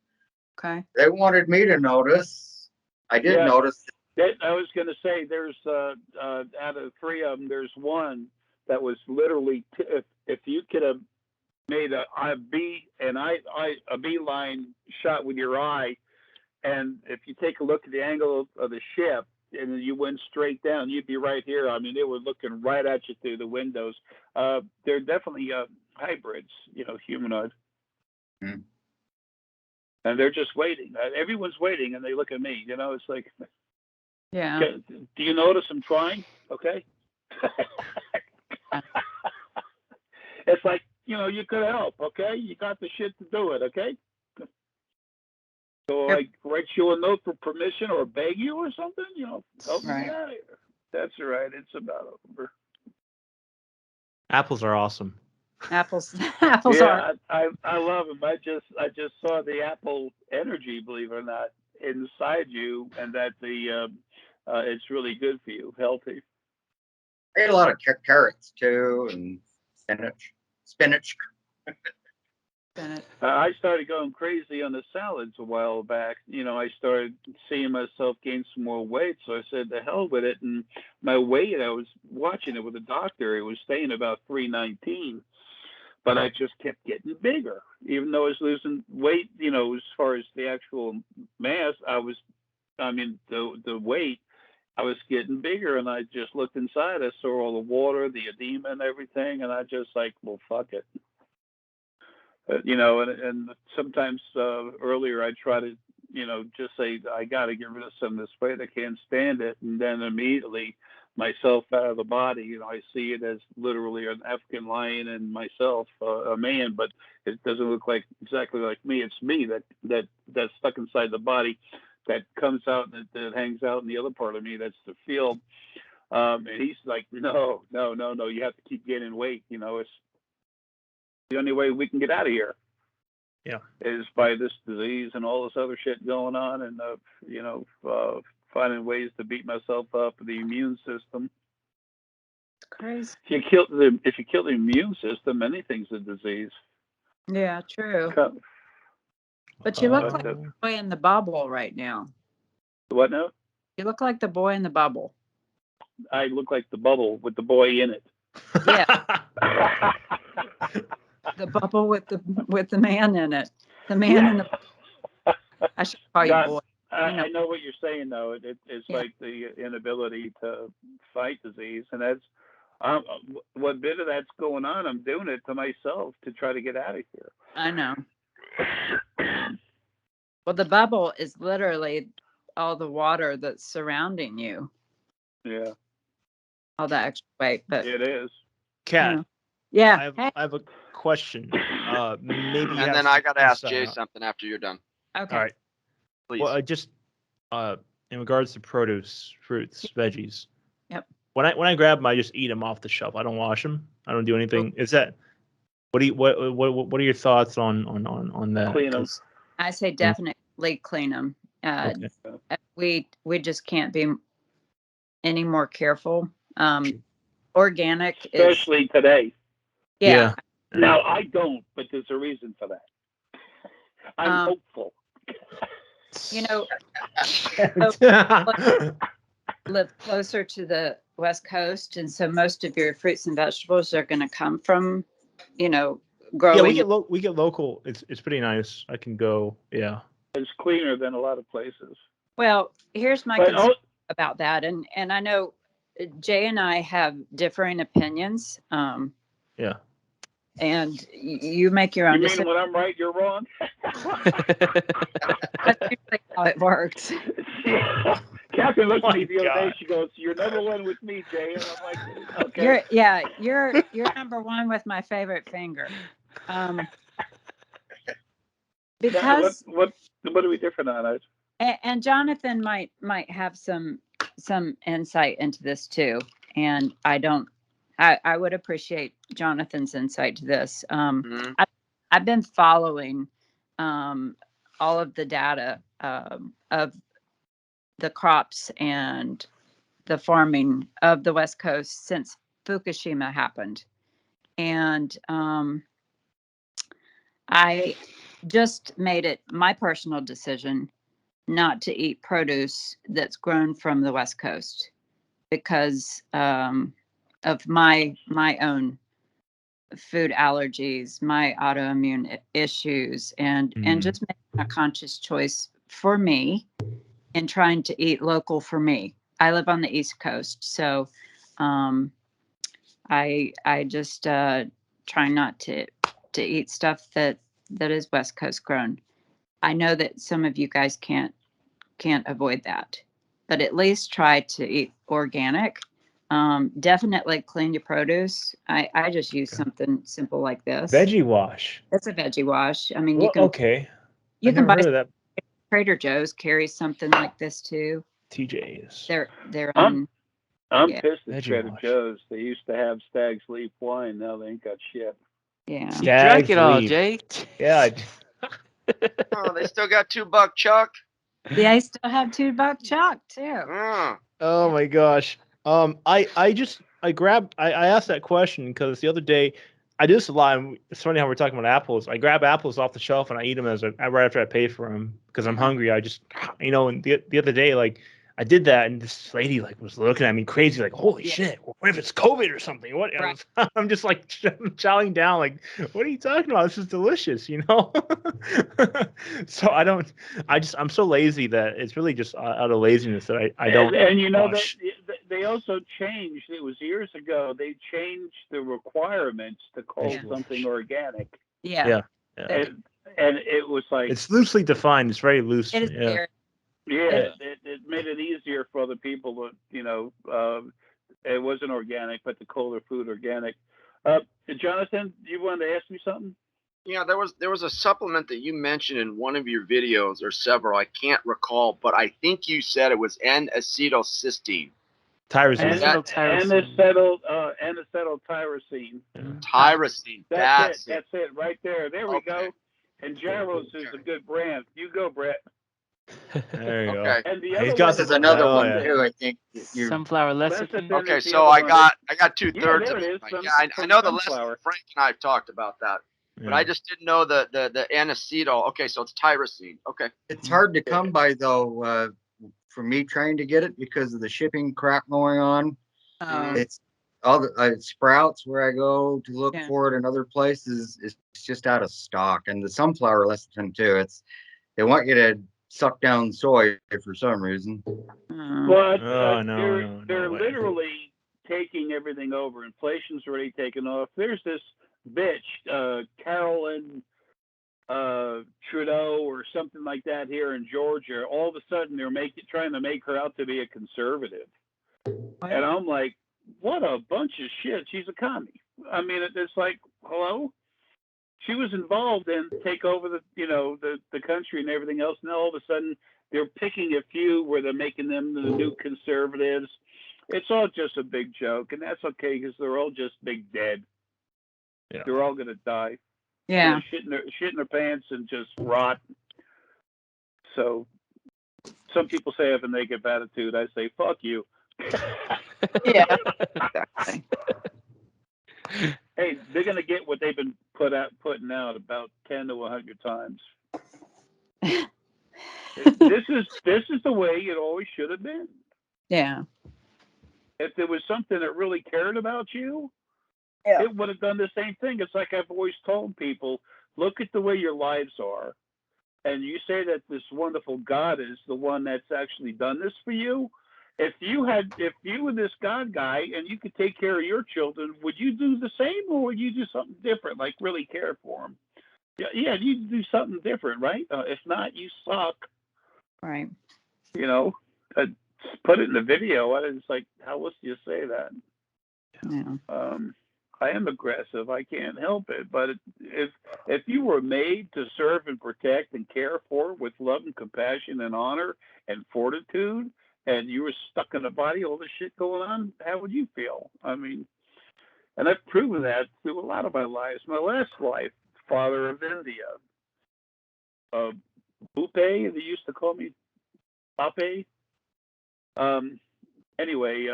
Speaker 1: Okay.
Speaker 2: They wanted me to notice. I did notice.
Speaker 4: I was going to say there's out of 3 of them, there's one that was literally if you could have made a beeline shot with your eye, and if you take a look at the angle of the ship and you went straight down, you'd be right here. I mean, they were looking right at you through the windows. They're definitely hybrids, humanoid.
Speaker 2: Hmm.
Speaker 4: And they're just waiting. Everyone's waiting, and they look at me. It's like,
Speaker 1: Yeah.
Speaker 4: do you notice I'm trying? Okay. It's like, you could help. Okay, you got the shit to do it. Okay. So I write you a note for permission or beg you or something. Help me get out of here. That's right. It's about over.
Speaker 3: Apples are awesome.
Speaker 1: Apples
Speaker 4: Yeah,
Speaker 1: are.
Speaker 4: I love them. I just saw the apple energy, believe it or not, inside you, and that it's really good for you, healthy.
Speaker 2: I ate a lot of carrots too, and spinach.
Speaker 4: I started going crazy on the salads a while back. I started seeing myself gain some more weight, so I said, "The hell with it." And my weight, I was watching it with a doctor. It was staying about 319, but I just kept getting bigger, even though I was losing weight. As far as the actual mass, the weight, I was getting bigger, and I just looked inside. I saw all the water, the edema, and everything, and I just like, well, fuck it. And sometimes earlier I try to, just say, I got to get rid of some of this weight. I can't stand it. And then immediately myself out of the body. You know, I see it as literally an African lion and myself, a man, but it doesn't look like exactly like me. It's me that's stuck inside the body, that comes out, that hangs out in the other part of me. That's the field. And he's like, no, you have to keep gaining weight. You know, it's the only way we can get out of here.
Speaker 3: Yeah.
Speaker 4: Is by this disease and all this other shit going on, and finding ways to beat myself up, the immune system.
Speaker 1: Crazy.
Speaker 4: If you kill the immune system, anything's a disease.
Speaker 1: Yeah, true. But you look like the boy in the bubble right now.
Speaker 4: What now?
Speaker 1: You look like the boy in the bubble.
Speaker 4: I look like the bubble with the boy in it.
Speaker 1: Yeah. The bubble with the man in it. The man in the. I should call you boy.
Speaker 4: I know what you're saying, though. It's like the inability to fight disease, and that's what bit of that's going on. I'm doing it to myself to try to get out of here.
Speaker 1: I know. Well, the bubble is literally all the water that's surrounding you.
Speaker 4: Yeah.
Speaker 1: All the extra weight, but
Speaker 4: it is.
Speaker 3: Kat.
Speaker 1: Yeah.
Speaker 3: I have a question. Maybe.
Speaker 5: And then I got to ask Jay something after you're done.
Speaker 1: Okay.
Speaker 3: All right.
Speaker 5: Please.
Speaker 3: Well, just in regards to produce, fruits, veggies.
Speaker 1: Yep.
Speaker 3: When I grab them, I just eat them off the shelf. I don't wash them. I don't do anything. Is that what are your thoughts on that?
Speaker 4: Clean them.
Speaker 1: I say definitely clean them.
Speaker 3: Okay.
Speaker 1: We just can't be any more careful. Organic,
Speaker 4: especially today.
Speaker 1: Yeah.
Speaker 4: Now I don't, but there's a reason for that. I'm hopeful.
Speaker 1: You know, live closer to the West Coast, and so most of your fruits and vegetables are going to come from, growing.
Speaker 3: Yeah, we get local. It's pretty nice. I can go. Yeah,
Speaker 4: it's cleaner than a lot of places.
Speaker 1: Well, here's my concern about that, and I know Jay and I have differing opinions.
Speaker 3: Yeah.
Speaker 1: And you make your own decision.
Speaker 4: When I'm right, you're wrong?
Speaker 1: That's usually how it works.
Speaker 4: Catherine looked at me the other day. She goes, "You're number one with me, Jay." And I'm like, "Okay."
Speaker 1: You're number one with my favorite finger. Because
Speaker 4: what are we different on it?
Speaker 1: And Jonathan might have some insight into this too. And I would appreciate Jonathan's insight to this. I've been following all of the data of the crops and the farming of the West Coast since Fukushima happened. And I just made it my personal decision not to eat produce that's grown from the West Coast because of my own food allergies, my autoimmune issues, and just making a conscious choice for me and trying to eat local for me. I live on the East Coast, so I just try not to eat stuff that is West Coast grown. I know that some of you guys can't avoid that, but at least try to eat organic. Definitely clean your produce. I just use something simple like this.
Speaker 3: Veggie wash.
Speaker 1: It's a veggie wash. I mean,
Speaker 3: you can buy
Speaker 1: that. Trader Joe's carries something like this too.
Speaker 3: TJ's.
Speaker 1: They're
Speaker 4: I'm pissed at
Speaker 3: Veggie
Speaker 4: Trader
Speaker 3: wash.
Speaker 4: Joe's. They used to have Stag's Leap wine. Now they ain't got shit.
Speaker 1: Yeah.
Speaker 6: You drank it all, Jay.
Speaker 3: Yeah.
Speaker 5: Oh, they still got $2 Chuck.
Speaker 1: Yeah, I still have $2 Chuck too.
Speaker 3: Oh my gosh. I asked that question because the other day I do this a lot. And it's funny how we're talking about apples. I grab apples off the shelf and I eat them right after I pay for them because I'm hungry. I just, and the other day, like I did that and this lady like was looking at me crazy, like, holy shit, what if it's COVID or something? What?
Speaker 1: Right.
Speaker 3: I'm just like chowing down, like, what are you talking about? This is delicious, So I'm so lazy that it's really just out of laziness that I don't.
Speaker 4: And that they also changed. It was years ago. They changed the requirements to call something organic.
Speaker 1: Yeah.
Speaker 4: And it was like
Speaker 3: it's loosely defined. It's very loose.
Speaker 1: It is very.
Speaker 4: It made it easier for other people to It wasn't organic, but the colder food organic. Jonathan, you wanted to ask me something?
Speaker 5: Yeah, there was a supplement that you mentioned in one of your videos, or several. I can't recall, but I think you said it was N-acetylcysteine.
Speaker 3: Tyrosine.
Speaker 4: N-acetyltyrosine.
Speaker 5: Tyrosine.
Speaker 4: That's it right there. There we go. And Jarrow's is a good brand. You go, Bret.
Speaker 3: There you
Speaker 5: Okay.
Speaker 3: go.
Speaker 4: And the
Speaker 3: He's
Speaker 4: other
Speaker 3: got
Speaker 4: one
Speaker 2: This is
Speaker 3: the-
Speaker 2: another
Speaker 3: oh,
Speaker 2: one
Speaker 3: yeah.
Speaker 2: too. I think
Speaker 6: Sunflower lecithin.
Speaker 5: Okay,
Speaker 4: is the
Speaker 5: so
Speaker 4: other
Speaker 5: I
Speaker 4: one.
Speaker 5: got 2/3 of
Speaker 4: there
Speaker 5: it.
Speaker 4: it is.
Speaker 5: I know the
Speaker 4: Sunflower.
Speaker 5: lesson. Frank and I have talked about that, but
Speaker 3: Yeah.
Speaker 5: I just didn't know the N-acetyl. Okay, so it's tyrosine. Okay.
Speaker 2: it's hard to come by though. For me trying to get it because of the shipping crap going on. It's all the Sprouts where I go to look for it, and other places it's just out of stock. And the sunflower lecithin too. They want you to suck down soy for some reason.
Speaker 4: But
Speaker 3: no
Speaker 4: they're
Speaker 3: way.
Speaker 4: literally taking everything over. Inflation's already taken off. There's this bitch, Carolyn Trudeau or something like that here in Georgia. All of a sudden, they're trying to make her out to be a conservative, and I'm like, what a bunch of shit. She's a commie. I mean, it's like, hello. She was involved in take over the country and everything else. Now all of a sudden they're picking a few where they're making them the new conservatives. It's all just a big joke, and that's okay because they're all just big dead.
Speaker 3: Yeah.
Speaker 4: They're all gonna die.
Speaker 1: Yeah.
Speaker 4: Shit in their pants and just rot. So some people say I have a negative attitude. I say fuck you.
Speaker 1: Yeah. Exactly.
Speaker 4: Hey, they're gonna get what they've been putting out about 10 to 100 times. This is the way it always should have been.
Speaker 1: Yeah.
Speaker 4: If there was something that really cared about you, it would have done the same thing. It's like I've always told people, look at the way your lives are, and you say that this wonderful God is the one that's actually done this for you. If you were this God guy and you could take care of your children, would you do the same, or would you do something different, like really care for them? Yeah, you do something different, right? If not, you suck.
Speaker 1: Right.
Speaker 4: Put it in the video. It's like, how else do you say that?
Speaker 1: Yeah.
Speaker 4: I am aggressive. I can't help it. But if you were made to serve and protect and care for with love and compassion and honor and fortitude, and you were stuck in a body, all this shit going on, how would you feel? I mean, and I've proven that through a lot of my lives. My last life, father of India, Bupe, they used to call me Pape. Anyway,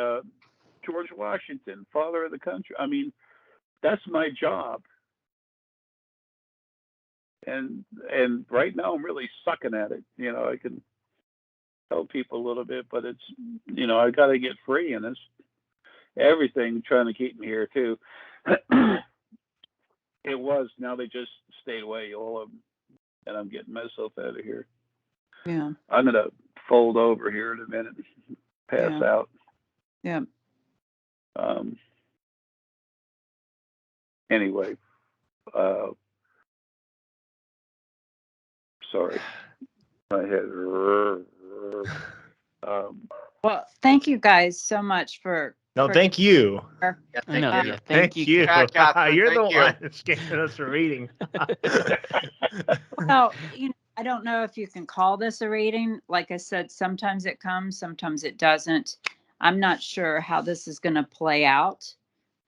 Speaker 4: George Washington, father of the country. I mean, that's my job. And right now I'm really sucking at it. I can help people a little bit, but it's, I got to get free, and it's everything trying to keep me here too. It was, now they just stayed away, all of them, and I'm getting myself out of here.
Speaker 1: Yeah.
Speaker 4: I'm going to fold over here in a minute, pass out.
Speaker 1: Yeah.
Speaker 4: Anyway, sorry, my head.
Speaker 1: Well, thank you guys so much for.
Speaker 3: No, thank you.
Speaker 2: Yeah, thank you.
Speaker 6: Thank you.
Speaker 3: You're
Speaker 5: Catherine,
Speaker 3: the
Speaker 5: thank you.
Speaker 3: one that's giving us a reading.
Speaker 1: Well, I don't know if you can call this a reading. Like I said, sometimes it comes, sometimes it doesn't. I'm not sure how this is going to play out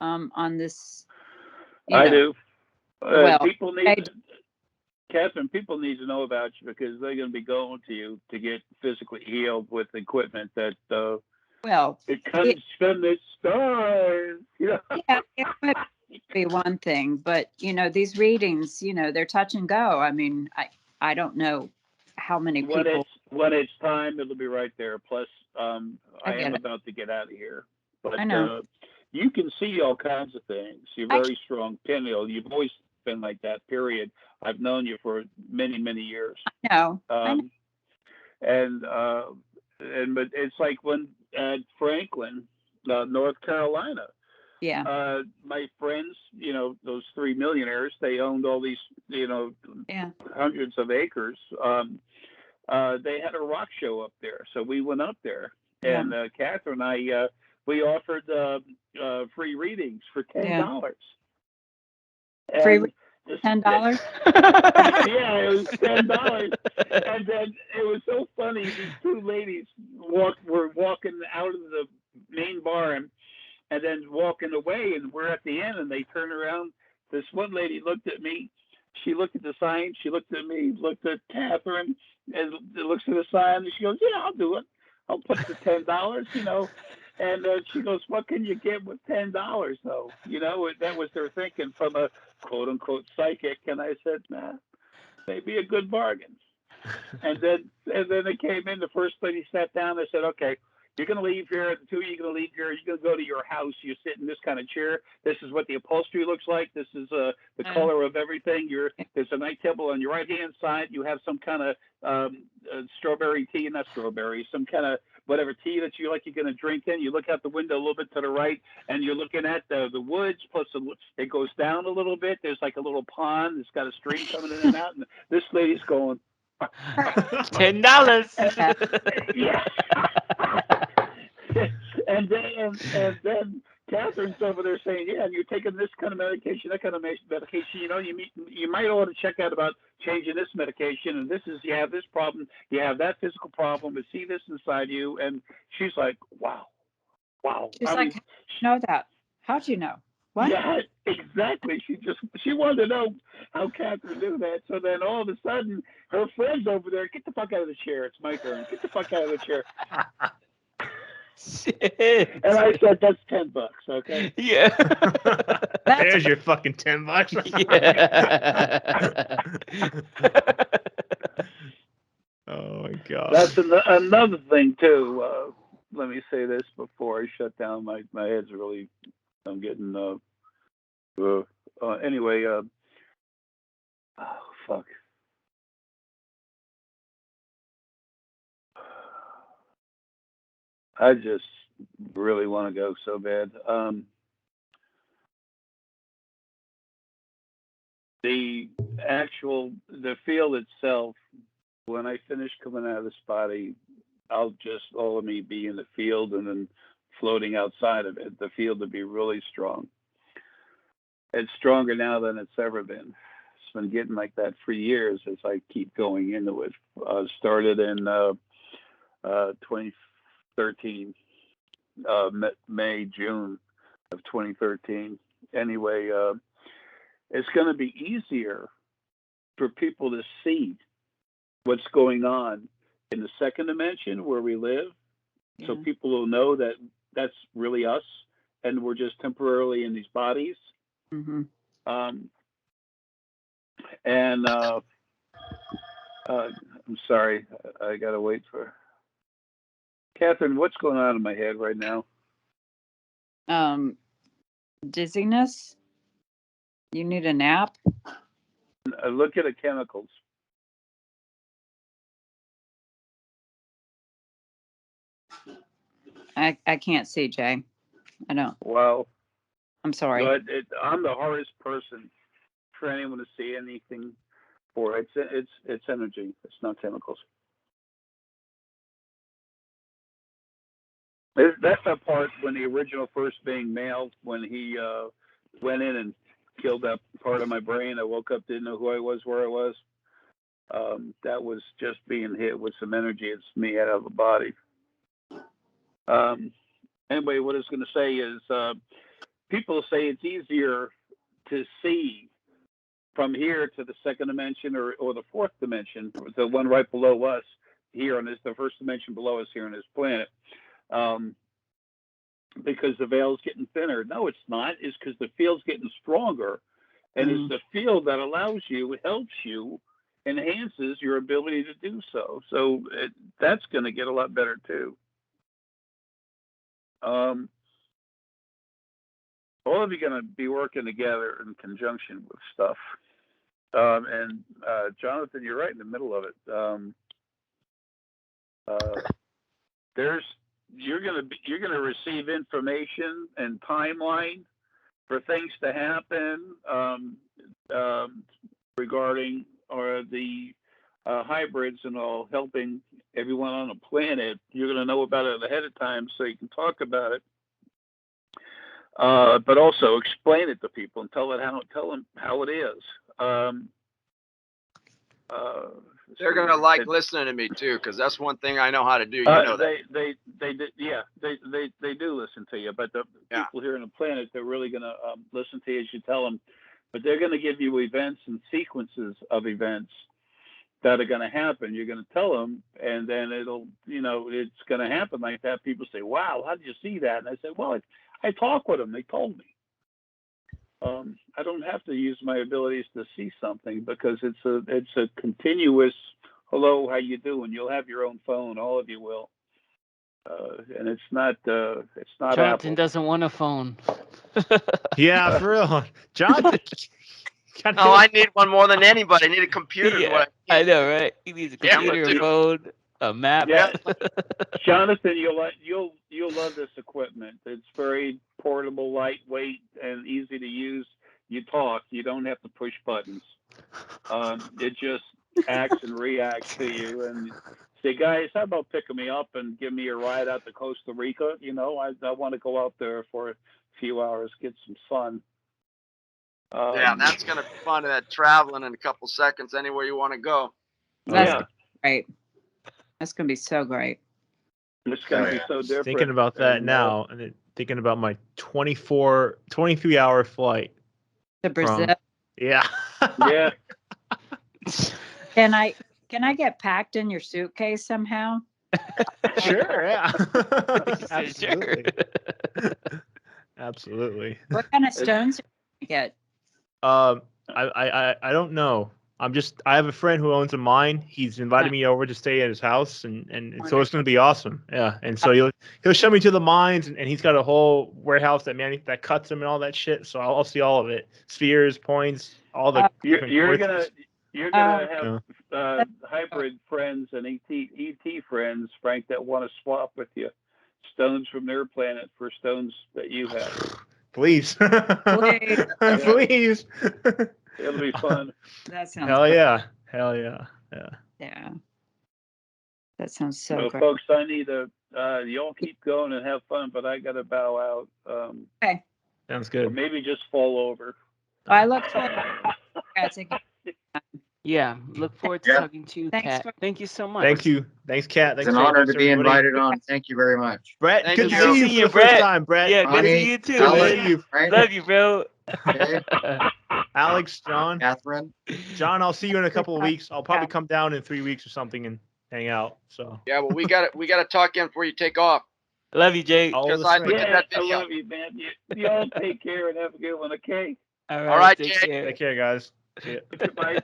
Speaker 1: on this.
Speaker 4: I do.
Speaker 1: Well,
Speaker 4: people need, Catherine, people need to know about you because they're going to be going to you to get physically healed with equipment that it comes from the stars.
Speaker 1: Yeah, it would be one thing, but these readings, they're touch and go. I mean, I don't know how many people.
Speaker 4: When it's time, it'll be right there. Plus, I am about to get out of here, but
Speaker 1: I know.
Speaker 4: You can see all kinds of things. You're very strong, Pineal. You've always been like that. Period. I've known you for many, many years.
Speaker 1: I know.
Speaker 4: But it's like when at Franklin, North Carolina.
Speaker 1: Yeah.
Speaker 4: My friends, those 3 millionaires, they owned all these, hundreds of acres. They had a rock show up there, so we went up there, and Catherine and I we offered free readings for $10.
Speaker 1: Free
Speaker 4: And
Speaker 1: $10.
Speaker 4: yeah, it was $10. And then it was so funny. These two ladies were walking out of the main bar and then walking away, and we're at the end, and they turn around. This one lady looked at me. She looked at the sign. She looked at me, looked at Catherine, and looks at the sign, and she goes, "Yeah, I'll do it. I'll put the $10, you know." And she goes, "What can you get with $10, though?" You know, that was their thinking from a quote unquote psychic. And I said, "Nah, maybe a good bargain." And then they came in. The first lady sat down. They said, "Okay, you're going to leave here. The two of you are going to leave here. You're going to go to your house. You sit in this kind of chair. This is what the upholstery looks like. This is the color of everything. There's a night table on your right-hand side. You have some kind of strawberry tea, not strawberry, some kind of whatever tea that you like you're going to drink in. You look out the window a little bit to the right, and you're looking at the woods, plus it goes down a little bit. There's like a little pond. It's got a stream coming in and out, and this lady's going,
Speaker 6: $10.
Speaker 4: yeah. and then Catherine's over there saying, "Yeah, you're taking this kind of medication, that kind of medication. You know, you might ought to check out about changing this medication. And you have this problem, you have that physical problem, and see this inside you." And she's like, "Wow."
Speaker 1: She's like, "How do you know that? How'd you know?" What?
Speaker 4: Yeah, exactly. She wanted to know how Catherine knew that. So then all of a sudden, her friend's over there. "Get the fuck out of the chair. It's my turn. Get the fuck out of the chair."
Speaker 6: Shit.
Speaker 4: And I said, "That's $10, okay?"
Speaker 6: Yeah.
Speaker 3: There's your fucking $10.
Speaker 6: Yeah.
Speaker 3: Oh my god.
Speaker 4: That's another thing too. Let me say this before I shut down. My head's really. I'm getting. Anyway. Oh fuck. I just really want to go so bad. The field itself, when I finish coming out of this body, all of me be in the field and then floating outside of it. The field to be really strong. It's stronger now than it's ever been. It's been getting like that for years as I keep going into it. Started in 2013, May, June of 2013. Anyway, it's going to be easier for people to see what's going on in the second dimension where we live. Yeah. So people will know that that's really us and we're just temporarily in these bodies.
Speaker 1: Mm-hmm.
Speaker 4: I'm sorry, I gotta wait for Catherine. What's going on in my head right now?
Speaker 1: Dizziness. You need a nap.
Speaker 4: Look at the chemicals.
Speaker 1: I can't see, Jay. I don't.
Speaker 4: Well,
Speaker 1: I'm sorry.
Speaker 4: But I'm the hardest person for anyone to see anything for. It's energy. It's not chemicals. That's the part when the original first being mailed, when he went in and killed that part of my brain. I woke up, didn't know who I was, where I was. That was just being hit with some energy. It's me out of the body. Anyway, what I was going to say is people say it's easier to see from here to the second dimension or the fourth dimension, the one right below us here on this, the first dimension below us here on this planet, because the veil's getting thinner. No, it's not. It's because the field's getting stronger. And it's the field that allows you, helps you, enhances your ability to do so. So that's going to get a lot better too. All of you are going to be working together in conjunction with stuff. And Jonathan, you're right in the middle of it. You're going to receive information and timeline for things to happen regarding the hybrids and all, helping everyone on the planet. You're going to know about it ahead of time so you can talk about it. But also explain it to people and tell them how it is.
Speaker 5: They're gonna like listening to me too, because that's one thing I know how to do. You know that.
Speaker 4: They do listen to you, but the people here on the planet, they're really gonna listen to you as you tell them. But they're gonna give you events and sequences of events that are gonna happen. You're gonna tell them, and then it'll, it's gonna happen like that. People say, "Wow, how did you see that?" And I said, "Well, I talked with them. They told me." I don't have to use my abilities to see something, because it's a continuous hello, how you doing? You'll have your own phone, all of you will, and it's not
Speaker 6: Jonathan
Speaker 4: Apple.
Speaker 6: doesn't want a phone.
Speaker 3: Yeah, for real, John.
Speaker 5: Oh, I need one more than anybody. I need a computer.
Speaker 6: Yeah, I know, right? He needs a computer, a phone, a map.
Speaker 4: Yeah, Jonathan, you'll love this equipment. It's very portable, lightweight, and easy to use. You talk, you don't have to push buttons. It just acts and reacts to you. And say, guys, how about picking me up and give me a ride out to Costa Rica? I want to go out there for a few hours, get some sun.
Speaker 5: Yeah, that's gonna be fun. That traveling in a couple seconds, anywhere you want to go.
Speaker 1: That's great. That's gonna be so great.
Speaker 4: It's gonna be so different.
Speaker 3: Thinking about that now, and then thinking about my 23-hour flight
Speaker 1: to Brazil.
Speaker 3: Yeah.
Speaker 4: Yeah.
Speaker 1: Can I get packed in your suitcase somehow?
Speaker 3: Sure. Yeah.
Speaker 6: Absolutely.
Speaker 3: Absolutely.
Speaker 1: What kind of stones do you get?
Speaker 3: I don't know. I have a friend who owns a mine. He's invited me over to stay at his house, and so it's going to be awesome. Yeah, and so he'll show me to the mines, and he's got a whole warehouse that cuts them and all that shit. So I'll see all of it: spheres, points, all the.
Speaker 4: You're gonna have hybrid friends and ET friends, Frank, that want to swap with you stones from their planet for stones that you have.
Speaker 3: Please. Please.
Speaker 4: It'll be fun.
Speaker 1: That sounds
Speaker 3: Hell yeah.
Speaker 1: Yeah. That sounds so
Speaker 4: well,
Speaker 1: great.
Speaker 4: folks, I need y'all keep going and have fun, but I gotta bow out.
Speaker 1: Okay.
Speaker 3: Sounds good.
Speaker 4: Or maybe just fall over.
Speaker 1: Well, I look forward to guys again.
Speaker 6: Yeah, look forward to talking to you,
Speaker 1: Thanks
Speaker 6: Kat. Thank you so much.
Speaker 3: Thank you. Thanks, Kat.
Speaker 2: It's an honor to be invited on. Thank you very much.
Speaker 3: Brett,
Speaker 5: Thank
Speaker 3: good
Speaker 5: you.
Speaker 3: to see you for the first time, Brett.
Speaker 6: Yeah, good to see you too. Love you, bro.
Speaker 2: Okay.
Speaker 3: Alex, John,
Speaker 2: Catherine.
Speaker 3: John, I'll see you in a couple of weeks. I'll probably come down in 3 weeks or something and hang out. So
Speaker 5: yeah, well, we gotta talk in before you take off.
Speaker 6: Love you, Jake.
Speaker 5: Because I look at that
Speaker 4: I
Speaker 5: video.
Speaker 4: love you, man. You all take care and have a good one, okay?
Speaker 6: All
Speaker 5: All right,
Speaker 6: take
Speaker 5: Jake.
Speaker 6: care.
Speaker 3: take care, guys. See ya.
Speaker 4: Goodbye.